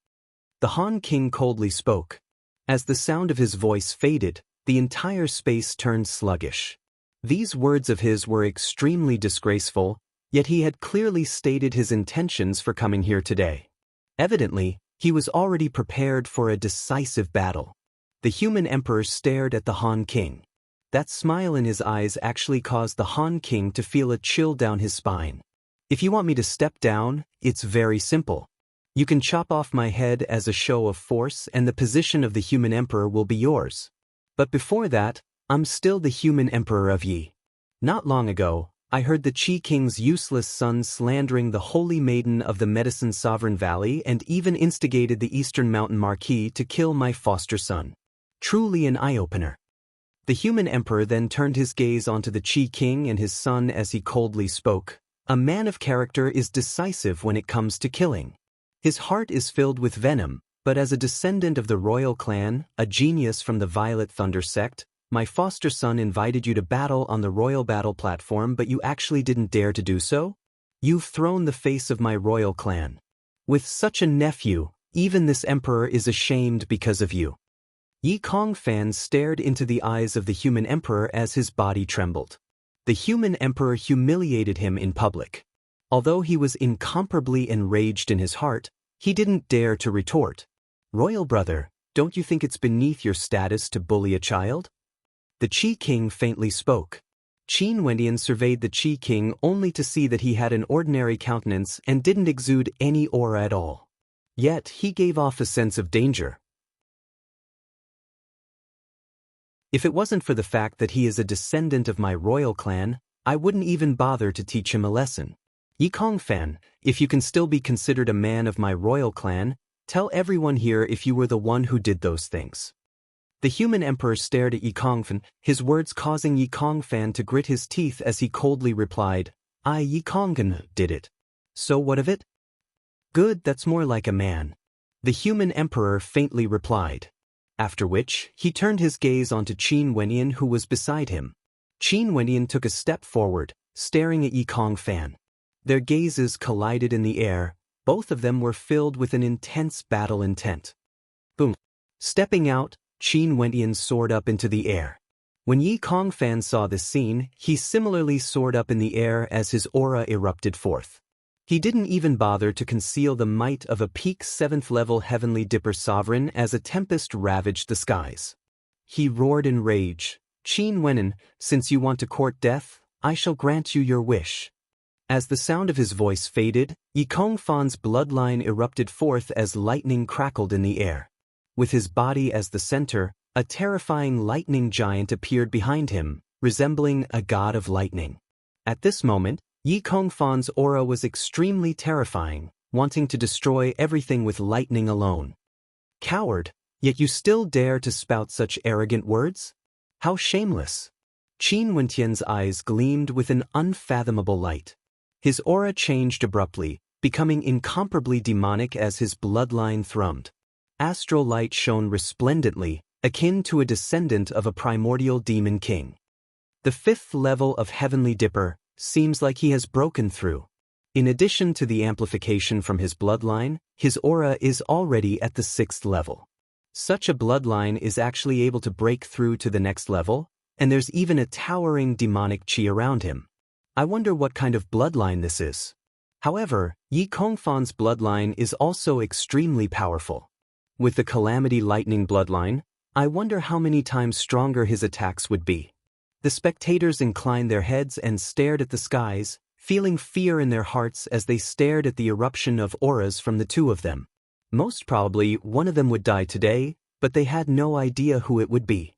The Han king coldly spoke. As the sound of his voice faded, the entire space turned sluggish. These words of his were extremely disgraceful, yet he had clearly stated his intentions for coming here today. Evidently, he was already prepared for a decisive battle. The human emperor stared at the Han king. That smile in his eyes actually caused the Han king to feel a chill down his spine. "If you want me to step down, it's very simple. You can chop off my head as a show of force and the position of the human emperor will be yours. But before that, I'm still the human emperor of Yi. Not long ago, I heard the Qi king's useless son slandering the holy maiden of the Medicine Sovereign Valley and even instigated the Eastern Mountain Marquis to kill my foster son. Truly an eye-opener." The human emperor then turned his gaze onto the Qi king and his son as he coldly spoke. "A man of character is decisive when it comes to killing. His heart is filled with venom, but as a descendant of the royal clan, a genius from the Violet Thunder sect, my foster son invited you to battle on the royal battle platform, but you actually didn't dare to do so? You've thrown the face of my royal clan. With such a nephew, even this emperor is ashamed because of you." Yi Kongfan stared into the eyes of the human emperor as his body trembled. The human emperor humiliated him in public. Although he was incomparably enraged in his heart, He didn't dare to retort. "Royal brother, don't you think it's beneath your status to bully a child?" The Qi King faintly spoke. Qin Wendian surveyed the Qi King only to see that he had an ordinary countenance and didn't exude any aura at all. Yet he gave off a sense of danger. If it wasn't for the fact that he is a descendant of my royal clan, I wouldn't even bother to teach him a lesson. Yikong Fan, if you can still be considered a man of my royal clan, tell everyone here if you were the one who did those things. The human emperor stared at Yikong Fan, his words causing Yikong Fan to grit his teeth as he coldly replied, "I Yikong Fan did it. So what of it?" "Good, that's more like a man," the human emperor faintly replied. After which, he turned his gaze onto Qin Wendian who was beside him. Qin Wendian took a step forward, staring at Yikong Fan. Their gazes collided in the air, both of them were filled with an intense battle intent. Boom. Stepping out, Qin Wendian soared up into the air. When Yikong Fan saw this scene, he similarly soared up in the air as his aura erupted forth. He didn't even bother to conceal the might of a peak 7th-level Heavenly Dipper sovereign as a tempest ravaged the skies. He roared in rage, "Qin Wendian, since you want to court death, I shall grant you your wish." As the sound of his voice faded, Yikong Fan's bloodline erupted forth as lightning crackled in the air. With his body as the center, a terrifying lightning giant appeared behind him, resembling a god of lightning. At this moment, Yikong Fan's aura was extremely terrifying, wanting to destroy everything with lightning alone. "Coward, yet you still dare to spout such arrogant words? How shameless!" Qin Wendian's eyes gleamed with an unfathomable light. His aura changed abruptly, becoming incomparably demonic as his bloodline thrummed. Astral light shone resplendently, akin to a descendant of a primordial demon king. The 5th level of Heavenly Dipper seems like he has broken through. In addition to the amplification from his bloodline, his aura is already at the 6th level. Such a bloodline is actually able to break through to the next level, and there's even a towering demonic qi around him. I wonder what kind of bloodline this is. However, Yikong Fan's bloodline is also extremely powerful. With the Calamity Lightning bloodline, I wonder how many times stronger his attacks would be. The spectators inclined their heads and stared at the skies, feeling fear in their hearts as they stared at the eruption of auras from the two of them. Most probably, one of them would die today, but they had no idea who it would be.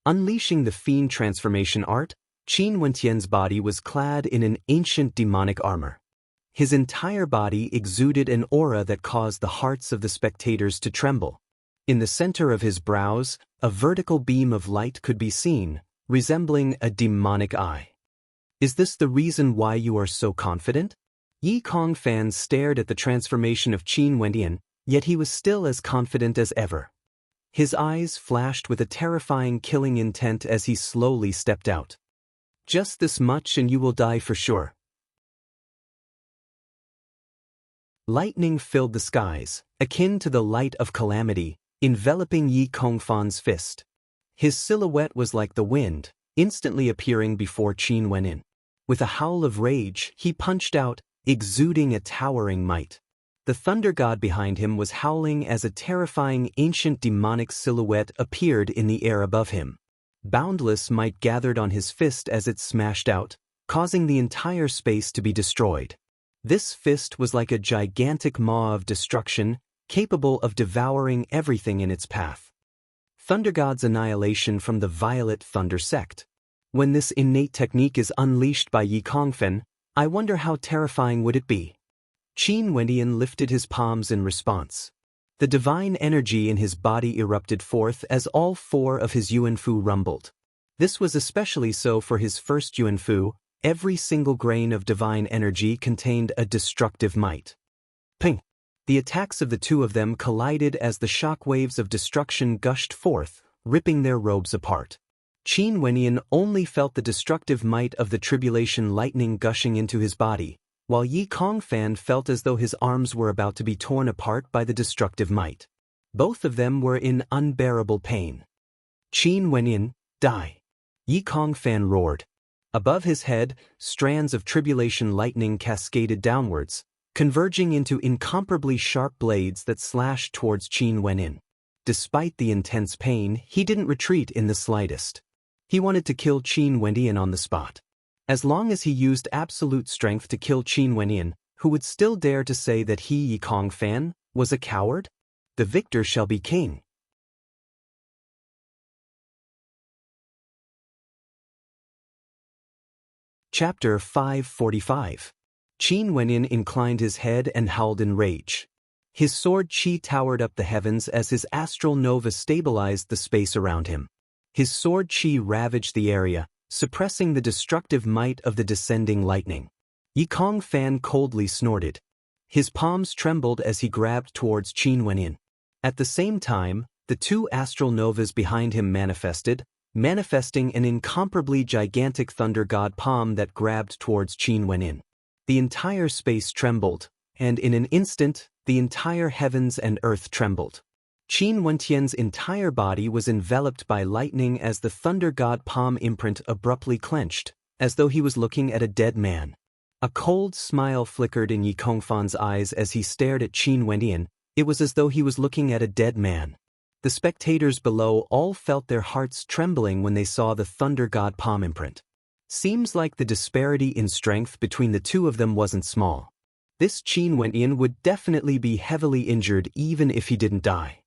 Unleashing the fiend transformation art, Qin Wendian's body was clad in an ancient demonic armor. His entire body exuded an aura that caused the hearts of the spectators to tremble. In the center of his brows, a vertical beam of light could be seen, resembling a demonic eye. "Is this the reason why you are so confident?" Yikong Fan stared at the transformation of Qin Wendian, yet he was still as confident as ever. His eyes flashed with a terrifying killing intent as he slowly stepped out. "Just this much and you will die for sure." Lightning filled the skies, akin to the light of calamity, enveloping Yikong Fan's fist. His silhouette was like the wind, instantly appearing before Qin Wendian. With a howl of rage, he punched out, exuding a towering might. The thunder god behind him was howling as a terrifying ancient demonic silhouette appeared in the air above him. Boundless might gathered on his fist as it smashed out, causing the entire space to be destroyed. This fist was like a gigantic maw of destruction, capable of devouring everything in its path. Thunder God's annihilation from the Violet Thunder sect. When this innate technique is unleashed by Yikong Fan, I wonder how terrifying would it be. Qin Wendian lifted his palms in response. The divine energy in his body erupted forth as all 4 of his Yuanfu rumbled. This was especially so for his first Yuanfu. Every single grain of divine energy contained a destructive might. Ping! The attacks of the two of them collided as the shock waves of destruction gushed forth, ripping their robes apart. Qin Wendian only felt the destructive might of the tribulation lightning gushing into his body, while Yikong Fan felt as though his arms were about to be torn apart by the destructive might. Both of them were in unbearable pain. "Qin Wendian, die!" Yikong Fan roared. Above his head, strands of tribulation lightning cascaded downwards, converging into incomparably sharp blades that slashed towards Qin Wenyin. Despite the intense pain, he didn't retreat in the slightest. He wanted to kill Qin Wenyin on the spot. As long as he used absolute strength to kill Qin Wenyin, who would still dare to say that he, Yi Kongfan, was a coward? The victor shall be king. Chapter 545. Qin Wenyin inclined his head and howled in rage. His sword qi towered up the heavens as his astral nova stabilized the space around him. His sword qi ravaged the area, suppressing the destructive might of the descending lightning. Yi Kongfan coldly snorted. His palms trembled as he grabbed towards Qin Wenyin. At the same time, the two astral novas behind him manifesting an incomparably gigantic thunder god palm that grabbed towards Qin Wenyin. The entire space trembled, and in an instant, the entire heavens and earth trembled. Qin Wentian's entire body was enveloped by lightning as the thunder god palm imprint abruptly clenched, as though he was looking at a dead man. A cold smile flickered in Yi Kongfan's eyes as he stared at Qin Wenyin. It was as though he was looking at a dead man. The spectators below all felt their hearts trembling when they saw the thunder god palm imprint. Seems like the disparity in strength between the two of them wasn't small. This Qin Wenyin would definitely be heavily injured even if he didn't die.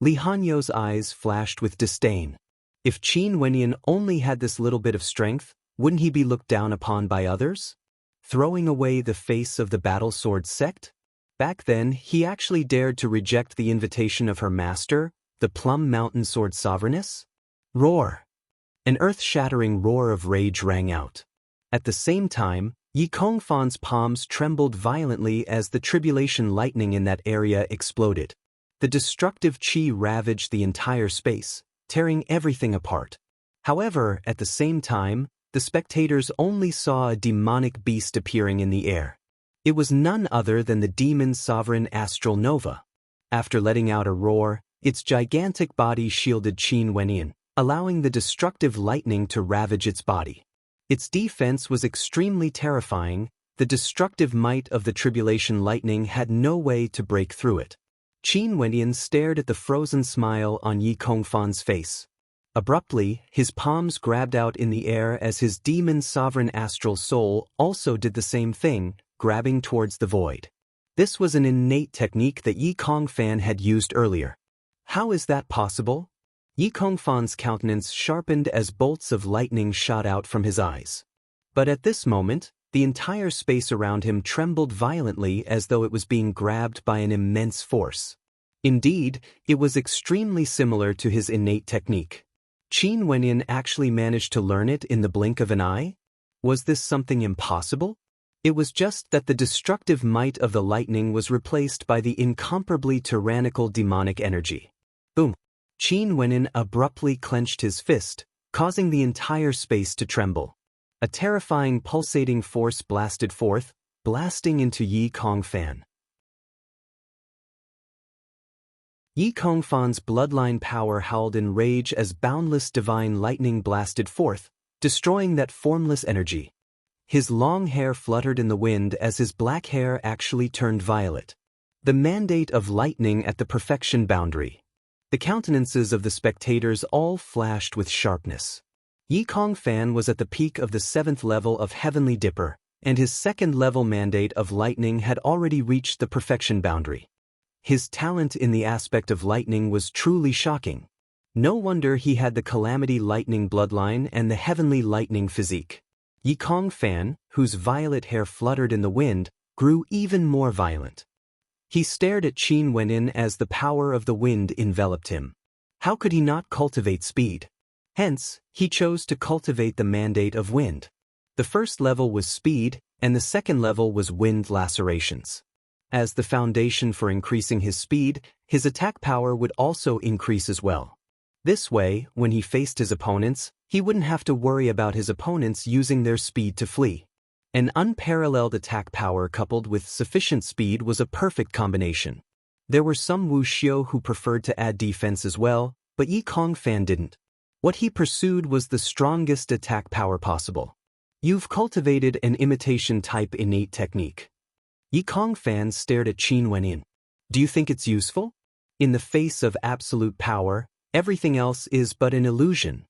Li Hanyo's eyes flashed with disdain. If Qin Wenyin only had this little bit of strength, wouldn't he be looked down upon by others? Throwing away the face of the battle sword sect? Back then, he actually dared to reject the invitation of her master, the Plum Mountain Sword Sovereigness? Roar! An earth-shattering roar of rage rang out. At the same time, Yi Kongfan's palms trembled violently as the tribulation lightning in that area exploded. The destructive qi ravaged the entire space, tearing everything apart. However, at the same time, the spectators only saw a demonic beast appearing in the air. It was none other than the demon sovereign Astral Nova. After letting out a roar, its gigantic body shielded Qin Wenyin, allowing the destructive lightning to ravage its body. Its defense was extremely terrifying. The destructive might of the tribulation lightning had no way to break through it. Qin Wenyin stared at the frozen smile on Yi Kongfan's face. Abruptly, his palms grabbed out in the air as his demon sovereign astral soul also did the same thing, grabbing towards the void. This was an innate technique that Yi Kongfan had used earlier. How is that possible? Yi Kongfan's countenance sharpened as bolts of lightning shot out from his eyes. But at this moment, the entire space around him trembled violently as though it was being grabbed by an immense force. Indeed, it was extremely similar to his innate technique. Qin Wenyin actually managed to learn it in the blink of an eye? Was this something impossible? It was just that the destructive might of the lightning was replaced by the incomparably tyrannical demonic energy. Boom! Qin Wenyin abruptly clenched his fist, causing the entire space to tremble. A terrifying pulsating force blasted forth, blasting into Yi Kongfan. Yi Kongfan's bloodline power howled in rage as boundless divine lightning blasted forth, destroying that formless energy. His long hair fluttered in the wind as his black hair actually turned violet. The mandate of lightning at the perfection boundary. The countenances of the spectators all flashed with sharpness. Yi Kongfan was at the peak of the 7th level of Heavenly Dipper, and his 2nd level mandate of lightning had already reached the perfection boundary. His talent in the aspect of lightning was truly shocking. No wonder he had the Calamity Lightning bloodline and the Heavenly Lightning physique. Yi Kongfan, whose violet hair fluttered in the wind, grew even more violent. He stared at Qin Wenyin as the power of the wind enveloped him. How could he not cultivate speed? Hence, he chose to cultivate the mandate of wind. The 1st level was speed, and the 2nd level was wind lacerations. As the foundation for increasing his speed, his attack power would also increase as well. This way, when he faced his opponents, he wouldn't have to worry about his opponents using their speed to flee. An unparalleled attack power coupled with sufficient speed was a perfect combination. There were some wuxiu who preferred to add defense as well, but Yi Kongfan didn't. What he pursued was the strongest attack power possible. You've cultivated an imitation-type innate technique. Yi Kongfan stared at Qin Wenyin. Do you think it's useful? In the face of absolute power, everything else is but an illusion.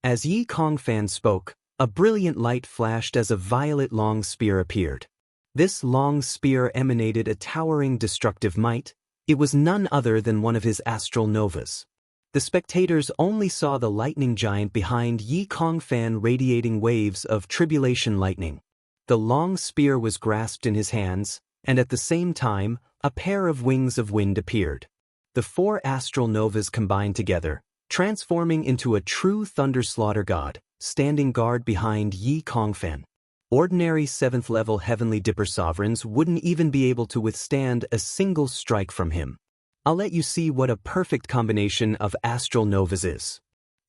As Yi Kongfan spoke, a brilliant light flashed as a violet long spear appeared. This long spear emanated a towering destructive might. It was none other than one of his astral novas. The spectators only saw the lightning giant behind Yi Kongfan radiating waves of tribulation lightning. The long spear was grasped in his hands, and at the same time, a pair of wings of wind appeared. The 4 astral novas combined together, transforming into a true thunder slaughter god, standing guard behind Yi Kongfan. Ordinary 7th-level Heavenly Dipper sovereigns wouldn't even be able to withstand a single strike from him. I'll let you see what a perfect combination of astral novas is.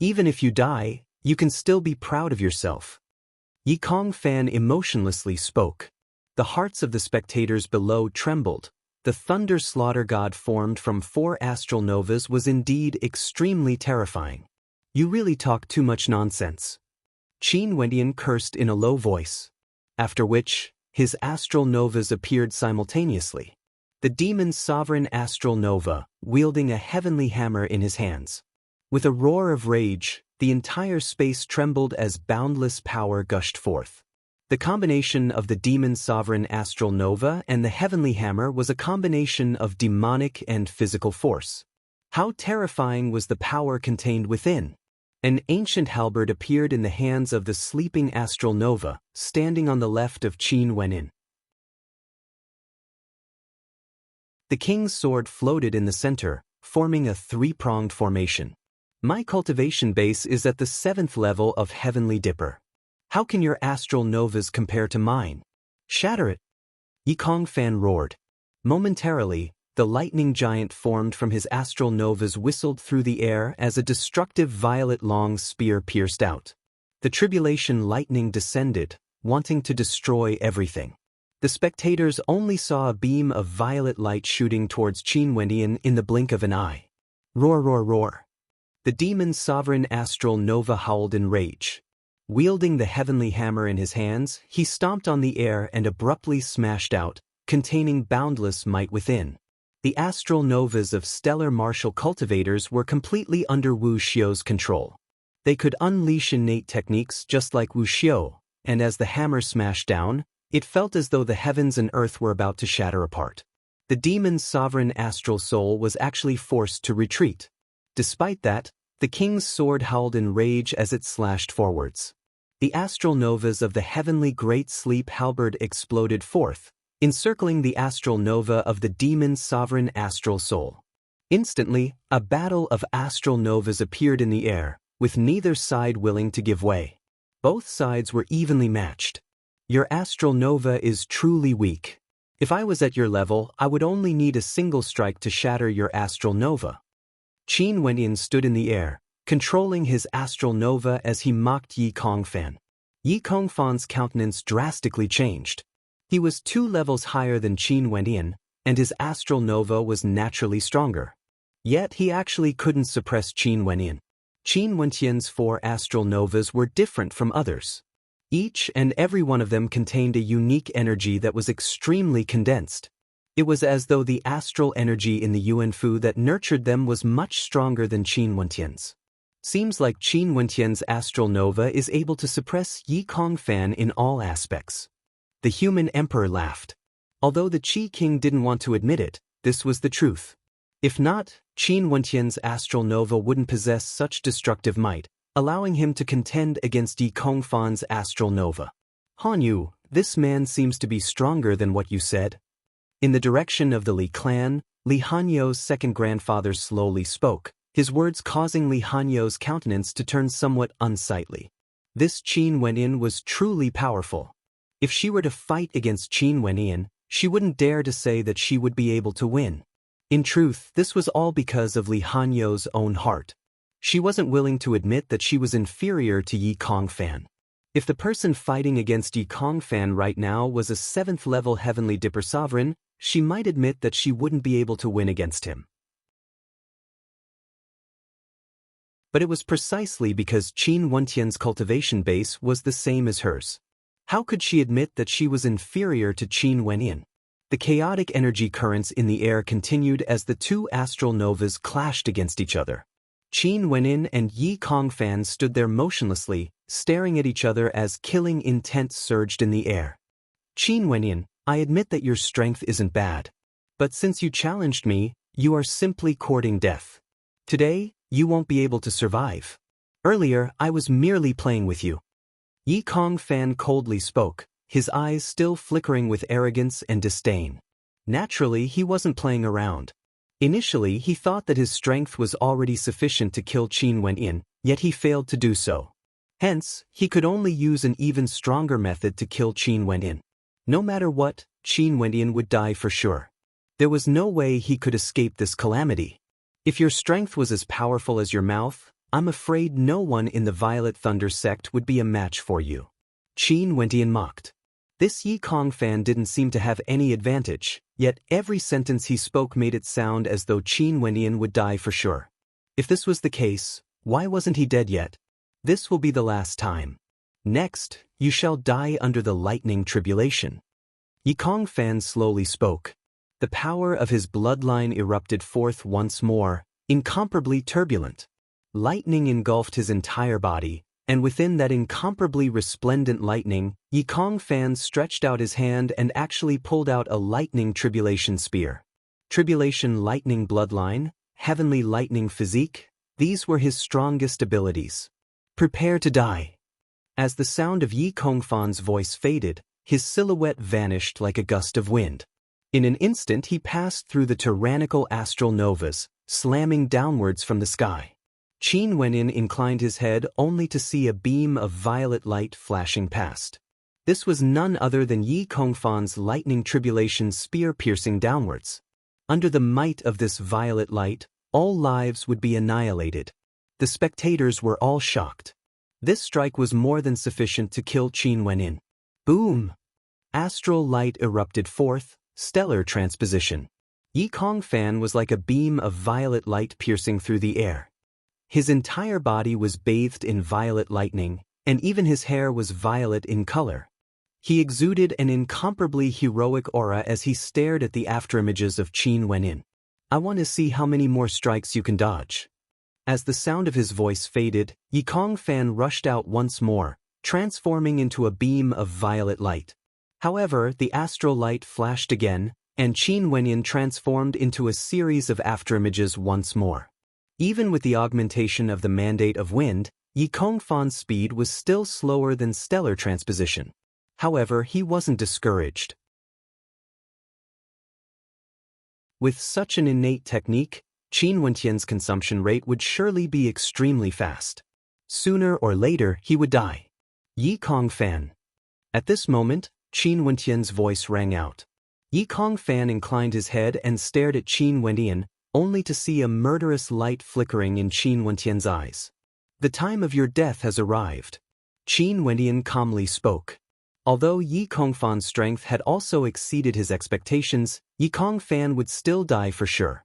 Even if you die, you can still be proud of yourself. Yi Kongfan emotionlessly spoke. The hearts of the spectators below trembled. The thunder slaughter god formed from 4 astral novas was indeed extremely terrifying. You really talk too much nonsense. Qin Wendian cursed in a low voice. After which, his astral novas appeared simultaneously. The demon's sovereign astral nova, wielding a heavenly hammer in his hands. With a roar of rage, the entire space trembled as boundless power gushed forth. The combination of the demon's sovereign astral nova and the heavenly hammer was a combination of demonic and physical force. How terrifying was the power contained within? An ancient halberd appeared in the hands of the sleeping astral nova, standing on the left of Qin Wenyin. The king's sword floated in the center, forming a 3-pronged formation. My cultivation base is at the 7th level of Heavenly Dipper. How can your astral novas compare to mine? Shatter it! Yi Kongfan roared. Momentarily, the lightning giant formed from his astral novas whistled through the air as a destructive violet long spear pierced out. The tribulation lightning descended, wanting to destroy everything. The spectators only saw a beam of violet light shooting towards Qin Wendian in the blink of an eye. Roar, roar, roar. The demon's sovereign astral nova howled in rage. Wielding the heavenly hammer in his hands, he stomped on the air and abruptly smashed out, containing boundless might within. The astral novas of stellar martial cultivators were completely under Wu Xiu's control. They could unleash innate techniques just like Wu Xiu, and as the hammer smashed down, it felt as though the heavens and earth were about to shatter apart. The demon's sovereign astral soul was actually forced to retreat. Despite that, the king's sword howled in rage as it slashed forwards. The astral novas of the heavenly great sleep halberd exploded forth, encircling the astral nova of the demon's sovereign astral soul. Instantly, a battle of astral novas appeared in the air, with neither side willing to give way. Both sides were evenly matched. Your astral nova is truly weak. If I was at your level, I would only need a single strike to shatter your astral nova. Qin Wendian stood in the air, controlling his astral nova as he mocked Yi Kongfan. Yi Kongfan's countenance drastically changed. He was 2 levels higher than Qin Wendian, and his astral nova was naturally stronger. Yet he actually couldn't suppress Qin Wendian. Qin Wendian's 4 astral novas were different from others. Each and every one of them contained a unique energy that was extremely condensed. It was as though the astral energy in the Yuan Fu that nurtured them was much stronger than Qin Wendian's. Seems like Qin Wendian's astral nova is able to suppress Yi Kongfan in all aspects. The human emperor laughed. Although the Qi king didn't want to admit it, this was the truth. If not, Qin Wendian's astral nova wouldn't possess such destructive might, allowing him to contend against Yi Kongfan's astral nova. Han Yu, this man seems to be stronger than what you said. In the direction of the Li clan, Li Hanyou's second grandfather slowly spoke, his words causing Li Hanyou's countenance to turn somewhat unsightly. This Qin Wendian was truly powerful. If she were to fight against Qin Wendian, she wouldn't dare to say that she would be able to win. In truth, this was all because of Li Hanyou's own heart. She wasn't willing to admit that she was inferior to Yi Kongfan. If the person fighting against Yi Kongfan right now was a 7th-level Heavenly Dipper sovereign, she might admit that she wouldn't be able to win against him. But it was precisely because Qin Wendian's cultivation base was the same as hers. How could she admit that she was inferior to Qin Wendian? The chaotic energy currents in the air continued as the two astral novas clashed against each other. Qin Wenyin and Yi Kongfan stood there motionlessly, staring at each other as killing intent surged in the air. Qin Wenyin, I admit that your strength isn't bad. But since you challenged me, you are simply courting death. Today, you won't be able to survive. Earlier, I was merely playing with you. Yi Kongfan coldly spoke, his eyes still flickering with arrogance and disdain. Naturally, he wasn't playing around. Initially, he thought that his strength was already sufficient to kill Qin Wenyin, yet he failed to do so. Hence, he could only use an even stronger method to kill Qin Wenyin. No matter what, Qin Wenyin would die for sure. There was no way he could escape this calamity. If your strength was as powerful as your mouth, I'm afraid no one in the Violet Thunder sect would be a match for you. Qin Wenyin mocked. This Yi Kongfan didn't seem to have any advantage, yet every sentence he spoke made it sound as though Qin Wenyin would die for sure. If this was the case, why wasn't he dead yet? This will be the last time. Next, you shall die under the lightning tribulation. Yi Kongfan slowly spoke. The power of his bloodline erupted forth once more, incomparably turbulent. Lightning engulfed his entire body, and within that incomparably resplendent lightning, Yi Kongfan stretched out his hand and actually pulled out a lightning tribulation spear. Tribulation lightning bloodline, heavenly lightning physique, these were his strongest abilities. Prepare to die. As the sound of Yi Kongfan's voice faded, his silhouette vanished like a gust of wind. In an instant he passed through the tyrannical astral novas, slamming downwards from the sky. Qin Wenyin inclined his head only to see a beam of violet light flashing past. This was none other than Yi Kongfan's lightning tribulation spear piercing downwards. Under the might of this violet light, all lives would be annihilated. The spectators were all shocked. This strike was more than sufficient to kill Qin Wenyin. Boom! Astral light erupted forth, stellar transposition. Yi Kongfan was like a beam of violet light piercing through the air. His entire body was bathed in violet lightning, and even his hair was violet in color. He exuded an incomparably heroic aura as he stared at the afterimages of Qin Wenyin. I want to see how many more strikes you can dodge. As the sound of his voice faded, Yi Kongfan rushed out once more, transforming into a beam of violet light. However, the astral light flashed again, and Qin Wenyin transformed into a series of afterimages once more. Even with the augmentation of the mandate of wind, Yi Kongfan's speed was still slower than stellar transposition. However, he wasn't discouraged. With such an innate technique, Qin Wenyian's consumption rate would surely be extremely fast. Sooner or later, he would die. Yi Kongfan. At this moment, Qin Wenyian's voice rang out. Yi Kongfan inclined his head and stared at Qin Wenyin, only to see a murderous light flickering in Qin Wenyian's eyes. The time of your death has arrived. Qin Wenyin calmly spoke. Although Yi Kongfan's strength had also exceeded his expectations, Yi Kongfan would still die for sure.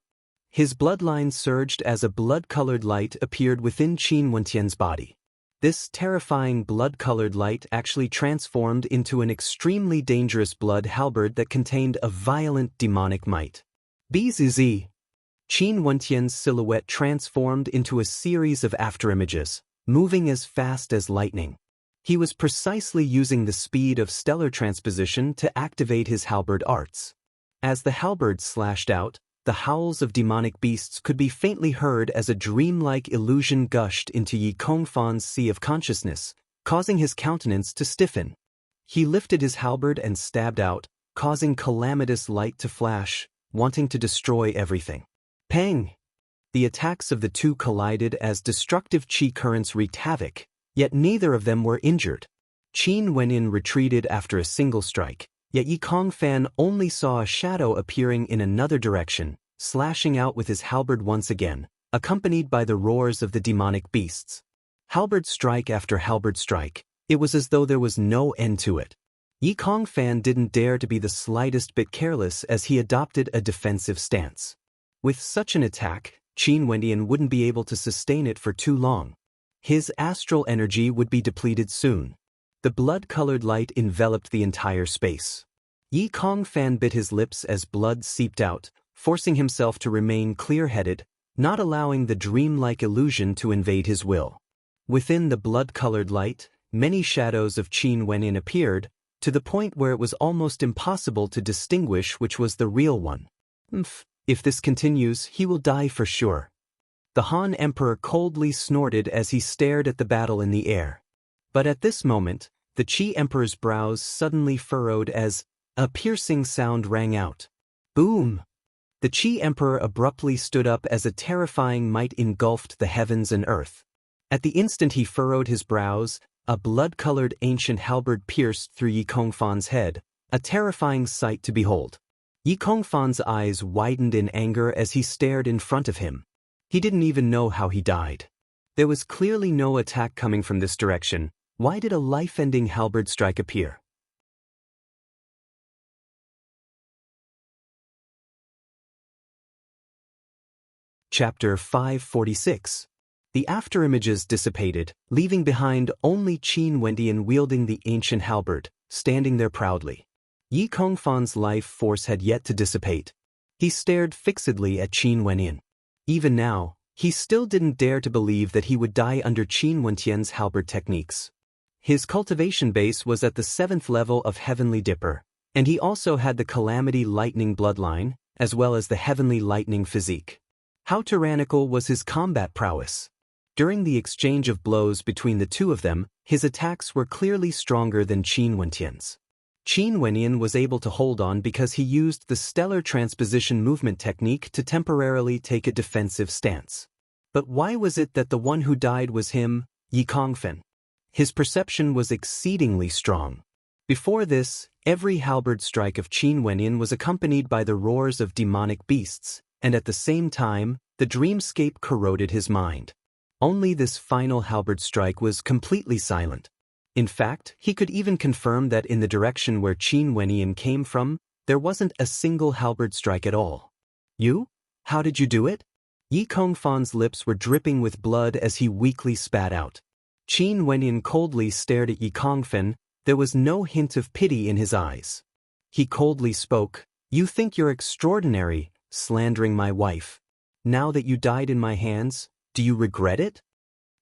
His bloodline surged as a blood-colored light appeared within Qin Wenyian's body. This terrifying blood-colored light actually transformed into an extremely dangerous blood halberd that contained a violent demonic might. Bzz. Qin Wenyian's silhouette transformed into a series of afterimages, moving as fast as lightning. He was precisely using the speed of stellar transposition to activate his halberd arts. As the halberd slashed out, the howls of demonic beasts could be faintly heard as a dreamlike illusion gushed into Yi Kongfan's sea of consciousness, causing his countenance to stiffen. He lifted his halberd and stabbed out, causing calamitous light to flash, wanting to destroy everything. Pang! The attacks of the two collided as destructive chi currents wreaked havoc, yet neither of them were injured. Qin Wenyin retreated after a single strike, yet Yi Kongfan only saw a shadow appearing in another direction, slashing out with his halberd once again, accompanied by the roars of the demonic beasts. Halberd strike after halberd strike, it was as though there was no end to it. Yi Kongfan didn't dare to be the slightest bit careless as he adopted a defensive stance. With such an attack, Qin Wenyin wouldn't be able to sustain it for too long. His astral energy would be depleted soon. The blood-colored light enveloped the entire space. Yi Kongfan bit his lips as blood seeped out, forcing himself to remain clear-headed, not allowing the dreamlike illusion to invade his will. Within the blood-colored light, many shadows of Qin Wenyin appeared, to the point where it was almost impossible to distinguish which was the real one. If this continues, he will die for sure. The Han Emperor coldly snorted as he stared at the battle in the air. But at this moment, the Qi Emperor's brows suddenly furrowed as a piercing sound rang out. Boom! The Qi Emperor abruptly stood up as a terrifying might engulfed the heavens and earth. At the instant he furrowed his brows, a blood-colored ancient halberd pierced through Yi Kongfan's head, a terrifying sight to behold. Yi Kongfan's eyes widened in anger as he stared in front of him. He didn't even know how he died. There was clearly no attack coming from this direction. Why did a life-ending halberd strike appear? Chapter 546. The afterimages dissipated, leaving behind only Qin Wendian wielding the ancient halberd, standing there proudly. Yi Kongfan's life force had yet to dissipate. He stared fixedly at Qin Wendian. Even now, he still didn't dare to believe that he would die under Qin Wendian's halberd techniques. His cultivation base was at the 7th level of Heavenly Dipper, and he also had the Calamity Lightning bloodline, as well as the Heavenly Lightning physique. How tyrannical was his combat prowess? During the exchange of blows between the two of them, his attacks were clearly stronger than Qin Wendian's. Qin Wendian was able to hold on because he used the stellar transposition movement technique to temporarily take a defensive stance. But why was it that the one who died was him, Yi Kongfan? His perception was exceedingly strong. Before this, every halberd strike of Qin Wendian was accompanied by the roars of demonic beasts, and at the same time, the dreamscape corroded his mind. Only this final halberd strike was completely silent. In fact, he could even confirm that in the direction where Qin Wendian came from, there wasn't a single halberd strike at all. You? How did you do it? Yi Kongfan's lips were dripping with blood as he weakly spat out. Qin Wendian coldly stared at Yi Kongfan. There was no hint of pity in his eyes. He coldly spoke, "You think you're extraordinary, slandering my wife. Now that you died in my hands, do you regret it?"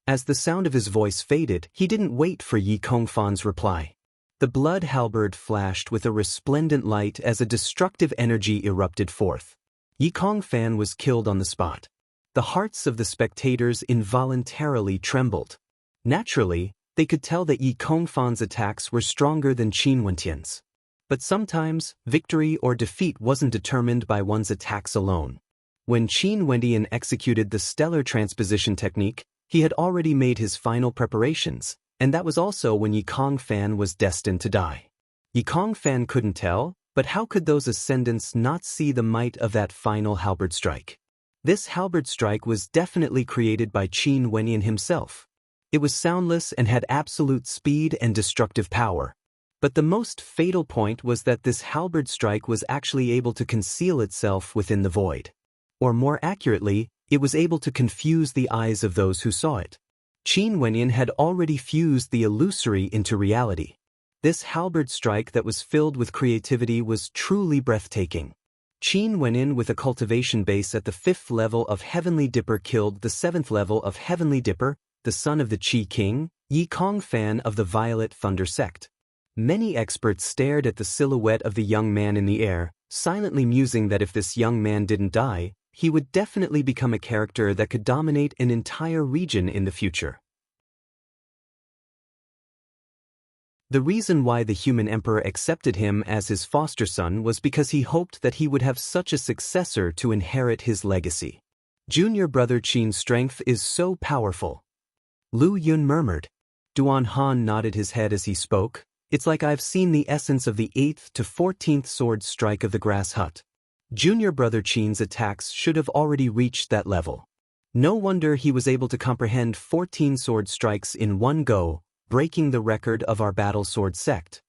As the sound of his voice faded, he didn't wait for Yi Kongfan's reply. The blood halberd flashed with a resplendent light as a destructive energy erupted forth. Yi Kongfan was killed on the spot. The hearts of the spectators involuntarily trembled. Naturally, they could tell that Yi Kongfan's attacks were stronger than Qin Wendian's. But sometimes, victory or defeat wasn't determined by one's attacks alone. When Qin Wendian executed the stellar transposition technique, he had already made his final preparations, and that was also when Yi Kongfan was destined to die. Yi Kongfan couldn't tell, but how could those ascendants not see the might of that final halberd strike? This halberd strike was definitely created by Qin Wendian himself. It was soundless and had absolute speed and destructive power. But the most fatal point was that this halberd strike was actually able to conceal itself within the void. Or more accurately, it was able to confuse the eyes of those who saw it. Qin Wendian had already fused the illusory into reality. This halberd strike that was filled with creativity was truly breathtaking. Qin Wendian with a cultivation base at the 5th level of Heavenly Dipper killed the 7th level of Heavenly Dipper, the son of the Qi King, Yi Kongfan of the Violet Thunder sect. Many experts stared at the silhouette of the young man in the air, silently musing that if this young man didn't die, he would definitely become a character that could dominate an entire region in the future. The reason why the human emperor accepted him as his foster son was because he hoped that he would have such a successor to inherit his legacy. Junior brother Qin's strength is so powerful. Lu Yun murmured. Duan Han nodded his head as he spoke. It's like I've seen the essence of the 8th to 14th sword strike of the grass hut. Junior brother Qin's attacks should have already reached that level. No wonder he was able to comprehend 14 sword strikes in one go, breaking the record of our battle sword sect.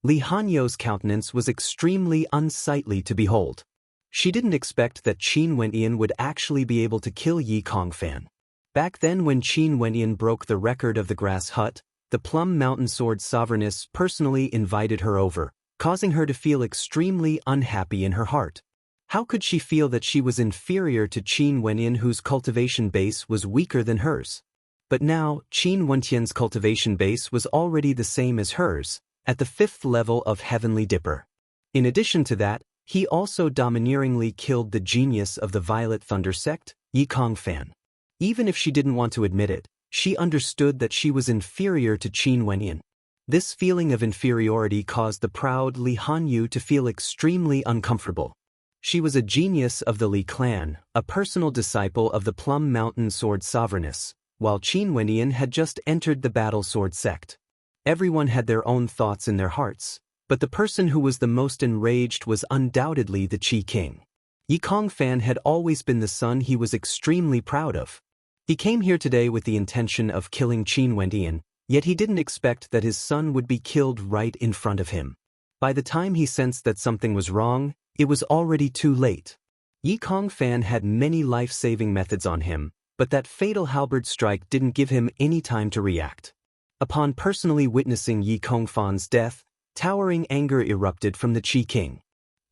Li Hanyo's countenance was extremely unsightly to behold. She didn't expect that Qin Wendian would actually be able to kill Yi Kongfan. Back then when Qin Wendian broke the record of the grass hut, the Plum Mountain Sword Sovereigness personally invited her over, causing her to feel extremely unhappy in her heart. How could she feel that she was inferior to Qin Wenyin, whose cultivation base was weaker than hers? But now, Qin Wentian's cultivation base was already the same as hers, at the 5th level of Heavenly Dipper. In addition to that, he also domineeringly killed the genius of the Violet Thunder sect, Yi Kongfan. Even if she didn't want to admit it, she understood that she was inferior to Qin Wenyin. This feeling of inferiority caused the proud Li Hanyu to feel extremely uncomfortable. She was a genius of the Li clan, a personal disciple of the Plum Mountain Sword Sovereigness, while Qin Wenyin had just entered the Battle Sword sect. Everyone had their own thoughts in their hearts, but the person who was the most enraged was undoubtedly the Qi King. Yi Kongfan had always been the son he was extremely proud of. He came here today with the intention of killing Qin Wenyin, yet he didn't expect that his son would be killed right in front of him. By the time he sensed that something was wrong, it was already too late. Yi Kongfan had many life-saving methods on him, but that fatal halberd strike didn't give him any time to react. Upon personally witnessing Yi Kongfan's death, towering anger erupted from the Qi King.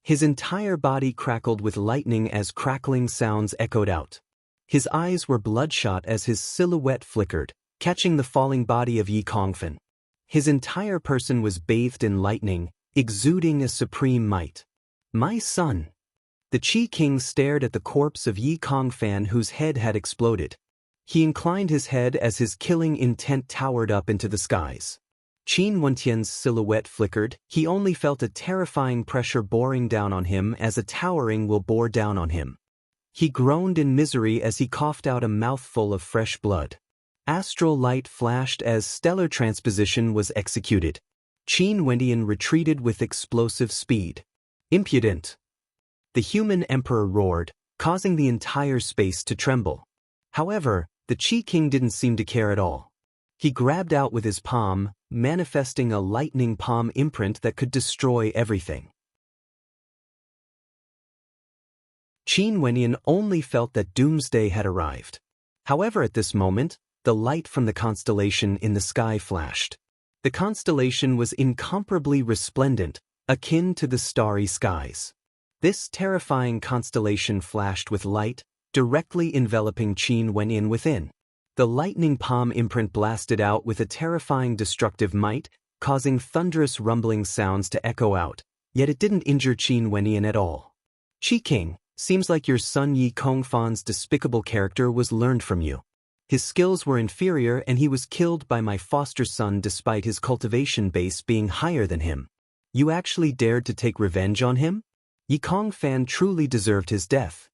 His entire body crackled with lightning as crackling sounds echoed out. His eyes were bloodshot as his silhouette flickered, catching the falling body of Yi Kongfan. His entire person was bathed in lightning, exuding a supreme might. My son. The Qi King stared at the corpse of Yi Kongfan, whose head had exploded. He inclined his head as his killing intent towered up into the skies. Qin Wentian's silhouette flickered. He only felt a terrifying pressure boring down on him, as a towering will bore down on him. He groaned in misery as he coughed out a mouthful of fresh blood. Astral light flashed as stellar transposition was executed. Qin Wendian retreated with explosive speed. Impudent! The human emperor roared, causing the entire space to tremble. However, the Qi King didn't seem to care at all. He grabbed out with his palm, manifesting a lightning palm imprint that could destroy everything. Qin Wenyan only felt that doomsday had arrived. However, at this moment, the light from the constellation in the sky flashed. The constellation was incomparably resplendent, akin to the starry skies. This terrifying constellation flashed with light, directly enveloping Qin Wenyan within. The lightning palm imprint blasted out with a terrifying destructive might, causing thunderous rumbling sounds to echo out, yet it didn't injure Qin Wenyan at all. Qi King, seems like your son Yi Kongfan's despicable character was learned from you. His skills were inferior and he was killed by my foster son despite his cultivation base being higher than him. You actually dared to take revenge on him? Yi Kongfan truly deserved his death.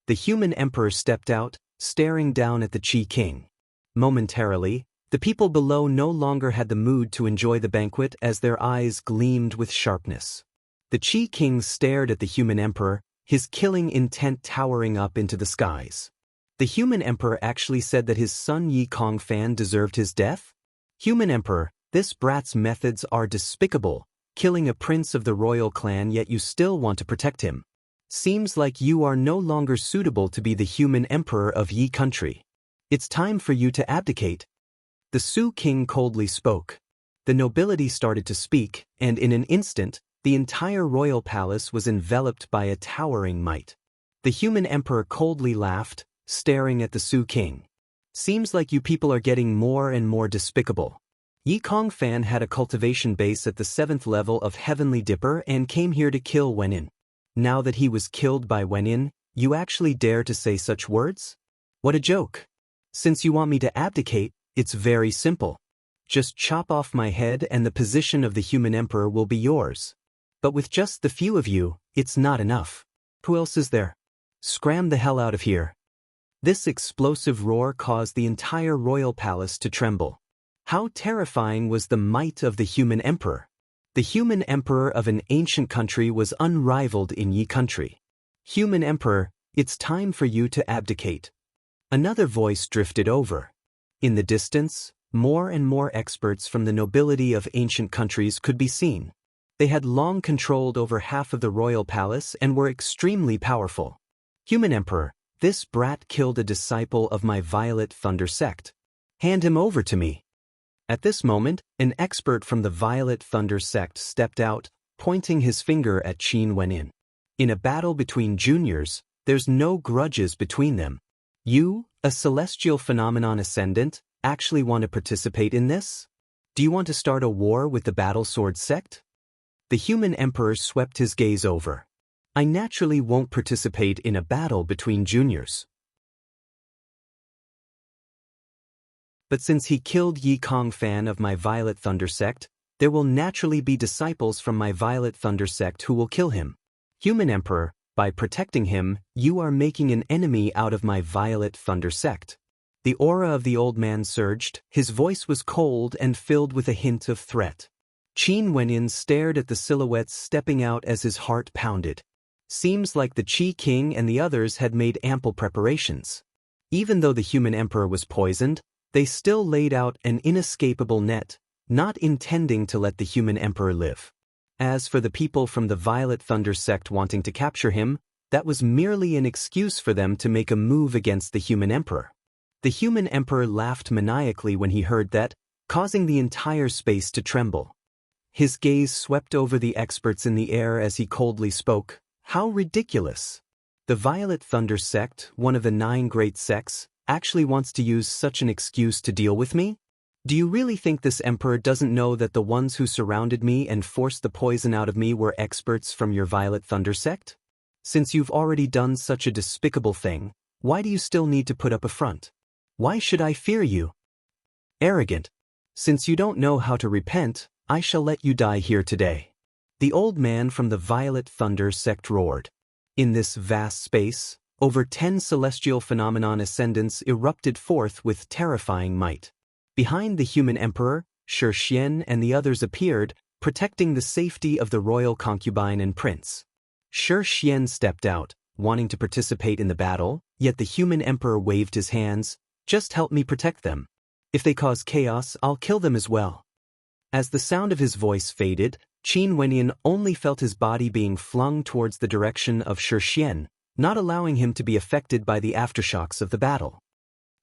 The human emperor stepped out, staring down at the Qi King. Momentarily, the people below no longer had the mood to enjoy the banquet as their eyes gleamed with sharpness. The Qi King stared at the human emperor, his killing intent towering up into the skies. The human emperor actually said that his son Yi Kongfan deserved his death? Human emperor, this brat's methods are despicable, killing a prince of the royal clan yet you still want to protect him. Seems like you are no longer suitable to be the human emperor of Yi country. It's time for you to abdicate. The Su King coldly spoke. The nobility started to speak, and in an instant, the entire royal palace was enveloped by a towering might. The human emperor coldly laughed, staring at the Su King. Seems like you people are getting more and more despicable. Yi Kongfan had a cultivation base at the 7th level of Heavenly Dipper and came here to kill Wenyin. Now that he was killed by Wenyin, you actually dare to say such words? What a joke. Since you want me to abdicate, it's very simple. Just chop off my head and the position of the human emperor will be yours. But with just the few of you, it's not enough. Who else is there? Scram the hell out of here. This explosive roar caused the entire royal palace to tremble. How terrifying was the might of the human emperor? The human emperor of an ancient country was unrivaled in Yi country. Human emperor, it's time for you to abdicate. Another voice drifted over. In the distance, more and more experts from the nobility of ancient countries could be seen. They had long controlled over half of the royal palace and were extremely powerful. Human emperor, this brat killed a disciple of my Violet Thunder sect. Hand him over to me. At this moment, an expert from the Violet Thunder sect stepped out, pointing his finger at Qin Wenin. In a battle between juniors, there's no grudges between them. You, a celestial phenomenon ascendant, actually want to participate in this? Do you want to start a war with the Battle Sword sect? The human emperor swept his gaze over. I naturally won't participate in a battle between juniors. But since he killed Yi Kong Fan of my Violet Thunder sect, there will naturally be disciples from my Violet Thunder sect who will kill him. Human Emperor, by protecting him, you are making an enemy out of my Violet Thunder sect. The aura of the old man surged, his voice was cold and filled with a hint of threat. Qin Wenin stared at the silhouettes stepping out as his heart pounded. Seems like the Qi King and the others had made ample preparations. Even though the human emperor was poisoned, they still laid out an inescapable net, not intending to let the human emperor live. As for the people from the Violet Thunder sect wanting to capture him, that was merely an excuse for them to make a move against the human emperor. The human emperor laughed maniacally when he heard that, causing the entire space to tremble. His gaze swept over the experts in the air as he coldly spoke. How ridiculous! The Violet Thunder sect, one of the 9 great sects, actually wants to use such an excuse to deal with me? Do you really think this emperor doesn't know that the ones who surrounded me and forced the poison out of me were experts from your Violet Thunder sect? Since you've already done such a despicable thing, why do you still need to put up a front? Why should I fear you? Arrogant. Since you don't know how to repent, I shall let you die here today. The old man from the Violet Thunder sect roared. In this vast space, over 10 celestial phenomenon ascendants erupted forth with terrifying might. Behind the human emperor, Shi Xian and the others appeared, protecting the safety of the royal concubine and prince. Shi Xian stepped out, wanting to participate in the battle, yet the human emperor waved his hands. Just help me protect them. If they cause chaos, I'll kill them as well. As the sound of his voice faded, Qin Wenin only felt his body being flung towards the direction of Shi Xian, not allowing him to be affected by the aftershocks of the battle.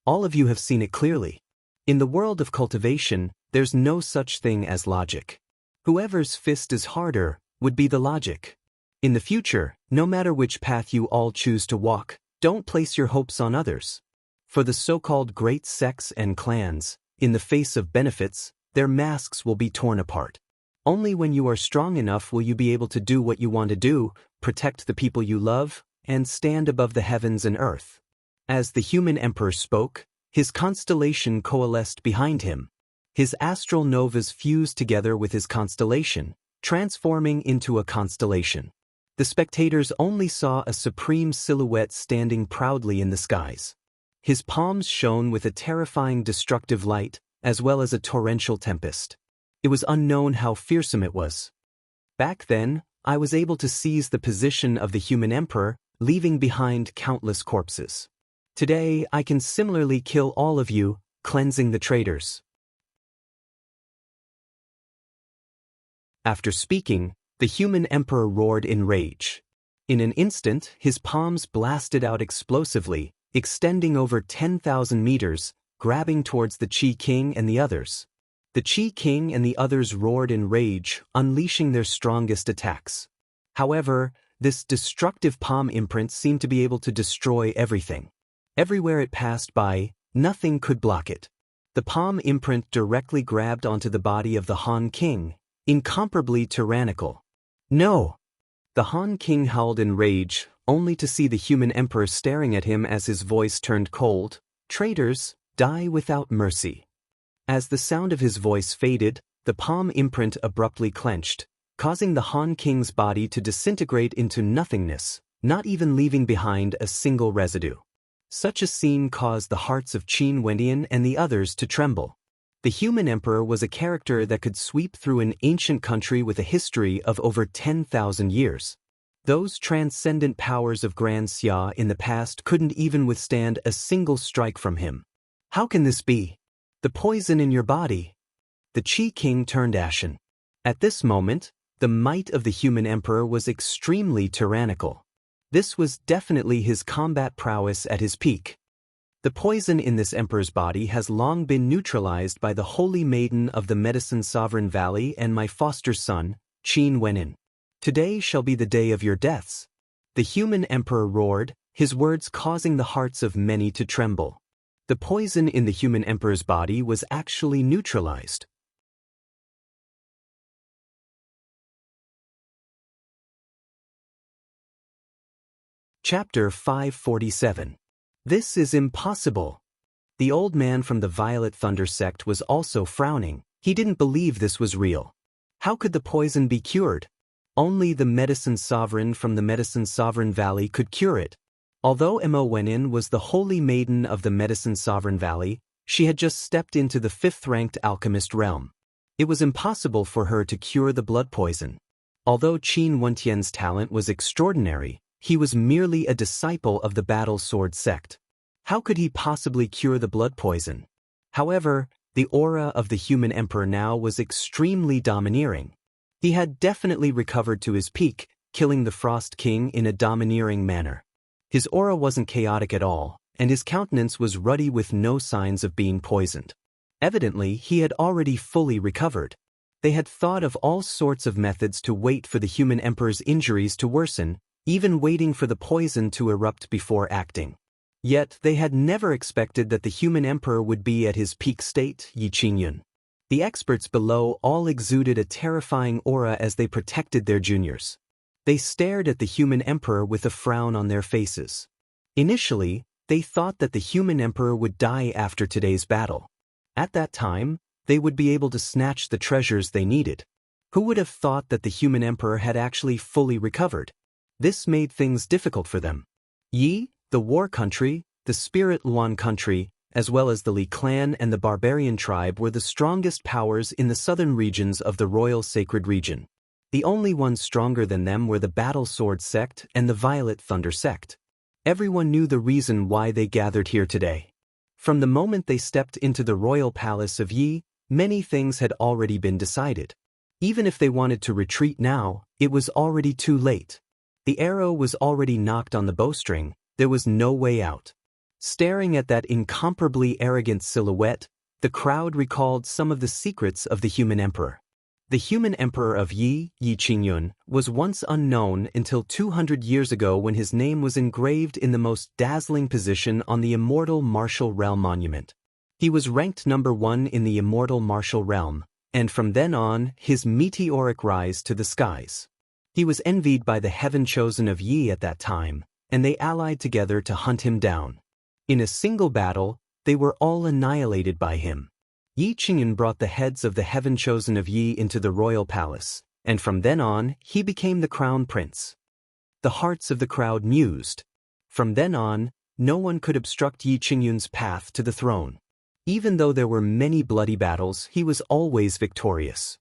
All of you have seen it clearly. In the world of cultivation, there's no such thing as logic. Whoever's fist is harder would be the logic. In the future, no matter which path you all choose to walk, don't place your hopes on others. For the so-called great sects and clans, in the face of benefits, their masks will be torn apart. Only when you are strong enough will you be able to do what you want to do, protect the people you love, and stand above the heavens and earth. As the human emperor spoke, his constellation coalesced behind him. His astral novas fused together with his constellation, transforming into a constellation. The spectators only saw a supreme silhouette standing proudly in the skies. His palms shone with a terrifying destructive light, as well as a torrential tempest. It was unknown how fearsome it was. Back then, I was able to seize the position of the human emperor, leaving behind countless corpses. Today, I can similarly kill all of you, cleansing the traitors. After speaking, the human emperor roared in rage. In an instant, his palms blasted out explosively, extending over 10,000 meters, grabbing towards the Qi King and the others. The Qi King and the others roared in rage, unleashing their strongest attacks. However, this destructive palm imprint seemed to be able to destroy everything. Everywhere it passed by, nothing could block it. The palm imprint directly grabbed onto the body of the Han King, incomparably tyrannical. No! The Han King howled in rage, only to see the human emperor staring at him as his voice turned cold. Traitors, die without mercy. As the sound of his voice faded, the palm imprint abruptly clenched, causing the Han King's body to disintegrate into nothingness, not even leaving behind a single residue. Such a scene caused the hearts of Qin Wenin and the others to tremble. The human emperor was a character that could sweep through an ancient country with a history of over 10,000 years. Those transcendent powers of Grand Xia in the past couldn't even withstand a single strike from him. How can this be? The poison in your body. The Qi King turned ashen. At this moment, the might of the human emperor was extremely tyrannical. This was definitely his combat prowess at his peak. The poison in this emperor's body has long been neutralized by the holy maiden of the Medicine Sovereign Valley and my foster son, Qin Wenin. Today shall be the day of your deaths. The human emperor roared, his words causing the hearts of many to tremble. The poison in the human emperor's body was actually neutralized. Chapter 547. This is impossible. The old man from the Violet Thunder sect was also frowning. He didn't believe this was real. How could the poison be cured? Only the Medicine Sovereign from the Medicine Sovereign Valley could cure it. Although Mo Wenin was the holy maiden of the Medicine Sovereign Valley, she had just stepped into the 5th-ranked alchemist realm. It was impossible for her to cure the blood poison. Although Qin Wentian's talent was extraordinary, he was merely a disciple of the Battle Sword sect. How could he possibly cure the blood poison? However, the aura of the human emperor now was extremely domineering. He had definitely recovered to his peak, killing the Frost King in a domineering manner. His aura wasn't chaotic at all, and his countenance was ruddy with no signs of being poisoned. Evidently, he had already fully recovered. They had thought of all sorts of methods to wait for the human emperor's injuries to worsen, even waiting for the poison to erupt before acting. Yet they had never expected that the human emperor would be at his peak state, Yi Qingyun. The experts below all exuded a terrifying aura as they protected their juniors. They stared at the human emperor with a frown on their faces. Initially, they thought that the human emperor would die after today's battle. At that time, they would be able to snatch the treasures they needed. Who would have thought that the human emperor had actually fully recovered? This made things difficult for them. Yi, the war country, the Spirit Luan country, as well as the Li clan and the barbarian tribe were the strongest powers in the southern regions of the Royal Sacred Region. The only ones stronger than them were the Battle Sword sect and the Violet Thunder sect. Everyone knew the reason why they gathered here today. From the moment they stepped into the royal palace of Yi, many things had already been decided. Even if they wanted to retreat now, it was already too late. The arrow was already knocked on the bowstring. There was no way out. Staring at that incomparably arrogant silhouette, the crowd recalled some of the secrets of the human emperor. The human emperor of Yi, Yi Qingyun, was once unknown until 200 years ago when his name was engraved in the most dazzling position on the immortal martial realm monument. He was ranked number 1 in the immortal martial realm, and from then on, his meteoric rise to the skies. He was envied by the heaven chosen of Yi at that time, and they allied together to hunt him down. In a single battle, they were all annihilated by him. Yi Qingyun brought the heads of the heaven chosen of Yi into the royal palace, and from then on, he became the crown prince. The hearts of the crowd mused. From then on, no one could obstruct Yi Qingyun's path to the throne. Even though there were many bloody battles, he was always victorious.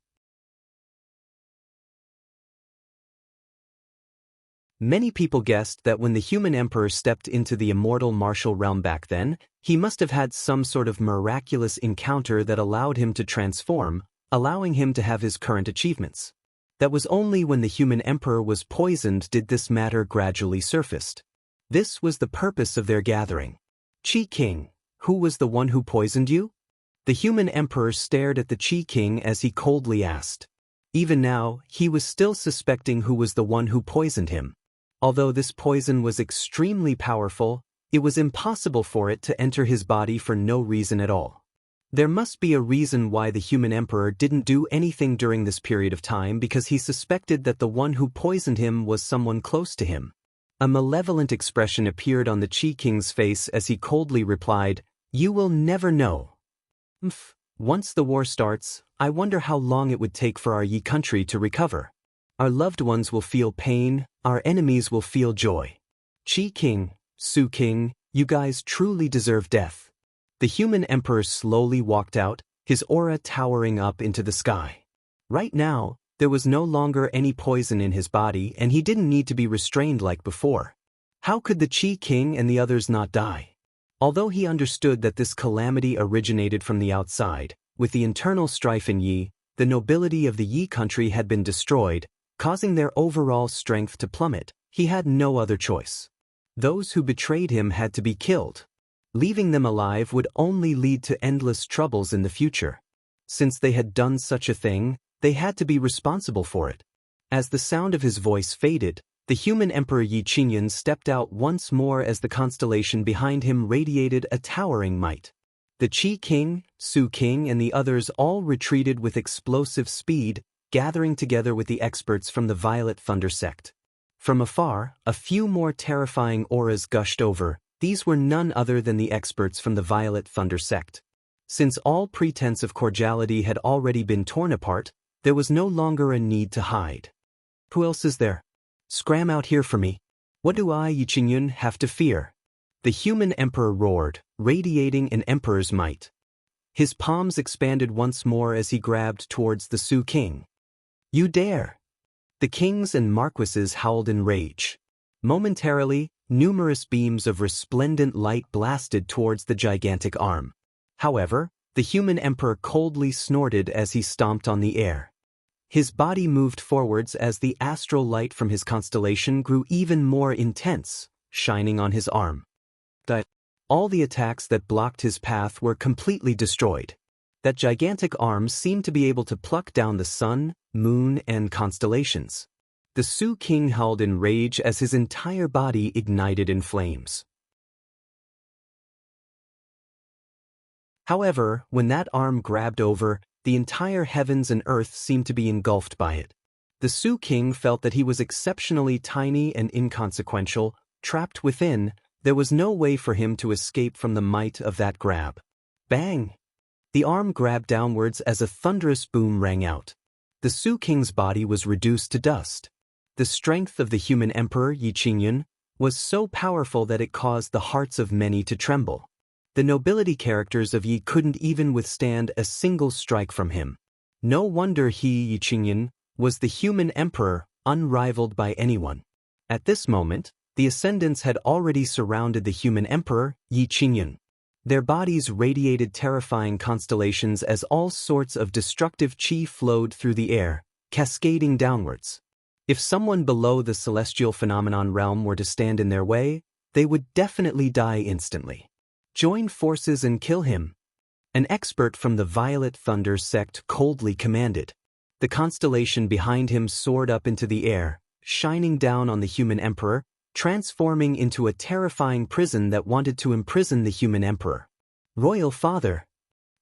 Many people guessed that when the human emperor stepped into the immortal martial realm back then, he must have had some sort of miraculous encounter that allowed him to transform, allowing him to have his current achievements. That was only when the human emperor was poisoned did this matter gradually surfaced. This was the purpose of their gathering. Qi King, who was the one who poisoned you? The human emperor stared at the Qi King as he coldly asked. Even now, he was still suspecting who was the one who poisoned him. Although this poison was extremely powerful, it was impossible for it to enter his body for no reason at all. There must be a reason why the human emperor didn't do anything during this period of time because he suspected that the one who poisoned him was someone close to him. A malevolent expression appeared on the Qi King's face as he coldly replied, "You will never know." Once the war starts, I wonder how long it would take for our Yi country to recover. Our loved ones will feel pain, our enemies will feel joy. Qi King, Su King, you guys truly deserve death. The human emperor slowly walked out, his aura towering up into the sky. Right now, there was no longer any poison in his body and he didn't need to be restrained like before. How could the Qi King and the others not die? Although he understood that this calamity originated from the outside, with the internal strife in Yi, the nobility of the Yi country had been destroyed, causing their overall strength to plummet. He had no other choice. Those who betrayed him had to be killed. Leaving them alive would only lead to endless troubles in the future. Since they had done such a thing, they had to be responsible for it. As the sound of his voice faded, the human Emperor Yi Qingyan stepped out once more as the constellation behind him radiated a towering might. The Qi King, Su King and the others all retreated with explosive speed, gathering together with the experts from the Violet Thunder sect. From afar, a few more terrifying auras gushed over. These were none other than the experts from the Violet Thunder sect. Since all pretense of cordiality had already been torn apart, there was no longer a need to hide. Who else is there? Scram out here for me. What do I, Yi Qingyun, have to fear? The human emperor roared, radiating an emperor's might. His palms expanded once more as he grabbed towards the Su King. You dare! The kings and marquises howled in rage. Momentarily, numerous beams of resplendent light blasted towards the gigantic arm. However, the human emperor coldly snorted as he stomped on the air. His body moved forwards as the astral light from his constellation grew even more intense, shining on his arm. All the attacks that blocked his path were completely destroyed. That gigantic arm seemed to be able to pluck down the sun, moon, and constellations. The Su King howled in rage as his entire body ignited in flames. However, when that arm grabbed over, the entire heavens and earth seemed to be engulfed by it. The Su King felt that he was exceptionally tiny and inconsequential. Trapped within, there was no way for him to escape from the might of that grab. Bang! The arm grabbed downwards as a thunderous boom rang out. The Su King's body was reduced to dust. The strength of the human emperor, Yi Qingyun, was so powerful that it caused the hearts of many to tremble. The nobility characters of Yi couldn't even withstand a single strike from him. No wonder he, Yi Qingyun, was the human emperor, unrivaled by anyone. At this moment, the ascendants had already surrounded the human emperor, Yi Qingyun. Their bodies radiated terrifying constellations as all sorts of destructive qi flowed through the air, cascading downwards. If someone below the celestial phenomenon realm were to stand in their way, they would definitely die instantly. Join forces and kill him. An expert from the Violet Thunder sect coldly commanded. The constellation behind him soared up into the air, shining down on the human emperor, transforming into a terrifying prison that wanted to imprison the human emperor. Royal Father!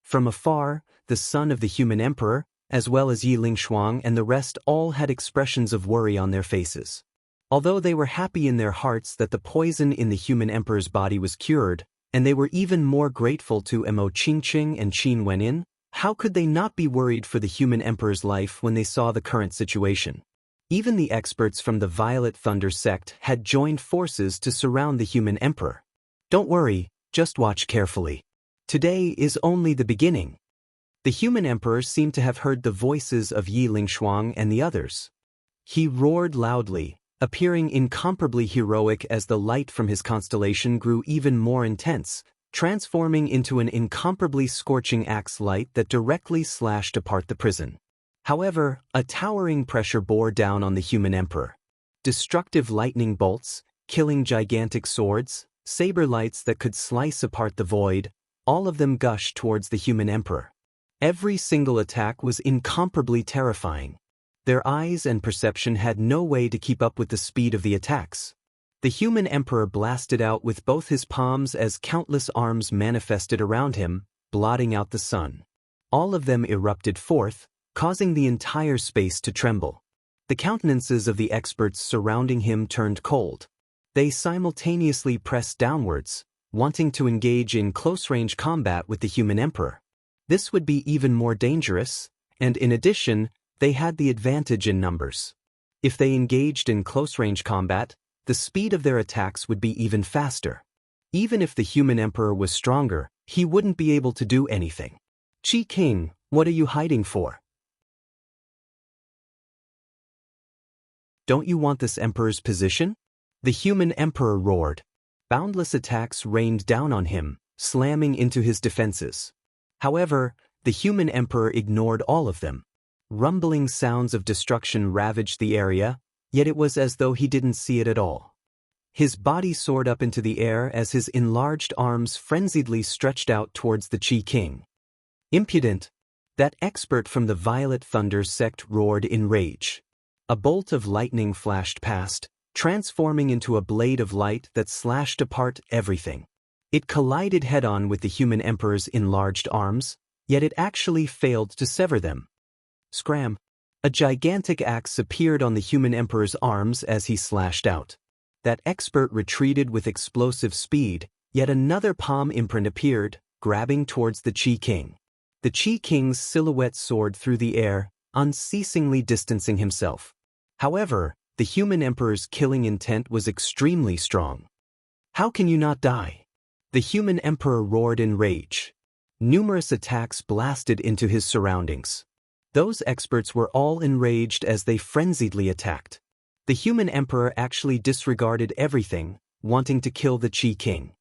From afar, the son of the human emperor, as well as Yi Lingshuang and the rest all had expressions of worry on their faces. Although they were happy in their hearts that the poison in the human emperor's body was cured, and they were even more grateful to Mo Qingqing and Qin Wenin, how could they not be worried for the human emperor's life when they saw the current situation? Even the experts from the Violet Thunder sect had joined forces to surround the human emperor. Don't worry, just watch carefully. Today is only the beginning. The human emperor seemed to have heard the voices of Yi Lingshuang and the others. He roared loudly, appearing incomparably heroic as the light from his constellation grew even more intense, transforming into an incomparably scorching axe light that directly slashed apart the prison. However, a towering pressure bore down on the human emperor. Destructive lightning bolts, killing gigantic swords, saber lights that could slice apart the void, all of them gushed towards the human emperor. Every single attack was incomparably terrifying. Their eyes and perception had no way to keep up with the speed of the attacks. The human emperor blasted out with both his palms as countless arms manifested around him, blotting out the sun. All of them erupted forth, causing the entire space to tremble. The countenances of the experts surrounding him turned cold. They simultaneously pressed downwards, wanting to engage in close-range combat with the human emperor. This would be even more dangerous, and in addition, they had the advantage in numbers. If they engaged in close-range combat, the speed of their attacks would be even faster. Even if the human emperor was stronger, he wouldn't be able to do anything. Qi King, what are you hiding for? Don't you want this emperor's position? The human emperor roared. Boundless attacks rained down on him, slamming into his defenses. However, the human emperor ignored all of them. Rumbling sounds of destruction ravaged the area, yet it was as though he didn't see it at all. His body soared up into the air as his enlarged arms frenziedly stretched out towards the Qi King. Impudent! That expert from the Violet Thunder sect roared in rage. A bolt of lightning flashed past, transforming into a blade of light that slashed apart everything. It collided head-on with the human emperor's enlarged arms, yet it actually failed to sever them. Scram! A gigantic axe appeared on the human emperor's arms as he slashed out. That expert retreated with explosive speed, yet another palm imprint appeared, grabbing towards the Qi King. The Qi King's silhouette soared through the air, unceasingly distancing himself. However, the human emperor's killing intent was extremely strong. "How can you not die?" The human emperor roared in rage. Numerous attacks blasted into his surroundings. Those experts were all enraged as they frenziedly attacked. The human emperor actually disregarded everything, wanting to kill the Qi King.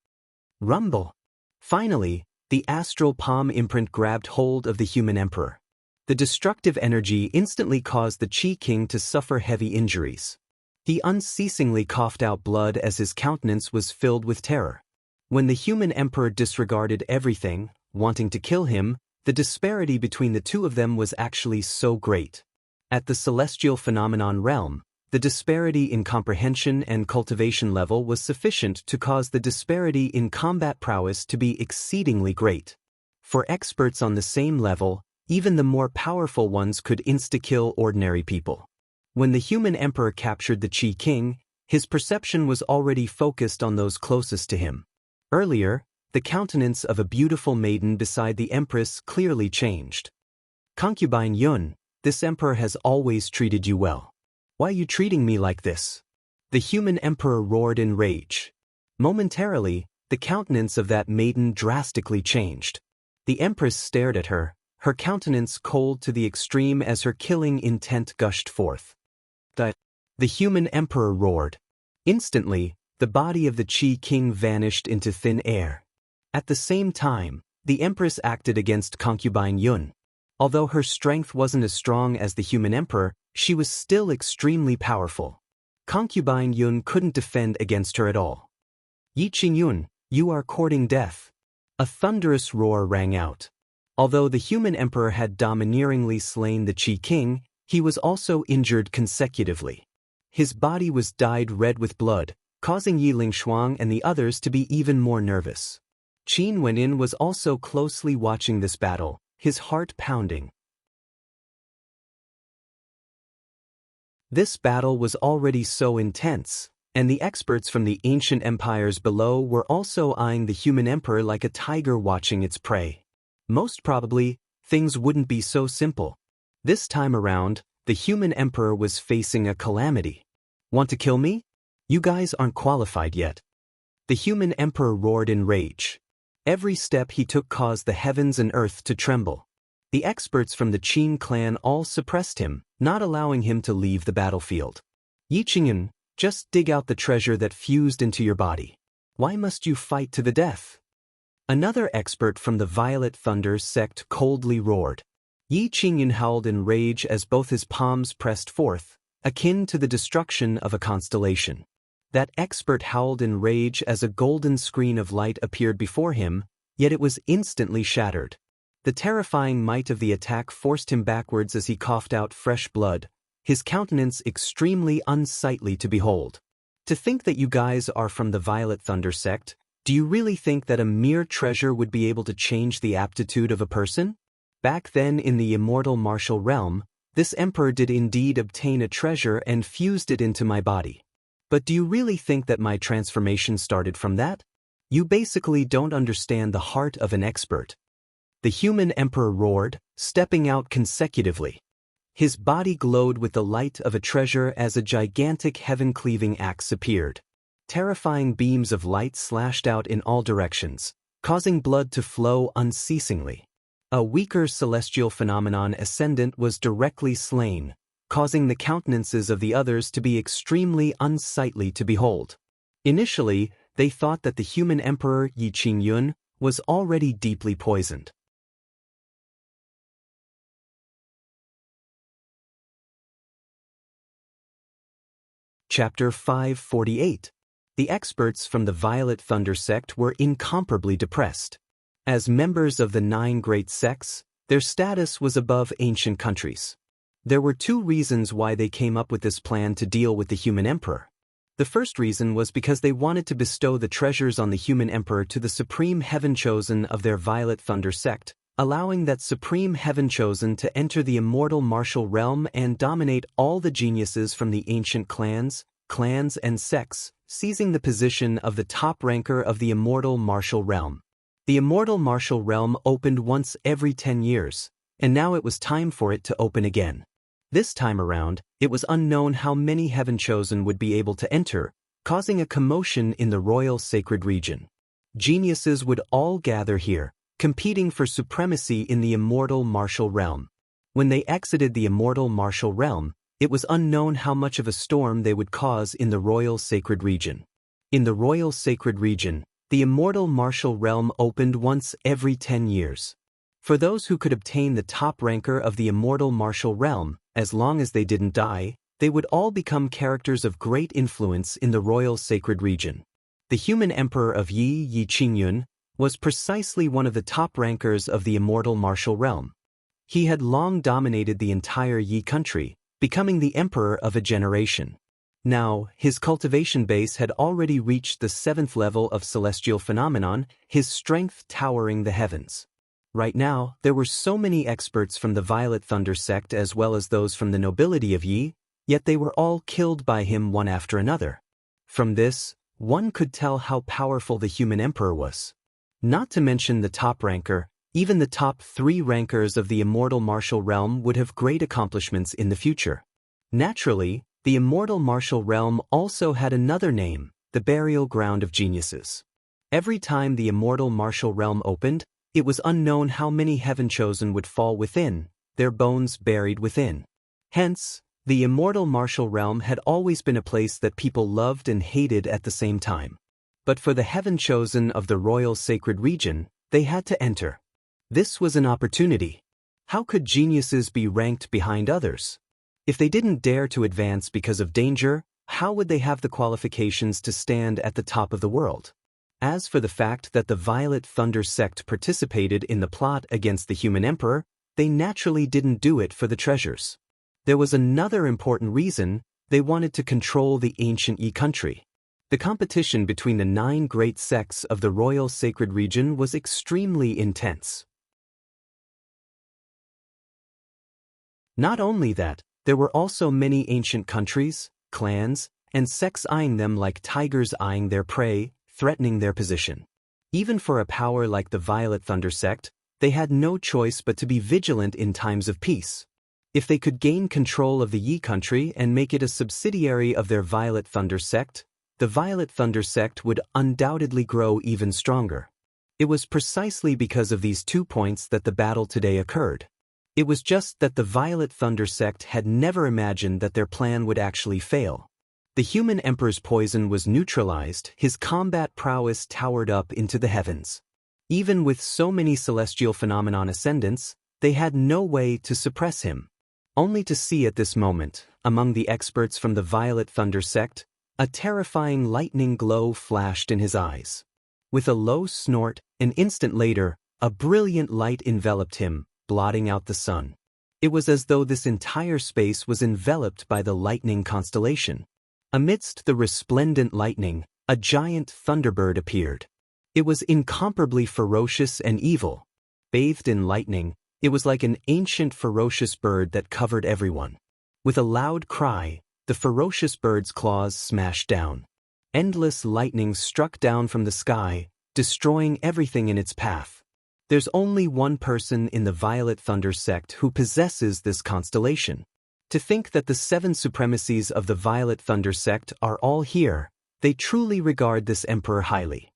Rumble! Finally, the astral palm imprint grabbed hold of the human emperor. The destructive energy instantly caused the Qi King to suffer heavy injuries. He unceasingly coughed out blood as his countenance was filled with terror. When the human emperor disregarded everything, wanting to kill him, the disparity between the two of them was actually so great. At the celestial phenomenon realm, the disparity in comprehension and cultivation level was sufficient to cause the disparity in combat prowess to be exceedingly great. For experts on the same level, even the more powerful ones could insta-kill ordinary people. When the human emperor captured the Qi King, his perception was already focused on those closest to him. Earlier, the countenance of a beautiful maiden beside the empress clearly changed. "Concubine Yun, this emperor has always treated you well. Why are you treating me like this?" The human emperor roared in rage. Momentarily, the countenance of that maiden drastically changed. The empress stared at her, her countenance cold to the extreme as her killing intent gushed forth. The human emperor roared. Instantly, the body of the Qi King vanished into thin air. At the same time, the empress acted against concubine Yun. Although her strength wasn't as strong as the human emperor, she was still extremely powerful. Concubine Yun couldn't defend against her at all. "Yi Qingyun, you are courting death." A thunderous roar rang out. Although the human emperor had domineeringly slain the Qi King, he was also injured consecutively. His body was dyed red with blood, causing Yi Lingshuang and the others to be even more nervous. Qin Wenin was also closely watching this battle, his heart pounding. This battle was already so intense, and the experts from the ancient empires below were also eyeing the human emperor like a tiger watching its prey. Most probably, things wouldn't be so simple. This time around, the human emperor was facing a calamity. "Want to kill me? You guys aren't qualified yet." The human emperor roared in rage. Every step he took caused the heavens and earth to tremble. The experts from the Qin clan all suppressed him, not allowing him to leave the battlefield. "Yi Qingyun, just dig out the treasure that fused into your body. Why must you fight to the death?" Another expert from the Violet Thunder sect coldly roared. Yi Qingyun howled in rage as both his palms pressed forth, akin to the destruction of a constellation. That expert howled in rage as a golden screen of light appeared before him, yet it was instantly shattered. The terrifying might of the attack forced him backwards as he coughed out fresh blood, his countenance extremely unsightly to behold. "To think that you guys are from the Violet Thunder sect, do you really think that a mere treasure would be able to change the aptitude of a person? Back then in the immortal martial realm, this emperor did indeed obtain a treasure and fused it into my body. But do you really think that my transformation started from that? You basically don't understand the heart of an expert." The human emperor roared, stepping out consecutively. His body glowed with the light of a treasure as a gigantic heaven-cleaving axe appeared. Terrifying beams of light slashed out in all directions, causing blood to flow unceasingly. A weaker celestial phenomenon ascendant was directly slain, causing the countenances of the others to be extremely unsightly to behold. Initially, they thought that the human emperor Yi Qingyun was already deeply poisoned. Chapter 548. The experts from the Violet Thunder sect were incomparably depressed. As members of the 9 great sects, their status was above ancient countries. There were two reasons why they came up with this plan to deal with the human emperor. The first reason was because they wanted to bestow the treasures on the human emperor to the supreme heaven chosen of their Violet Thunder sect, allowing that supreme heaven chosen to enter the immortal martial realm and dominate all the geniuses from the ancient clans and sects, seizing the position of the top ranker of the immortal martial realm. The immortal martial realm opened once every 10 years, and now it was time for it to open again. This time around, it was unknown how many heaven chosen would be able to enter, causing a commotion in the royal sacred region. Geniuses would all gather here, competing for supremacy in the immortal martial realm. When they exited the immortal martial realm, it was unknown how much of a storm they would cause in the royal sacred region. In the royal sacred region, the immortal martial realm opened once every 10 years. For those who could obtain the top ranker of the immortal martial realm, as long as they didn't die, they would all become characters of great influence in the royal sacred region. The human emperor of Yi Qingyun was precisely one of the top rankers of the immortal martial realm. He had long dominated the entire Yi country, becoming the emperor of a generation. Now, his cultivation base had already reached the 7th level of celestial phenomenon, his strength towering the heavens. Right now, there were so many experts from the Violet Thunder sect as well as those from the nobility of Yi, yet they were all killed by him one after another. From this, one could tell how powerful the human emperor was. Not to mention the top ranker, even the top 3 rankers of the immortal martial realm would have great accomplishments in the future. Naturally, the immortal martial realm also had another name, the burial ground of geniuses. Every time the immortal martial realm opened, it was unknown how many heaven chosen would fall within, their bones buried within. Hence, the immortal martial realm had always been a place that people loved and hated at the same time. But for the heaven chosen of the royal sacred region, they had to enter. This was an opportunity. How could geniuses be ranked behind others? If they didn't dare to advance because of danger, how would they have the qualifications to stand at the top of the world? As for the fact that the Violet Thunder sect participated in the plot against the human emperor, they naturally didn't do it for the treasures. There was another important reason: they wanted to control the ancient Yi country. The competition between the 9 great sects of the royal sacred region was extremely intense. Not only that, there were also many ancient countries, clans, and sects eyeing them like tigers eyeing their prey, threatening their position. Even for a power like the Violet Thunder sect, they had no choice but to be vigilant in times of peace. If they could gain control of the Yi country and make it a subsidiary of their Violet Thunder sect, the Violet Thunder sect would undoubtedly grow even stronger. It was precisely because of these 2 points that the battle today occurred. It was just that the Violet Thunder sect had never imagined that their plan would actually fail. The human emperor's poison was neutralized, his combat prowess towered up into the heavens. Even with so many celestial phenomenon ascendants, they had no way to suppress him. Only to see at this moment, among the experts from the Violet Thunder sect, a terrifying lightning glow flashed in his eyes. With a low snort, an instant later, a brilliant light enveloped him, blotting out the sun. It was as though this entire space was enveloped by the lightning constellation. Amidst the resplendent lightning, a giant thunderbird appeared. It was incomparably ferocious and evil. Bathed in lightning, it was like an ancient ferocious bird that covered everyone. With a loud cry, the ferocious bird's claws smashed down. Endless lightning struck down from the sky, destroying everything in its path. There's only one person in the Violet Thunder sect who possesses this constellation. To think that the 7 supremacies of the Violet Thunder sect are all here, they truly regard this emperor highly.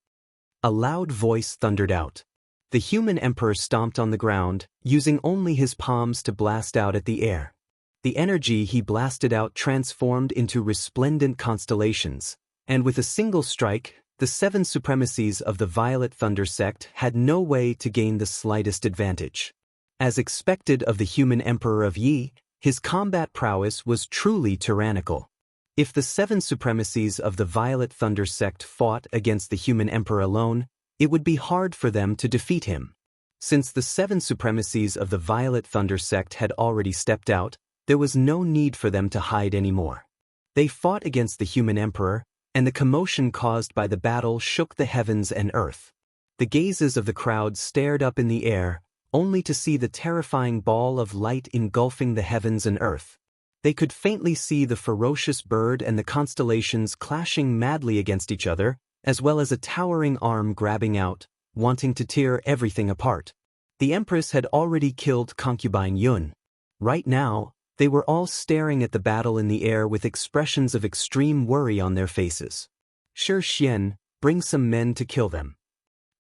A loud voice thundered out. The human emperor stomped on the ground, using only his palms to blast out at the air. The energy he blasted out transformed into resplendent constellations, and with a single strike, the 7 supremacies of the Violet Thunder sect had no way to gain the slightest advantage. As expected of the human emperor of Yi, his combat prowess was truly tyrannical. If the 7 supremacies of the Violet Thunder sect fought against the human emperor alone, it would be hard for them to defeat him. Since the 7 supremacies of the Violet Thunder sect had already stepped out, There was no need for them to hide anymore. They fought against the human emperor, and the commotion caused by the battle shook the heavens and earth. The gazes of the crowd stared up in the air, only to see the terrifying ball of light engulfing the heavens and earth. They could faintly see the ferocious bird and the constellations clashing madly against each other, as well as a towering arm grabbing out, wanting to tear everything apart. The empress had already killed concubine Yun. Right now, they were all staring at the battle in the air with expressions of extreme worry on their faces. Shi Xian, bring some men to kill them.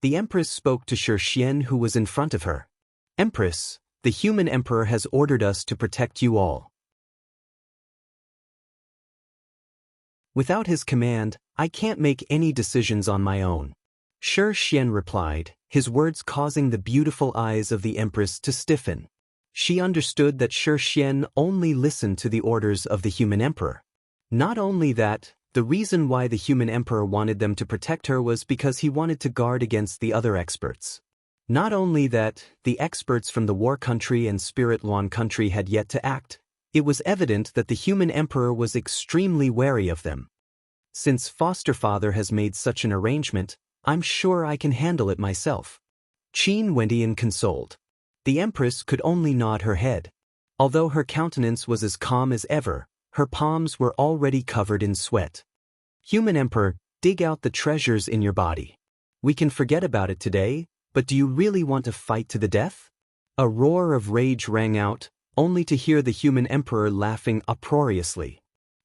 The empress spoke to Shi Xian, who was in front of her. Empress, the human emperor has ordered us to protect you all. Without his command, I can't make any decisions on my own. Shi Xian replied, his words causing the beautiful eyes of the empress to stiffen. She understood that Shi Xian only listened to the orders of the human emperor. Not only that, the reason why the human emperor wanted them to protect her was because he wanted to guard against the other experts. Not only that, the experts from the War Country and Spirit Lawn Country had yet to act, it was evident that the human emperor was extremely wary of them. Since foster father has made such an arrangement, I'm sure I can handle it myself. Qin Wendian consoled. The empress could only nod her head. Although her countenance was as calm as ever, her palms were already covered in sweat. Human emperor, dig out the treasures in your body. We can forget about it today, but do you really want to fight to the death? A roar of rage rang out, only to hear the human emperor laughing uproariously.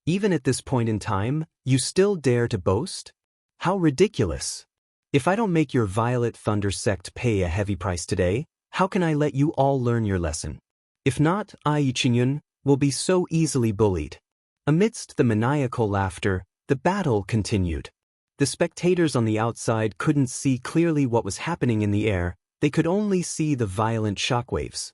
Even at this point in time, you still dare to boast? How ridiculous! If I don't make your Violet Thunder sect pay a heavy price today, how can I let you all learn your lesson? If not, I, Qingyun, will be so easily bullied. Amidst the maniacal laughter, the battle continued. The spectators on the outside couldn't see clearly what was happening in the air, they could only see the violent shockwaves.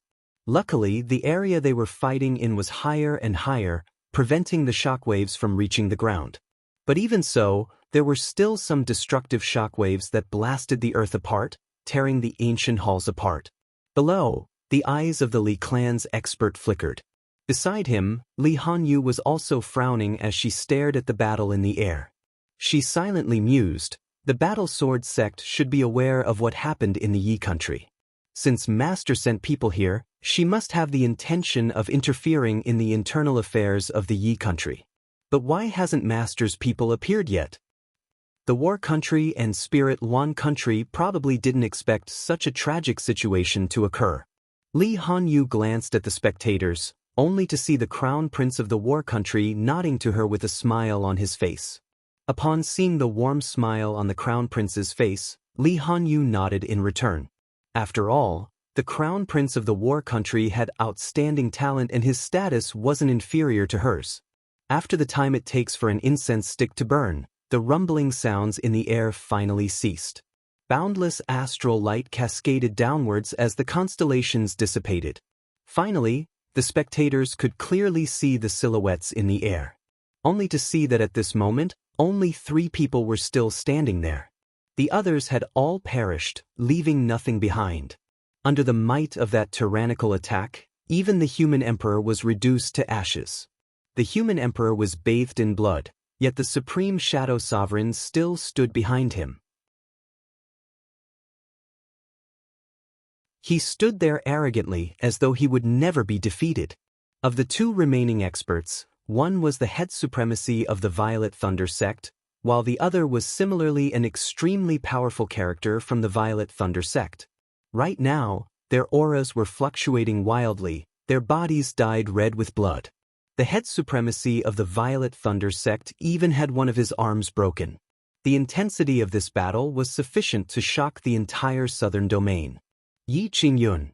Luckily, the area they were fighting in was higher and higher, preventing the shockwaves from reaching the ground. But even so, there were still some destructive shockwaves that blasted the earth apart, tearing the ancient halls apart. Below, the eyes of the Li clan's expert flickered. Beside him, Li Hanyu was also frowning as she stared at the battle in the air. She silently mused, the Battle Sword sect should be aware of what happened in the Yi country. Since Master sent people here, she must have the intention of interfering in the internal affairs of the Yi country. But why hasn't Master's people appeared yet? The War Country and Spirit Lawn Country probably didn't expect such a tragic situation to occur. Li Hanyu glanced at the spectators, only to see the Crown Prince of the War Country nodding to her with a smile on his face. Upon seeing the warm smile on the Crown Prince's face, Li Hanyu nodded in return. After all, the Crown Prince of the War Country had outstanding talent and his status wasn't inferior to hers. After the time it takes for an incense stick to burn, the rumbling sounds in the air finally ceased. Boundless astral light cascaded downwards as the constellations dissipated. Finally, the spectators could clearly see the silhouettes in the air. Only to see that at this moment, only 3 people were still standing there. The others had all perished, leaving nothing behind. Under the might of that tyrannical attack, even the human emperor was reduced to ashes. The human emperor was bathed in blood, yet the supreme shadow sovereign still stood behind him. He stood there arrogantly as though he would never be defeated. Of the 2 remaining experts, one was the head supremacy of the Violet Thunder sect, while the other was similarly an extremely powerful character from the Violet Thunder sect. Right now, their auras were fluctuating wildly, their bodies dyed red with blood. The head supremacy of the Violet Thunder sect even had one of his arms broken. The intensity of this battle was sufficient to shock the entire southern domain. Yi Qingyun.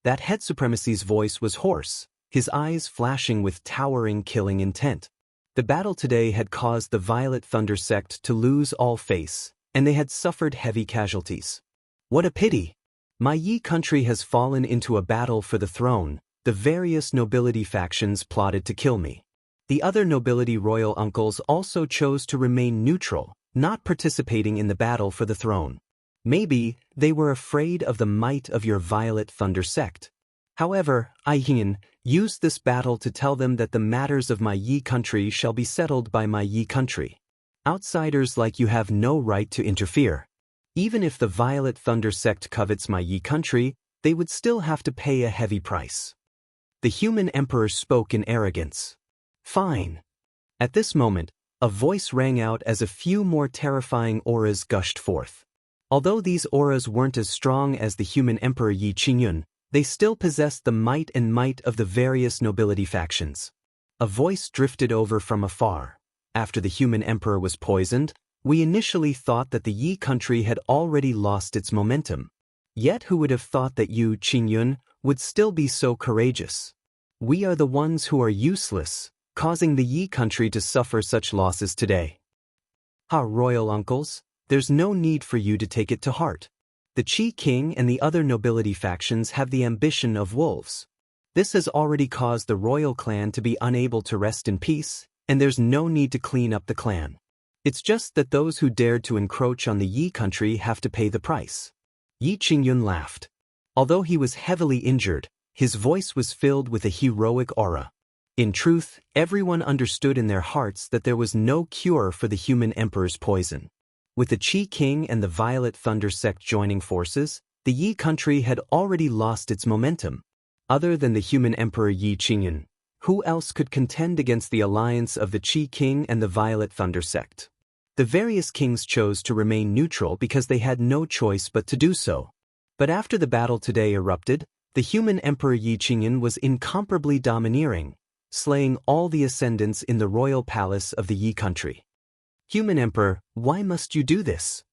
That head supremacy's voice was hoarse, his eyes flashing with towering killing intent. The battle today had caused the Violet Thunder sect to lose all face, and they had suffered heavy casualties. What a pity! My Yi country has fallen into a battle for the throne. The various nobility factions plotted to kill me. The other nobility royal uncles also chose to remain neutral, not participating in the battle for the throne. Maybe they were afraid of the might of your Violet Thunder sect. However, Aiyin, Use this battle to tell them that the matters of my Yi country shall be settled by my Yi country. Outsiders like you have no right to interfere. Even if the Violet Thunder sect covets my Yi country, they would still have to pay a heavy price. The human emperor spoke in arrogance. Fine. At this moment, a voice rang out as a few more terrifying auras gushed forth. Although these auras weren't as strong as the human emperor Yi Qingyun, they still possessed the might of the various nobility factions. A voice drifted over from afar. After the human emperor was poisoned, we initially thought that the Yi country had already lost its momentum. Yet who would have thought that you, Qingyun, would still be so courageous? We are the ones who are useless, causing the Yi country to suffer such losses today. Ha, royal uncles, there's no need for you to take it to heart. The Qi King and the other nobility factions have the ambition of wolves. This has already caused the royal clan to be unable to rest in peace, and there's no need to clean up the clan. It's just that those who dared to encroach on the Yi country have to pay the price. Yi Qingyun laughed. Although he was heavily injured, his voice was filled with a heroic aura. In truth, everyone understood in their hearts that there was no cure for the human emperor's poison. With the Qi King and the Violet Thunder sect joining forces, the Yi country had already lost its momentum. Other than the human emperor Yi Qingyun, who else could contend against the alliance of the Qi King and the Violet Thunder sect? The various kings chose to remain neutral because they had no choice but to do so. But after the battle today erupted, the human emperor Yi Qingyun was incomparably domineering, slaying all the ascendants in the royal palace of the Yi country. Human emperor, why must you do this?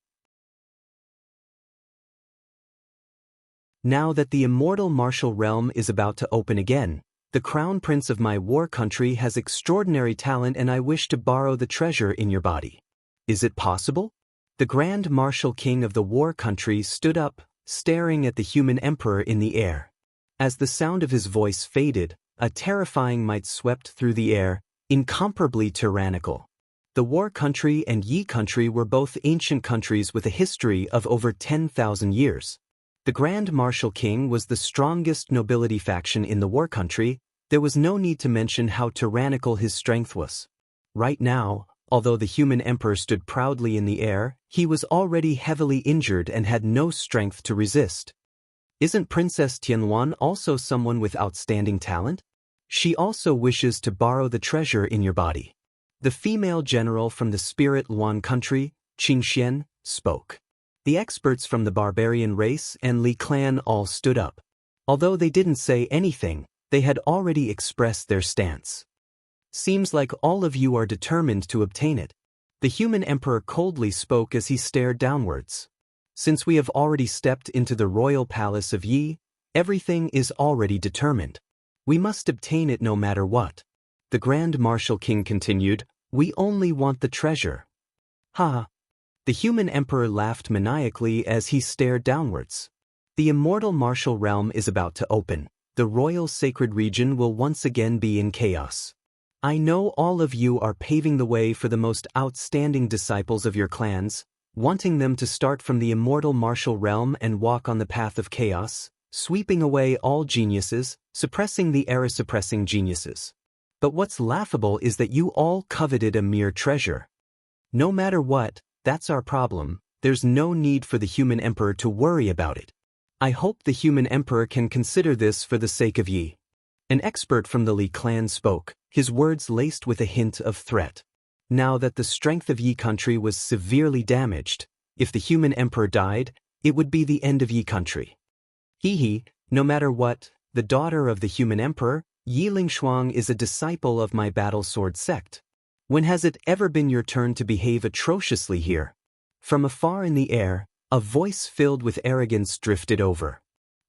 Now that the immortal martial realm is about to open again, the crown prince of my war country has extraordinary talent and I wish to borrow the treasure in your body. Is it possible? The grand martial king of the war country stood up, staring at the human emperor in the air. As the sound of his voice faded, a terrifying might swept through the air, incomparably tyrannical. The war country and Yi country were both ancient countries with a history of over 10,000 years. The Grand Martial King was the strongest nobility faction in the war country. There was no need to mention how tyrannical his strength was. Right now, although the human emperor stood proudly in the air, he was already heavily injured and had no strength to resist. Isn't Princess Tianluan also someone with outstanding talent? She also wishes to borrow the treasure in your body. The female general from the Spirit Luan country, Qingxian, spoke. The experts from the barbarian race and Li clan all stood up. Although they didn't say anything, they had already expressed their stance. Seems like all of you are determined to obtain it. The human emperor coldly spoke as he stared downwards. Since we have already stepped into the royal palace of Yi, everything is already determined. We must obtain it no matter what. The Grand Martial King continued, we only want the treasure. Ha! The human emperor laughed maniacally as he stared downwards. The immortal martial realm is about to open. The royal sacred region will once again be in chaos. I know all of you are paving the way for the most outstanding disciples of your clans, wanting them to start from the immortal martial realm and walk on the path of chaos, sweeping away all geniuses, suppressing the era-suppressing geniuses. But what's laughable is that you all coveted a mere treasure. No matter what, that's our problem. There's no need for the human emperor to worry about it. I hope the human emperor can consider this for the sake of Yi. An expert from the Li clan spoke, his words laced with a hint of threat. Now that the strength of Yi country was severely damaged, if the human emperor died, it would be the end of Yi country. No matter what, the daughter of the human emperor, Yi Lingshuang is a disciple of my battle sword sect. When has it ever been your turn to behave atrociously here? From afar in the air, a voice filled with arrogance drifted over.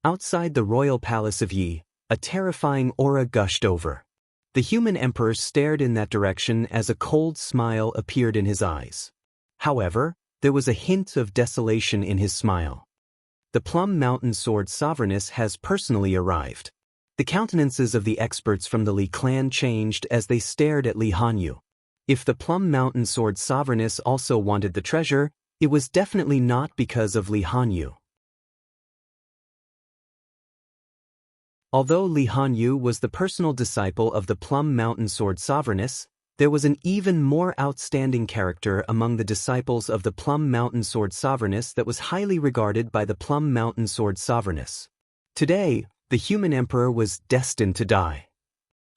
Outside the royal palace of Yi, a terrifying aura gushed over. The human emperor stared in that direction as a cold smile appeared in his eyes. However, there was a hint of desolation in his smile. The Plum Mountain Sword Sovereigness has personally arrived. The countenances of the experts from the Li clan changed as they stared at Li Hanyu. If the Plum Mountain Sword Sovereigness also wanted the treasure, it was definitely not because of Li Hanyu. Although Li Hanyu was the personal disciple of the Plum Mountain Sword Sovereigness, there was an even more outstanding character among the disciples of the Plum Mountain Sword Sovereigness that was highly regarded by the Plum Mountain Sword Sovereigness. Today, the human emperor was destined to die.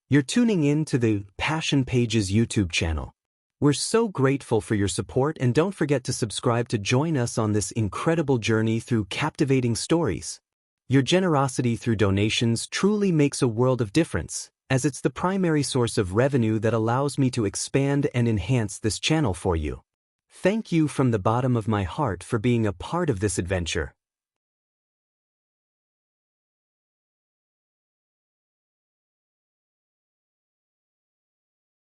You're tuning in to the Passion Pages YouTube channel. We're so grateful for your support, and don't forget to subscribe to join us on this incredible journey through captivating stories. Your generosity through donations truly makes a world of difference, as it's the primary source of revenue that allows me to expand and enhance this channel for you. Thank you from the bottom of my heart for being a part of this adventure.